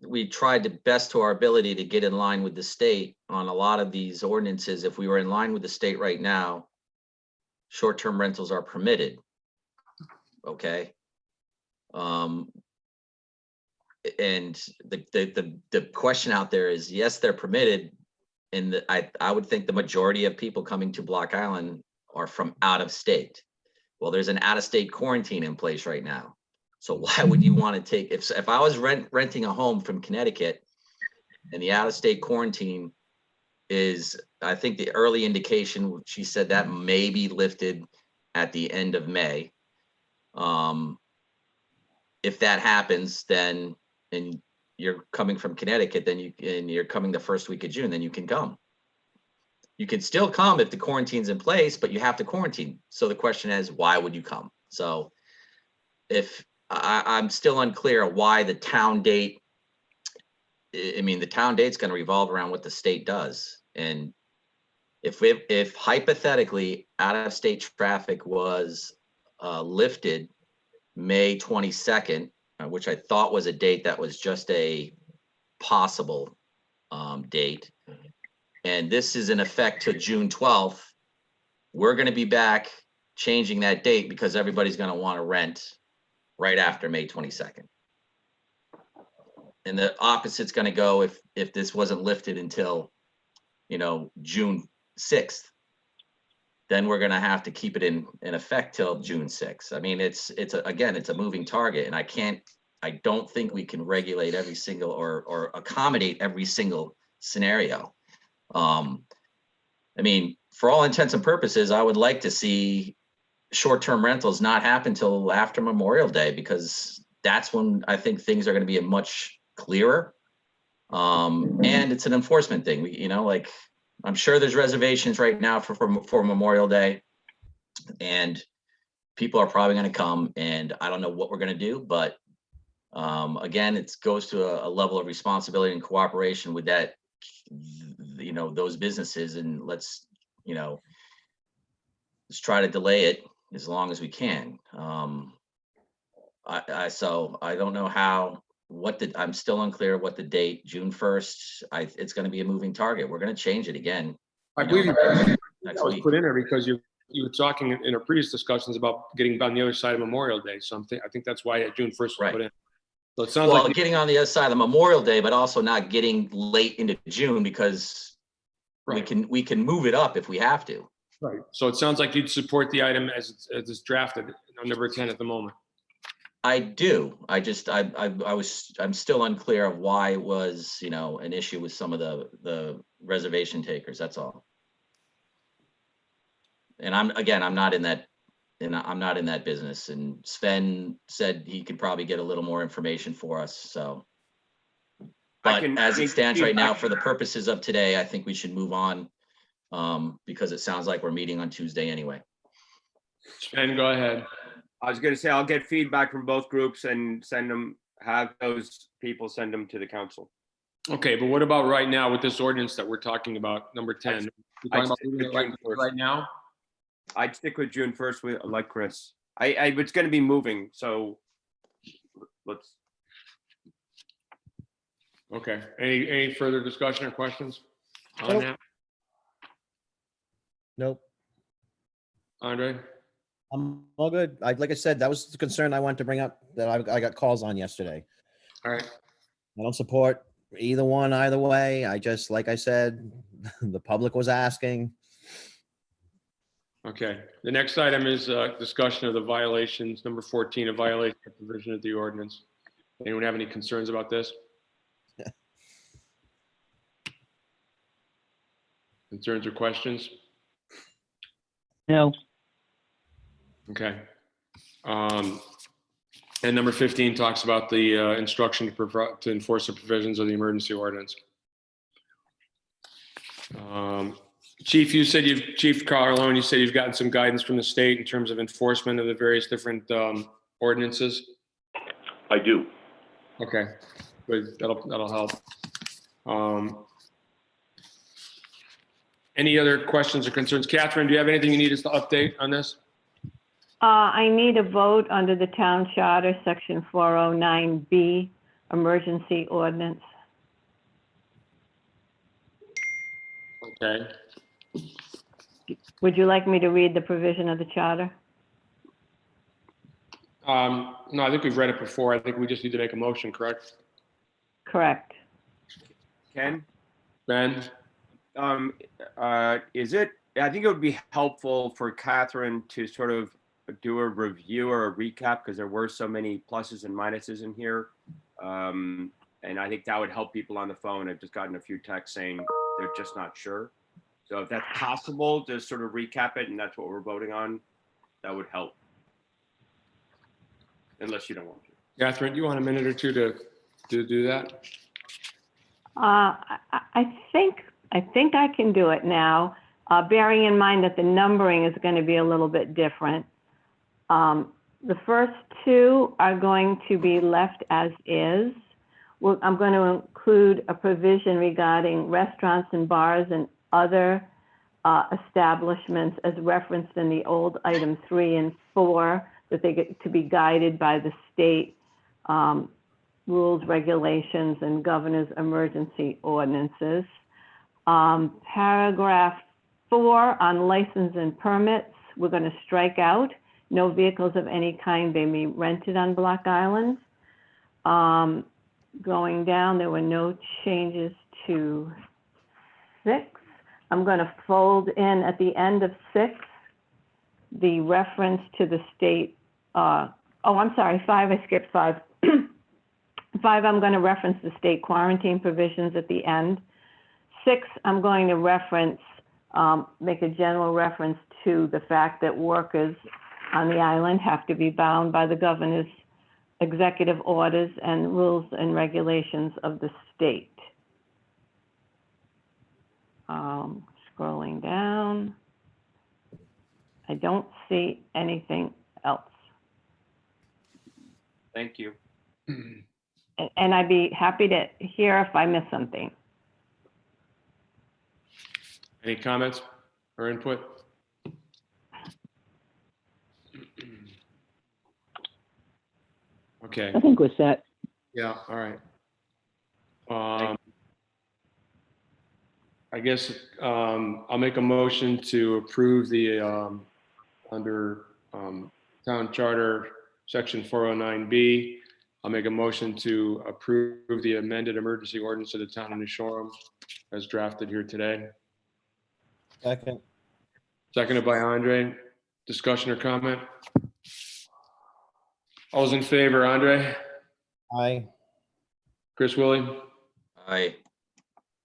we tried the best to our ability to get in line with the state on a lot of these ordinances. If we were in line with the state right now, short-term rentals are permitted. Okay. And the question out there is, yes, they're permitted. And I would think the majority of people coming to Block Island are from out of state. Well, there's an out-of-state quarantine in place right now. So why would you want to take, if I was renting a home from Connecticut and the out-of-state quarantine is, I think the early indication, she said that may be lifted at the end of May. If that happens, then, and you're coming from Connecticut, then you're coming the first week of June, then you can come. You can still come if the quarantine's in place, but you have to quarantine. So the question is, why would you come? So if I'm still unclear why the town date, I mean, the town date's going to revolve around what the state does. And if hypothetically out of state traffic was lifted May 22nd, which I thought was a date that was just a possible date, and this is in effect to June 12th, we're going to be back changing that date because everybody's going to want to rent right after May 22nd. And the opposite's going to go if this wasn't lifted until, June 6th. Then we're going to have to keep it in effect till June 6th. I mean, it's a moving target, and I don't think we can regulate every single or accommodate every single scenario. I mean, for all intents and purposes, I would like to see short-term rentals not happen till after Memorial Day, because that's when I think things are going to be much clearer. And it's an enforcement thing. Like, I'm sure there's reservations right now for Memorial Day, and people are probably going to come, and I don't know what we're going to do, but again, it goes to a level of responsibility and cooperation with that, those businesses, and let's try to delay it as long as we can. So I don't know I'm still unclear what the date, June 1st, it's going to be a moving target. We're going to change it again. I believe that next was week. put in there because you were talking in our previous discussions about getting on the other side of Memorial Day. So I think that's why June 1st was Right. put in. So it sounds Well, like getting on the other side of Memorial Day, but also not getting late into June, because we can move it up if we have to. right. So it sounds like you'd support the item as it's drafted on number 10 at the moment. I do. I'm still unclear of why it was, an issue with some of the reservation takers. That's all. And I'm not in that business. And Sven said he could probably get a little more information for us. So, but as it stands right now, for the purposes of today, I think we should move on, because it sounds like we're meeting on Tuesday anyway. Sven, go ahead. I was going to say, I'll get feedback from both groups and have those people send them to the council. Okay, but what about right now with this ordinance that we're talking about, number 10? We're talking about moving it right now? I'd stick with June 1st, like Chris. It's going to be moving, so let's. Okay. Any further discussion or questions on that? Nope. Andre? I'm all good. Like I said, that was the concern I wanted to bring up that I got calls on yesterday. All right. I don't support either one, either way. Like I said, the public was asking. Okay. The next item is discussion of the violations, number 14, a violation of provision of the ordinance. Anyone have any concerns about this? Concerns or questions? No. Okay. And number 15 talks about the instruction to enforce the provisions of the emergency ordinance. Chief, Chief Carlone, you said you've gotten some guidance from the state in terms of enforcement of the various different ordinances. I do. Okay, good. That'll help. Any other questions or concerns? Catherine, do you have anything you need us to update on this? I need a vote under the town charter, section 409B, emergency ordinance. Okay. Would you like me to read the provision of the charter? No, I think we've read it before. I think we just need to make a motion, correct? Correct. Ken, Ben? I think it would be helpful for Catherine to sort of do a review or a recap because there were so many pluses and minuses in here. And I think that would help people on the phone. I've just gotten a few texts saying they're just not sure. So if that's possible, just sort of recap it and that's what we're voting on, that would help. Unless you don't want to. Catherine, do you want a minute or two to do that? I think I can do it now, bearing in mind that the numbering is going to be a little bit different. The first two are going to be left as is. I'm going to include a provision regarding restaurants and bars and other establishments as referenced in the old item 3 and 4, that they get to be guided by the state rules, regulations, and governor's emergency ordinances. Paragraph 4 on license and permits, we're going to strike out. No vehicles of any kind may be rented on Block Island. Going down, there were no changes to 6. I'm going to fold in at the end of 6 the reference to the state. I'm sorry, 5, I skipped 5. 5, I'm going to reference the state quarantine provisions at the end. 6, I'm going to reference, make a general reference to the fact that workers on the island have to be bound by the governor's executive orders and rules and regulations of the state. Scrolling down, I don't see anything else. Thank you. And I'd be happy to hear if I miss something. Any comments or input? Okay. I think we're set. Yeah, all right. I guess I'll make a motion to approve the under town charter section 409B. I'll make a motion to approve the amended emergency ordinance of the town of New Shoreham as drafted here today. Second. Seconded by Andre. Discussion or comment? All those in favor, Andre? Aye. Chris Willie? Aye.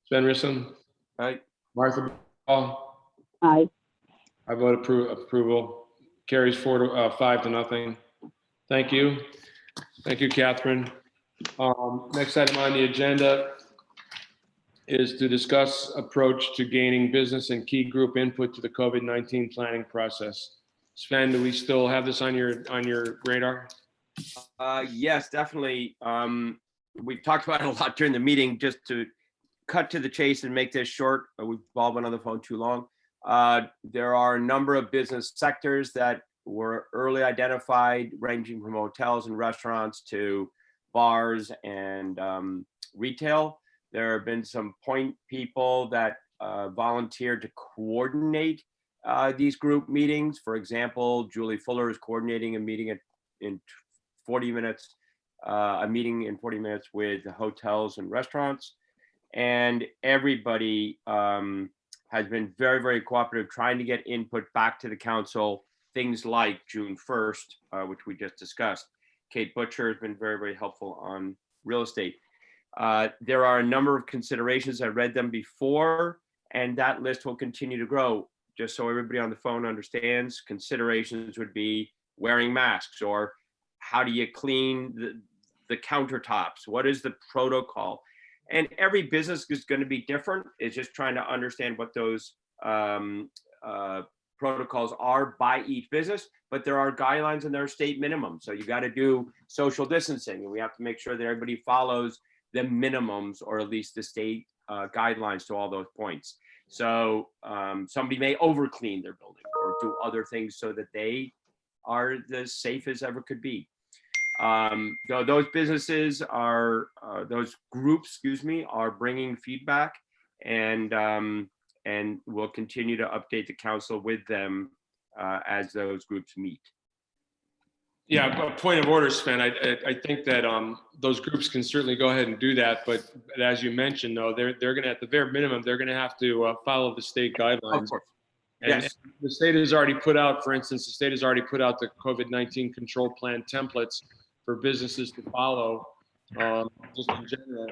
Sven Rissom? Aye. Martha Ball? Aye. I vote approval. Carries 5 to nothing. Thank you. Thank you, Catherine. Next item on the agenda is to discuss approach to gaining business and key group input to the COVID-19 planning process. Sven, do we still have this on your radar? Yes, definitely. We've talked about it a lot during the meeting. Just to cut to the chase and make this short, we've all been on the phone too long. There are a number of business sectors that were early identified, ranging from hotels and restaurants to bars and retail. There have been some point people that volunteered to coordinate these group meetings. For example, Julie Fuller is coordinating a meeting in 40 minutes, a meeting in 40 minutes with hotels and restaurants. And everybody has been very, very cooperative, trying to get input back to the council, things like June 1st, which we just discussed. Kate Butcher has been very, very helpful on real estate. There are a number of considerations. I read them before, and that list will continue to grow. Just so everybody on the phone understands, considerations would be wearing masks or how do you clean the countertops? What is the protocol? And every business is going to be different. It's just trying to understand what those protocols are by each business, but there are guidelines and there are state minimums. So you got to do social distancing, and we have to make sure that everybody follows the minimums, or at least the state guidelines to all those points. So somebody may over clean their building or do other things so that they are as safe as ever could be. Those businesses are, those groups, excuse me, are bringing feedback, and we'll continue to update the council with them as those groups meet. Yeah, a point of order, Sven. I think that those groups can certainly go ahead and do that, but as you mentioned, though, they're going to, at the bare minimum, they're going to have to follow the state guidelines. Of course. And Yes. the state has already put out, for instance, the state has already put out the COVID-19 control plan templates for businesses to follow, just in general.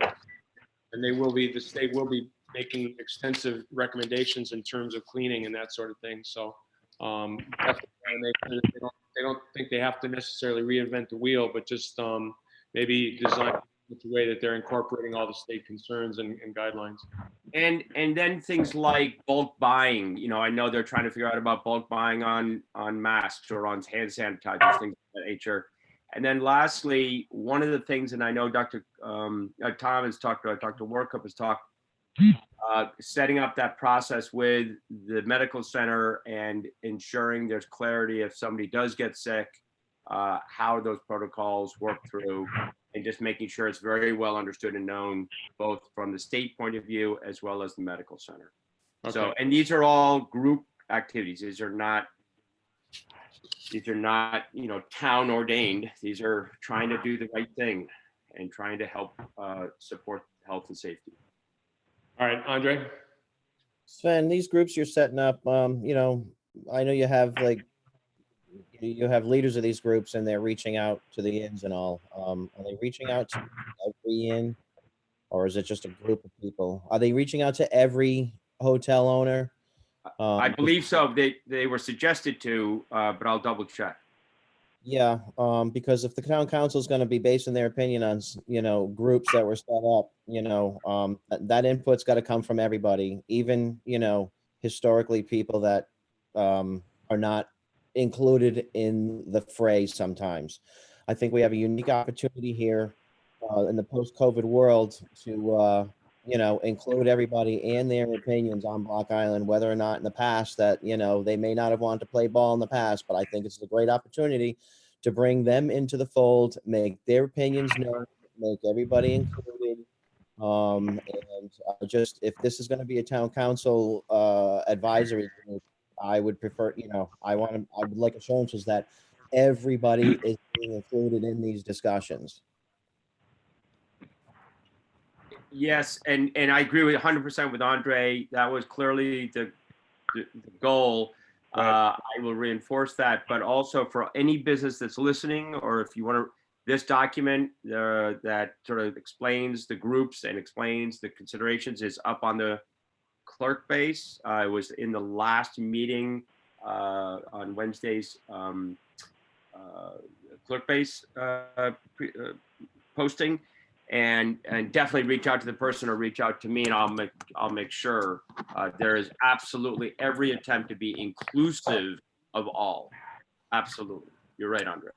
And the state will be making extensive recommendations in terms of cleaning and that sort of thing. So definitely want to make sure that they don't think they have to necessarily reinvent the wheel, but just maybe design in such a way that they're incorporating all the state concerns and guidelines. And then things like bulk buying. You know, I know they're trying to figure out about bulk buying on masks or on hand sanitizers, things of that nature. And then lastly, one of the things, and I know Dr. Tom has talked about, Dr. Workup has talked, setting up that process with the medical center and ensuring there's clarity if somebody does get sick, how those protocols work through, and just making sure it's very well understood and known, both from the state point of view as well as the medical center. Okay. So, and these are all group activities. These are not, you know, town ordained. These are trying to do the right thing and trying to help support health and safety. All right, Andre. Sven, these groups you're setting up, you know, I know you have leaders of these groups and they're reaching out to the inns and all. Are they reaching out to every inn, or is it just a group of people? Are they reaching out to every hotel owner? I believe so. They were suggested to, but I'll double check. Yeah, because if the town council is going to be basing their opinion on, you know, groups that were set up, you know, that input's got to come from everybody, even, you know, historically people that are not included in the fray sometimes. I think we have a unique opportunity here in the post-COVID world to, you know, include everybody and their opinions on Block Island, whether or not in the past that, you know, they may not have wanted to play ball in the past, but I think it's a great opportunity to bring them into the fold, make their opinions known, make everybody included. And just, if this is going to be a town council advisory group, I would prefer, you know, I would like assurances that everybody is being included in these discussions. Yes, and I agree with 100% with Andre. That was clearly the goal. Right. I will reinforce that, but also for any business that's listening, or if you want to, this document that sort of explains the groups and explains the considerations is up on the clerk base. I was in the last meeting on Wednesday's clerk base posting. And definitely reach out to the person or reach out to me, and I'll make sure there is absolutely every attempt to be inclusive of all. Absolutely, you're right, Andre.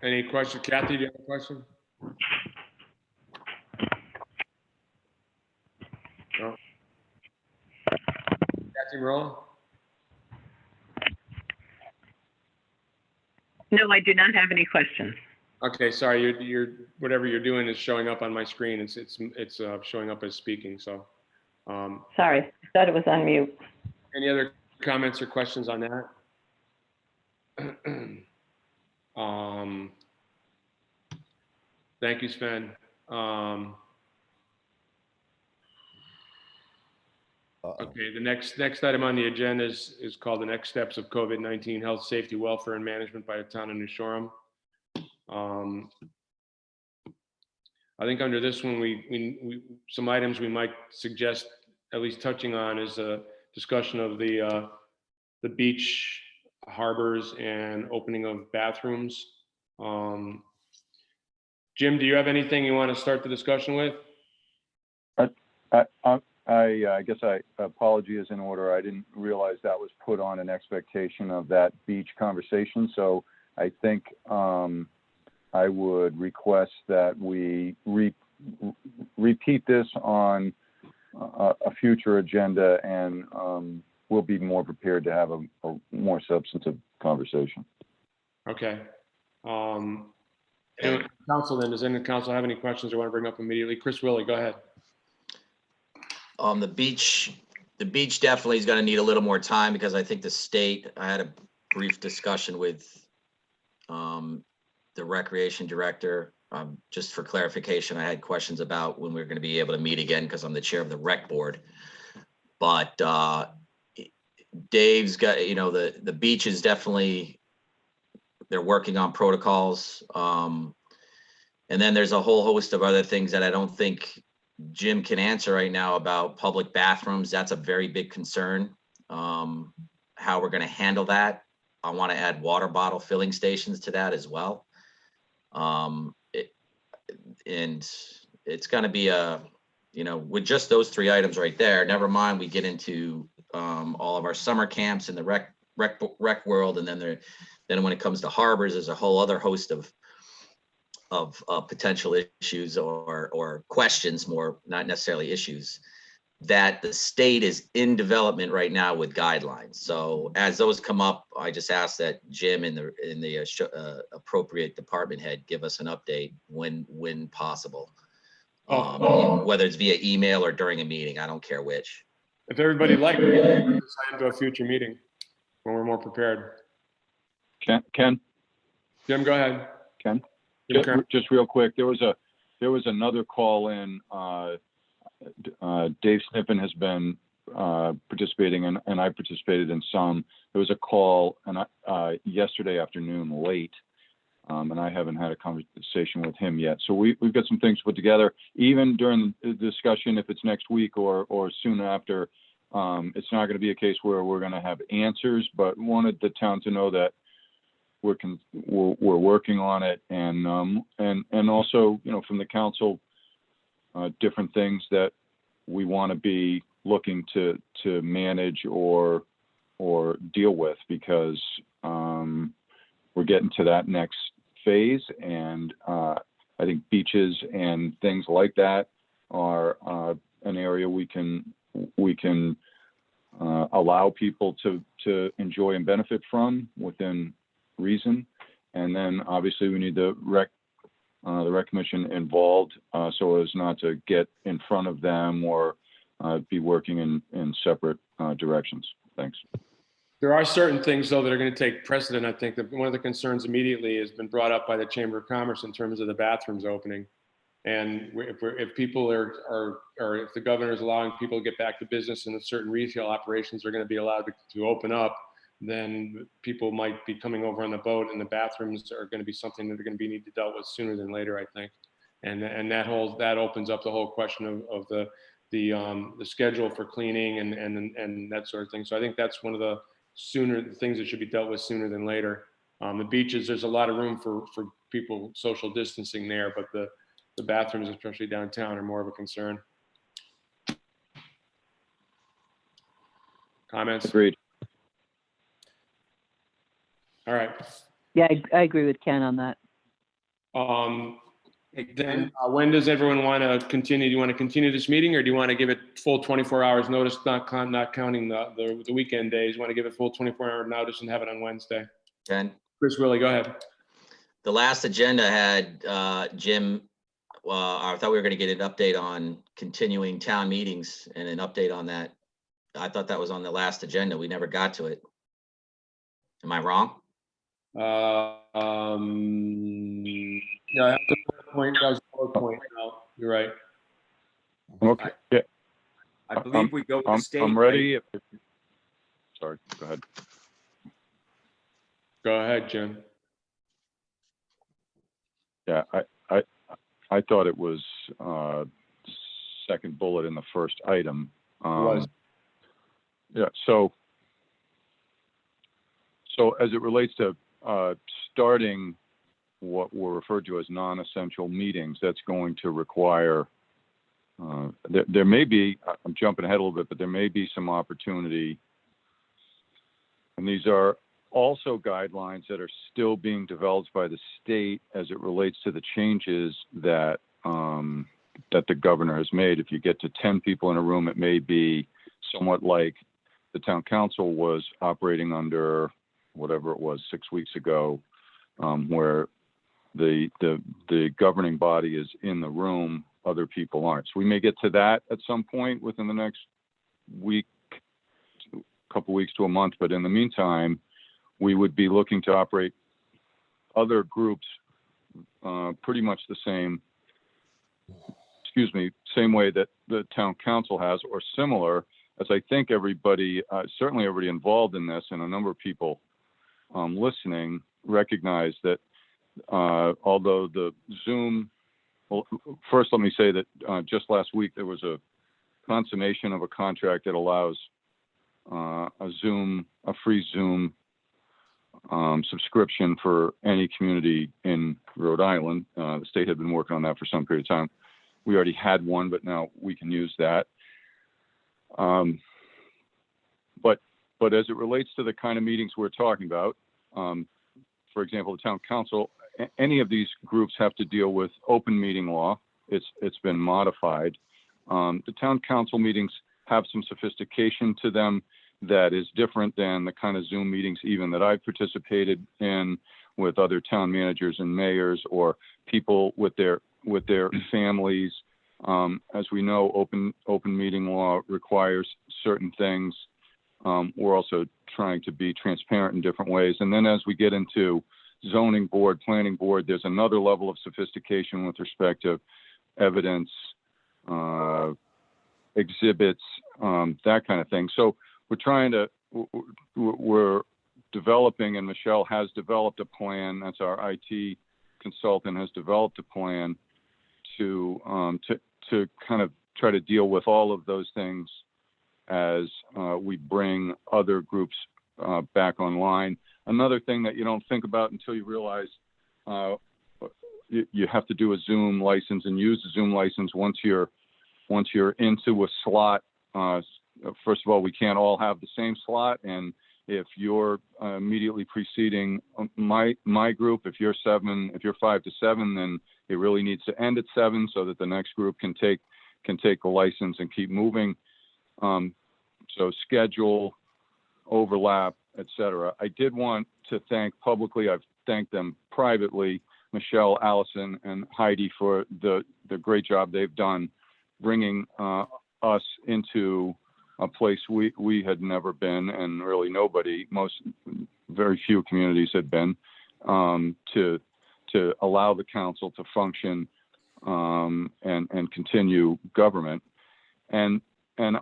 Any question, Kathy? Do you have a question? No. Kathy Marola? No, I do not have any questions. Okay, sorry. You're whatever you're doing is showing up on my screen. It's showing up as speaking. So. Sorry, I thought it was on mute. Any other comments or questions on that? Thank you, Sven. Okay, the next item on the agenda is called the next steps of COVID-19 health, safety, welfare, and management by the town of New Shoreham. I think under this one, we some items we might suggest at least touching on is a discussion of the beach harbors and opening of bathrooms. Jim, do you have anything you want to start the discussion with? I guess apology is in order. I didn't realize that was put on an expectation of that beach conversation. So I think I would request that we repeat this on a future agenda, and we'll be more prepared to have a more substantive conversation. Okay. Council then, does any council have any questions they want to bring up immediately? Chris Willie, go ahead. The beach definitely is going to need a little more time because I think the state, I had a brief discussion with the recreation director. Just for clarification, I had questions about when we're going to be able to meet again because I'm the chair of the rec board. But Dave's got, the beach is definitely, they're working on protocols. And then there's a whole host of other things that I don't think Jim can answer right now about public bathrooms. That's a very big concern. How we're going to handle that. I want to add water bottle filling stations to that as well. And it's going to be with just those 3 items right there, never mind we get into all of our summer camps in the rec world. And then when it comes to harbors, there's a whole other host of potential issues or questions, more not necessarily issues, that the state is in development right now with guidelines. So as those come up, I just ask that Jim and the appropriate department head give us an update when possible, whether it's via email or during a meeting. I don't care which. If everybody likes, we can decide to a future meeting when we're more prepared. Ken? Jim, go ahead. Ken? Just real quick, there was another call in. Dave Sniffen has been participating, and I participated in some. There was a call yesterday afternoon late, and I haven't had a conversation with him yet. So we've got some things put together. Even during the discussion, if it's next week or soon after, it's not going to be a case where we're going to have answers, but wanted the town to know that we're working on it, and also, from the council, different things that we want to be looking to manage or deal with, because we're getting to that next phase, and I think beaches and things like that are an area we can allow people to enjoy and benefit from within reason. And then obviously we need the rec commission involved, so as not to get in front of them or be working in separate directions. Thanks. There are certain things, though, that are going to take precedent. I think that one of the concerns immediately has been brought up by the Chamber of Commerce in terms of the bathrooms opening. And if people or if the governor is allowing people to get back to business and if certain retail operations are going to be allowed to open up, then people might be coming over on the boat, and the bathrooms are going to be something that are going to need to dealt with sooner than later, I think. And that opens up the whole question of the schedule for cleaning and that sort of thing. So I think that's one of the things that should be dealt with sooner than later. The beaches, there's a lot of room for people social distancing there, but the bathrooms, especially downtown, are more of a concern. Comments? Agreed. All right. Yeah, I agree with Ken on that. Then when does everyone want to continue? Do you want to continue this meeting, or do you want to give it full 24 hours notice, not counting the weekend days? You want to give it full 24-hour notice and have it on Wednesday? Ken? Chris Willie, go ahead. The last agenda had Jim, I thought we were going to get an update on continuing town meetings and an update on that. I thought that was on the last agenda. We never got to it. Am I wrong? Yeah, that's a point. That was a point. No, you're right. Okay. Yeah. I believe we go with the state. I'm ready. Sorry, go ahead. Go ahead, Jim. Yeah, I thought it was second bullet in the first item. It was. Yeah. So So as it relates to starting what were referred to as non-essential meetings, that's going to require, there may be, I'm jumping ahead a little bit, but there may be some opportunity. And these are also guidelines that are still being developed by the state as it relates to the changes that that the governor has made. If you get to 10 people in a room, it may be somewhat like the town council was operating under, whatever it was, 6 weeks ago, where the governing body is in the room, other people aren't. So we may get to that at some point within the next week, couple weeks to a month. But in the meantime, we would be looking to operate other groups pretty much the same, same way that the town council has, or similar, as I think everybody, certainly everybody involved in this, and a number of people listening recognize that although the Zoom, well, first let me say that just last week there was a consummation of a contract that allows a free Zoom subscription for any community in Rhode Island. The state had been working on that for some period of time. We already had one, but now we can use that. But as it relates to the kind of meetings we're talking about, for example, the town council, any of these groups have to deal with open meeting law. It's been modified. The town council meetings have some sophistication to them that is different than the kind of Zoom meetings even that I've participated in with other town managers and mayors or people with their families. As we know, open meeting law requires certain things. We're also trying to be transparent in different ways. And then as we get into zoning board, planning board, there's another level of sophistication with respect to evidence, exhibits, that kind of thing. So we're developing, and Michelle has developed a plan. That's our IT consultant has developed a plan to kind of try to deal with all of those things as we bring other groups back online. Another thing that you don't think about until you realize you have to do a Zoom license and use the Zoom license once you're into a slot. First of all, we can't all have the same slot, and if you're immediately preceding my group, if you're 5 to 7, then it really needs to end at 7 so that the next group can take the license and keep moving. So schedule, overlap, etc. I did want to thank publicly, I've thanked them privately, Michelle, Allison, and Heidi for the great job they've done bringing us into a place we had never been, and really very few communities had been, to allow the council to function and continue government. And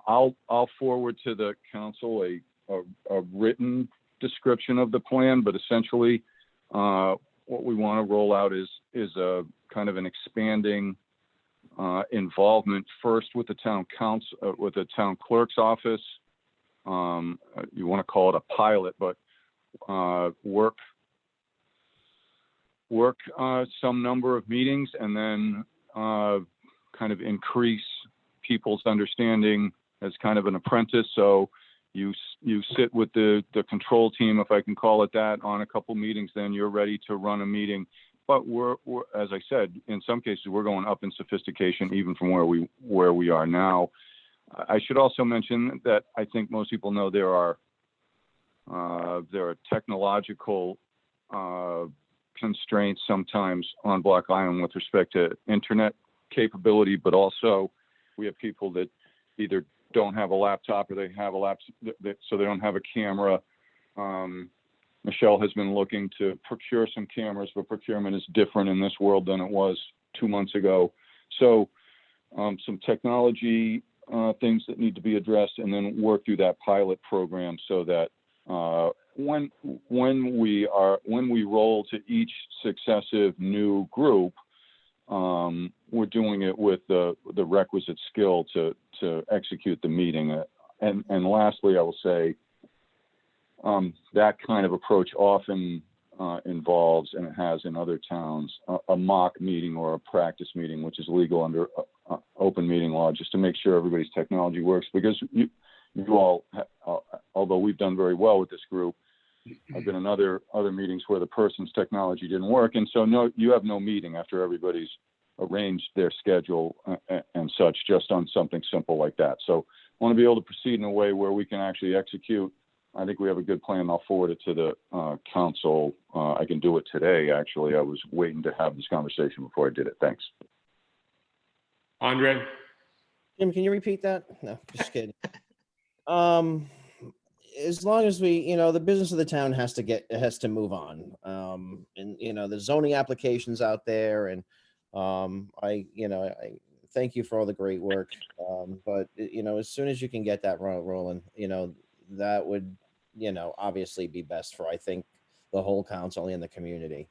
I'll forward to the council a written description of the plan, but essentially what we want to roll out is a kind of an expanding involvement first with the town council, with the town clerk's office. You want to call it a pilot, but work some number of meetings, and then kind of increase people's understanding as kind of an apprentice. So you sit with the control team, if I can call it that, on a couple meetings, then you're ready to run a meeting. But we're, as I said, in some cases, we're going up in sophistication even from where we are now. I should also mention that I think most people know there are technological constraints sometimes on Block Island with respect to internet capability, but also we have people that either don't have a laptop or they have a laptop, so they don't have a camera. Michelle has been looking to procure some cameras, but procurement is different in this world than it was 2 months ago. So some technology things that need to be addressed, and then work through that pilot program so that when we roll to each successive new group, we're doing it with the requisite skill to execute the meeting. And lastly, I will say, that kind of approach often involves, and it has in other towns, a mock meeting or a practice meeting, which is legal under open meeting law, just to make sure everybody's technology works. Because you all, although we've done very well with this group, I've been in other meetings where the person's technology didn't work, and so you have no meeting after everybody's arranged their schedule and such, just on something simple like that. So I want to be able to proceed in a way where we can actually execute. I think we have a good plan. I'll forward it to the council. I can do it today, actually. I was waiting to have this conversation before I did it. Thanks. Andre? Jim, can you repeat that? No, just kidding. As long as we, the business of the town has to move on. And the zoning applications out there, and I thank you for all the great work. But as soon as you can get that rolling, that would, obviously be best for, I think, the whole council and the community.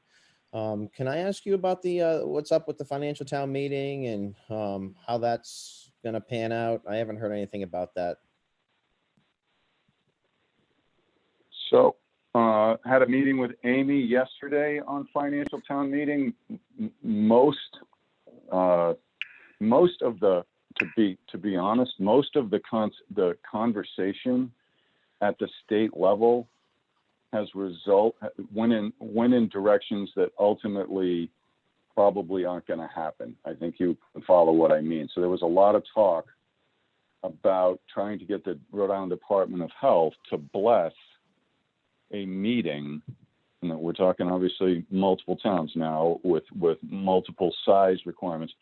Can I ask you about the what's up with the financial town meeting and how that's going to pan out? I haven't heard anything about that. So, had a meeting with Amy yesterday on financial town meeting. Most of the, to be honest, most of the conversation at the state level went in directions that ultimately probably aren't going to happen. I think you can follow what I mean. So there was a lot of talk about trying to get the Rhode Island Department of Health to bless a meeting. We're talking obviously multiple towns now with multiple size requirements.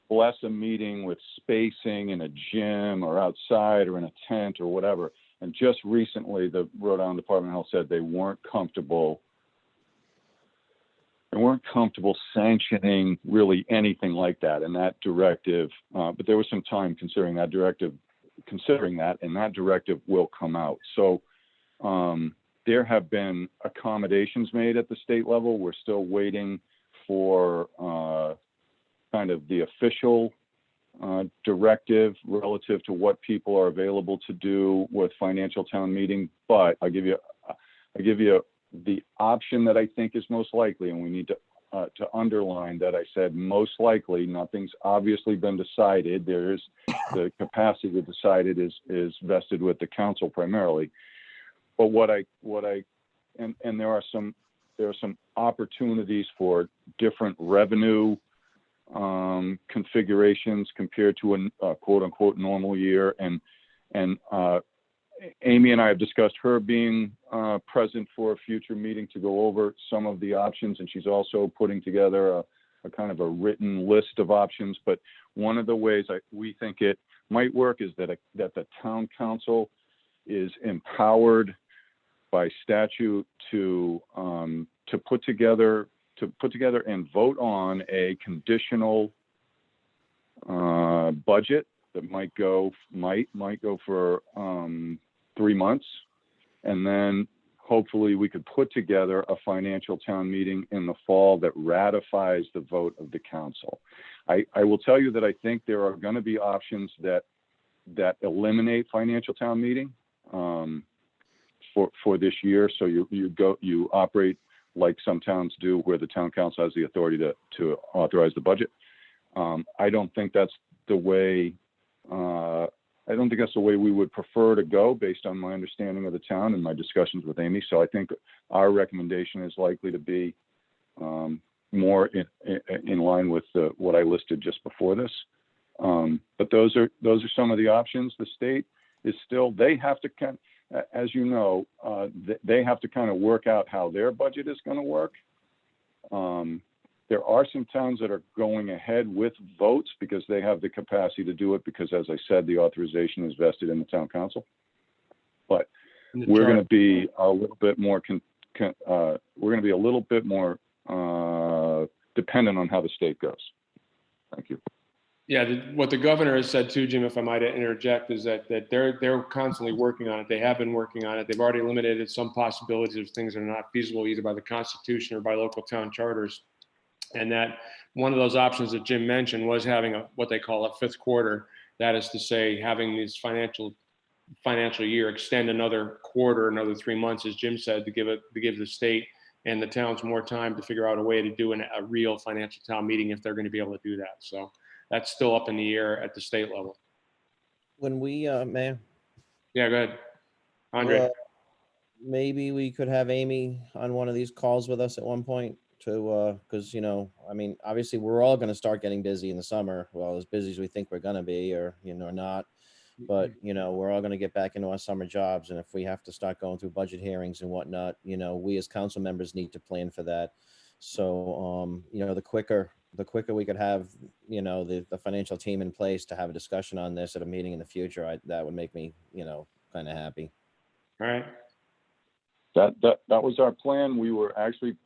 Bless a meeting with spacing in a gym or outside or in a tent or whatever. And just recently, the Rhode Island Department of Health said they weren't comfortable sanctioning really anything like that. And that directive, but there was some time considering that, and that directive will come out. So there have been accommodations made at the state level. We're still waiting for kind of the official directive relative to what people are available to do with financial town meeting. But I give you the option that I think is most likely, and we need to underline that I said most likely. Nothing's obviously been decided. There's the capacity to decide it is vested with the council primarily. But and there are some opportunities for different revenue configurations compared to a quote unquote normal year. And Amy and I have discussed her being present for a future meeting to go over some of the options. And she's also putting together a kind of a written list of options. But one of the ways we think it might work is that the town council is empowered by statute to put together and vote on a conditional budget that might go for 3 months, and then hopefully we could put together a financial town meeting in the fall that ratifies the vote of the council. I will tell you that I think there are going to be options that eliminate financial town meeting for this year. So you operate like some towns do, where the town council has the authority to authorize the budget. I don't think that's the way. I don't think that's the way we would prefer to go, based on my understanding of the town and my discussions with Amy. So I think our recommendation is likely to be more in line with what I listed just before this. But those are some of the options. The state is still, they have to, as you know, they have to kind of work out how their budget is going to work. There are some towns that are going ahead with votes because they have the capacity to do it, because, as I said, the authorization is vested in the town council. But we're going to be a little bit more dependent on how the state goes. Thank you. Yeah, what the governor has said too, Jim, if I might interject, is that they're constantly working on it. They have been working on it. They've already eliminated some possibilities of things that are not feasible either by the Constitution or by local town charters. And that one of those options that Jim mentioned was having what they call a fifth quarter. That is to say, having these financial financial year, extend another quarter, another 3 months, as Jim said, to give the state and the towns more time to figure out a way to do a real financial town meeting if they're going to be able to do that. So that's still up in the air at the state level. When we, Mayor, Yeah, go ahead, Andre. maybe we could have Amy on one of these calls with us at one point to, because, I mean, obviously we're all going to start getting busy in the summer. Well, as busy as we think we're going to be, or, not. But, we're all going to get back into our summer jobs. And if we have to start going through budget hearings and whatnot, we as council members need to plan for that. So, the quicker we could have, the financial team in place to have a discussion on this at a meeting in the future, that would make me, kind of happy. All right. That was our plan. We were actually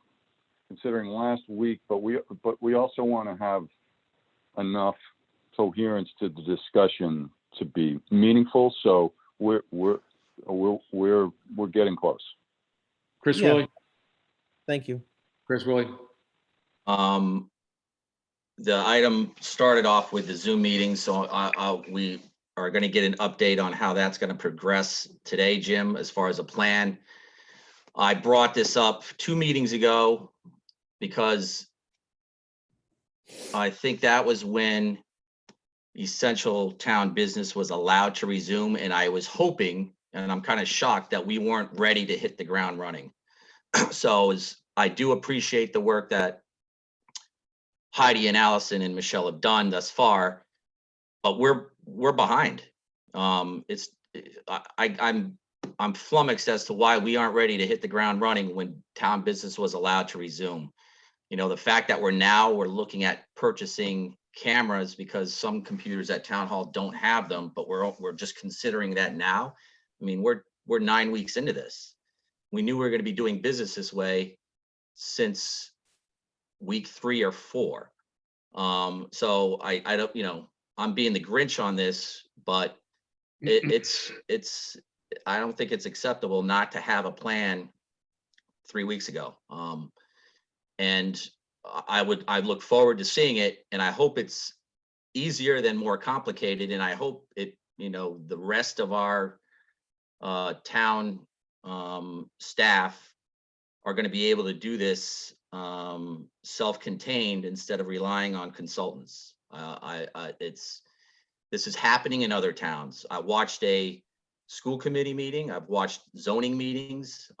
considering last week, but we also want to have enough coherence to the discussion to be meaningful. So we're getting close. Chris Yeah. Willie. Thank you. Chris Willie. The item started off with the Zoom meeting, so we are going to get an update on how that's going to progress today, Jim, as far as a plan. I brought this up 2 meetings ago because I think that was when essential town business was allowed to resume, and I was hoping, and I'm kind of shocked that we weren't ready to hit the ground running. So I do appreciate the work that Heidi and Allison and Michelle have done thus far, but we're behind. I'm flummoxed as to why we aren't ready to hit the ground running when town business was allowed to resume. The fact that we're looking at purchasing cameras because some computers at town hall don't have them, but we're just considering that now. I mean, we're 9 weeks into this. We knew we were going to be doing business this way since week 3 or 4. So I don't, I'm being the Grinch on this, but it's I don't think it's acceptable not to have a plan 3 weeks ago. And I look forward to seeing it, and I hope it's easier than more complicated. And I hope the rest of our town staff are going to be able to do this self-contained instead of relying on consultants. This is happening in other towns. I watched a school committee meeting. I've watched zoning meetings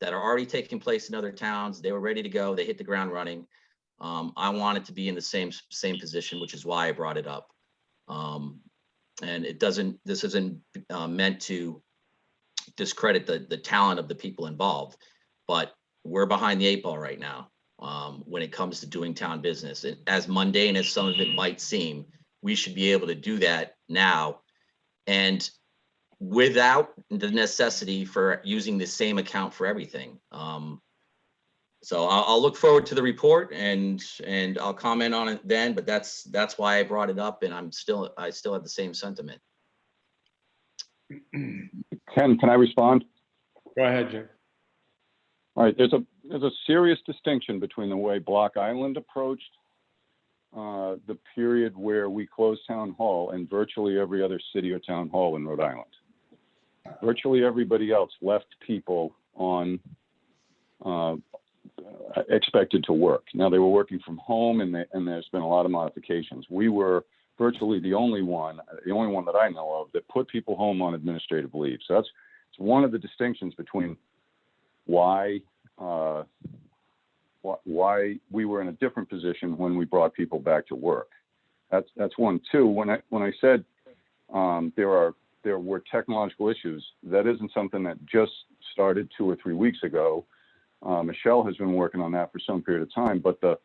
that are already taking place in other towns. They were ready to go. They hit the ground running. I wanted to be in the same position, which is why I brought it up. And this isn't meant to discredit the talent of the people involved, but we're behind the 8 ball right now when it comes to doing town business. As mundane as some of it might seem, we should be able to do that now, and without the necessity for using the same account for everything. So I'll look forward to the report and I'll comment on it then, but that's why I brought it up, and I still have the same sentiment. Ken, can I respond? Go ahead, Jim. All right, there's a serious distinction between the way Block Island approached the period where we closed town hall and virtually every other city or town hall in Rhode Island. Virtually everybody else left people on expected to work. Now they were working from home, and there's been a lot of modifications. We were virtually the only one that I know of that put people home on administrative leave. So it's one of the distinctions between why we were in a different position when we brought people back to work. That's one. Two, when I said there were technological issues, that isn't something that just started 2 or 3 weeks ago. Michelle has been working on that for some period of time, but the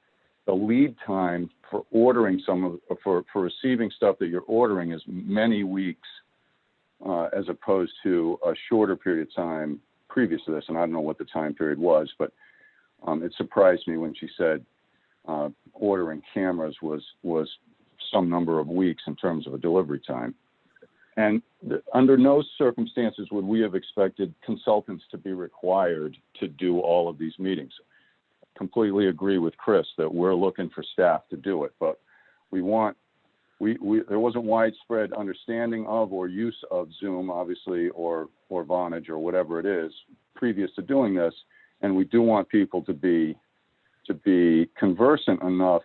lead time for ordering for receiving stuff that you're ordering is many weeks, as opposed to a shorter period of time previous to this. And I don't know what the time period was, but it surprised me when she said ordering cameras was some number of weeks in terms of a delivery time. And under no circumstances would we have expected consultants to be required to do all of these meetings. Completely agree with Chris that we're looking for staff to do it, but we want there wasn't widespread understanding of or use of Zoom, obviously, or Vonage or whatever it is previous to doing this. And we do want people to be conversant enough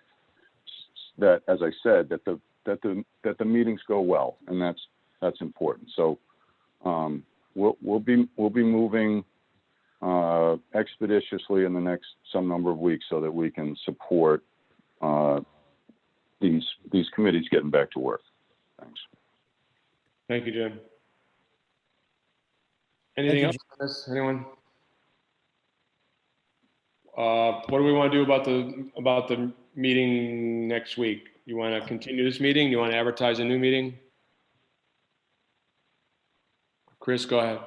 that, as I said, that the meetings go well, and that's important. So we'll be moving expeditiously in the next some number of weeks so that we can support these committees getting back to work. Thanks. Thank you, Jim. Anything else on this? Anyone? What do we want to do about the meeting next week? You want to continue this meeting? You want to advertise a new meeting? Chris, go ahead.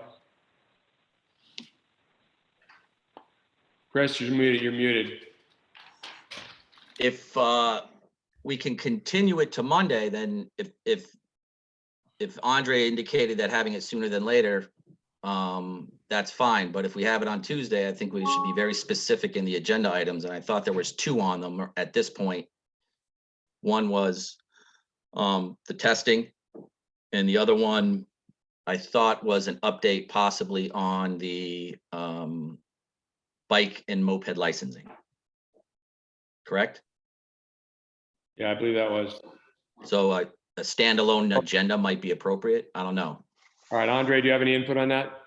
Chris, you're muted. You're muted. If we can continue it to Monday, then if Andre indicated that having it sooner than later, that's fine. But if we have it on Tuesday, I think we should be very specific in the agenda items. And I thought there was 2 on them at this point. One was the testing, and the other one I thought was an update possibly on the bike and moped licensing. Correct? Yeah, I believe that was. So a standalone agenda might be appropriate. I don't know. All right, Andre, do you have any input on that?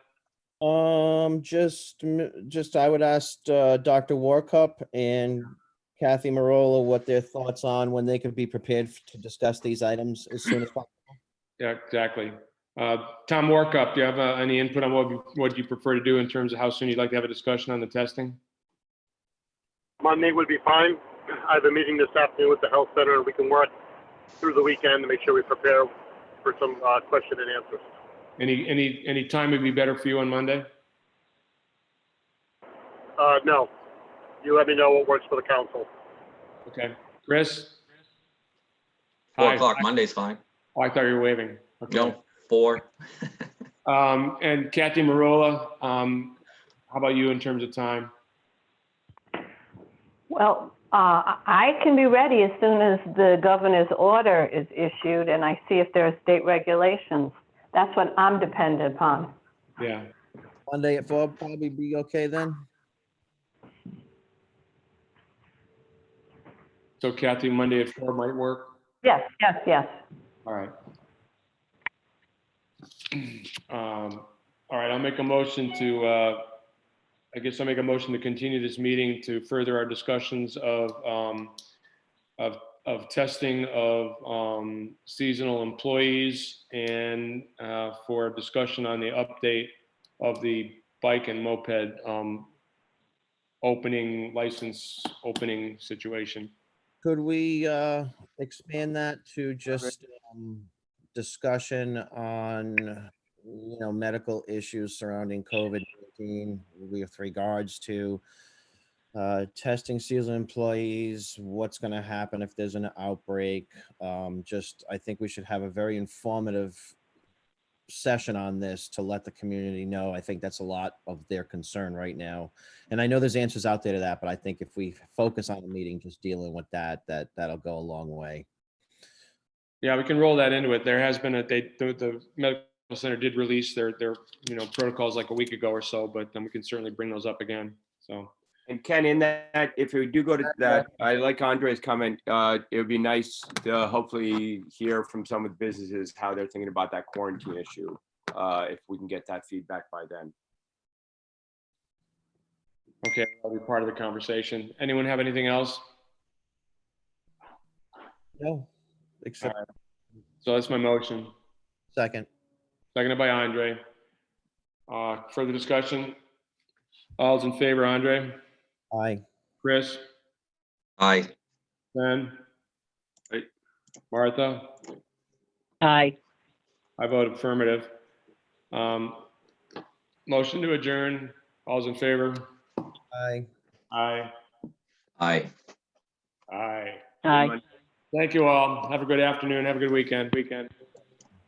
Just I would ask Dr. Warcup and Kathy Marola what their thoughts on when they could be prepared to discuss these items as soon as possible. Yeah, exactly. Tom Warkup, do you have any input on what you prefer to do in terms of how soon you'd like to have a discussion on the testing? Monday would be fine. I have a meeting this afternoon with the health center, and we can work through the weekend to make sure we prepare for some question and answers. Any time would be better for you on Monday? No. You let me know what works for the council. Okay. Chris? 4 o'clock Monday's fine. Oh, I thought you were waving. Okay. No, 4. And Kathy Marola, how about you in terms of time? Well, I can be ready as soon as the governor's order is issued and I see if there are state regulations. That's what I'm dependent upon. Yeah. Monday at 4 probably be okay then? So Kathy, Monday at 4 might work? Yes, yes, yes. All right. All right, I'll make a motion to, I guess I'll make a motion to continue this meeting to further our discussions of testing of seasonal employees and for discussion on the update of the bike and moped license opening situation. Could we expand that to just discussion on, medical issues surrounding COVID-19 with regards to testing seasonal employees, what's going to happen if there's an outbreak? I think we should have a very informative session on this to let the community know. I think that's a lot of their concern right now. And I know there's answers out there to that, but I think if we focus on the meeting, just dealing with that'll go a long way. Yeah, we can roll that into it. There has been the medical center did release their protocols like a week ago or so, but then we can certainly bring those up again. So. And Ken, in that, if we do go to that, I like Andre's comment. It would be nice to hopefully hear from some of the businesses how they're thinking about that quarantine issue, if we can get that feedback by then. Okay, that'll be part of the conversation. Anyone have anything else? No, except. Right. So that's my motion. Second. Seconded by Andre. Further discussion? All's in favor, Andre? Aye. Chris? Aye. Ben? Martha? Aye. I vote affirmative. Motion to adjourn. All's in favor? Aye. Aye. Aye. Aye. Aye. Thank you all. Have a good afternoon. Have a good weekend.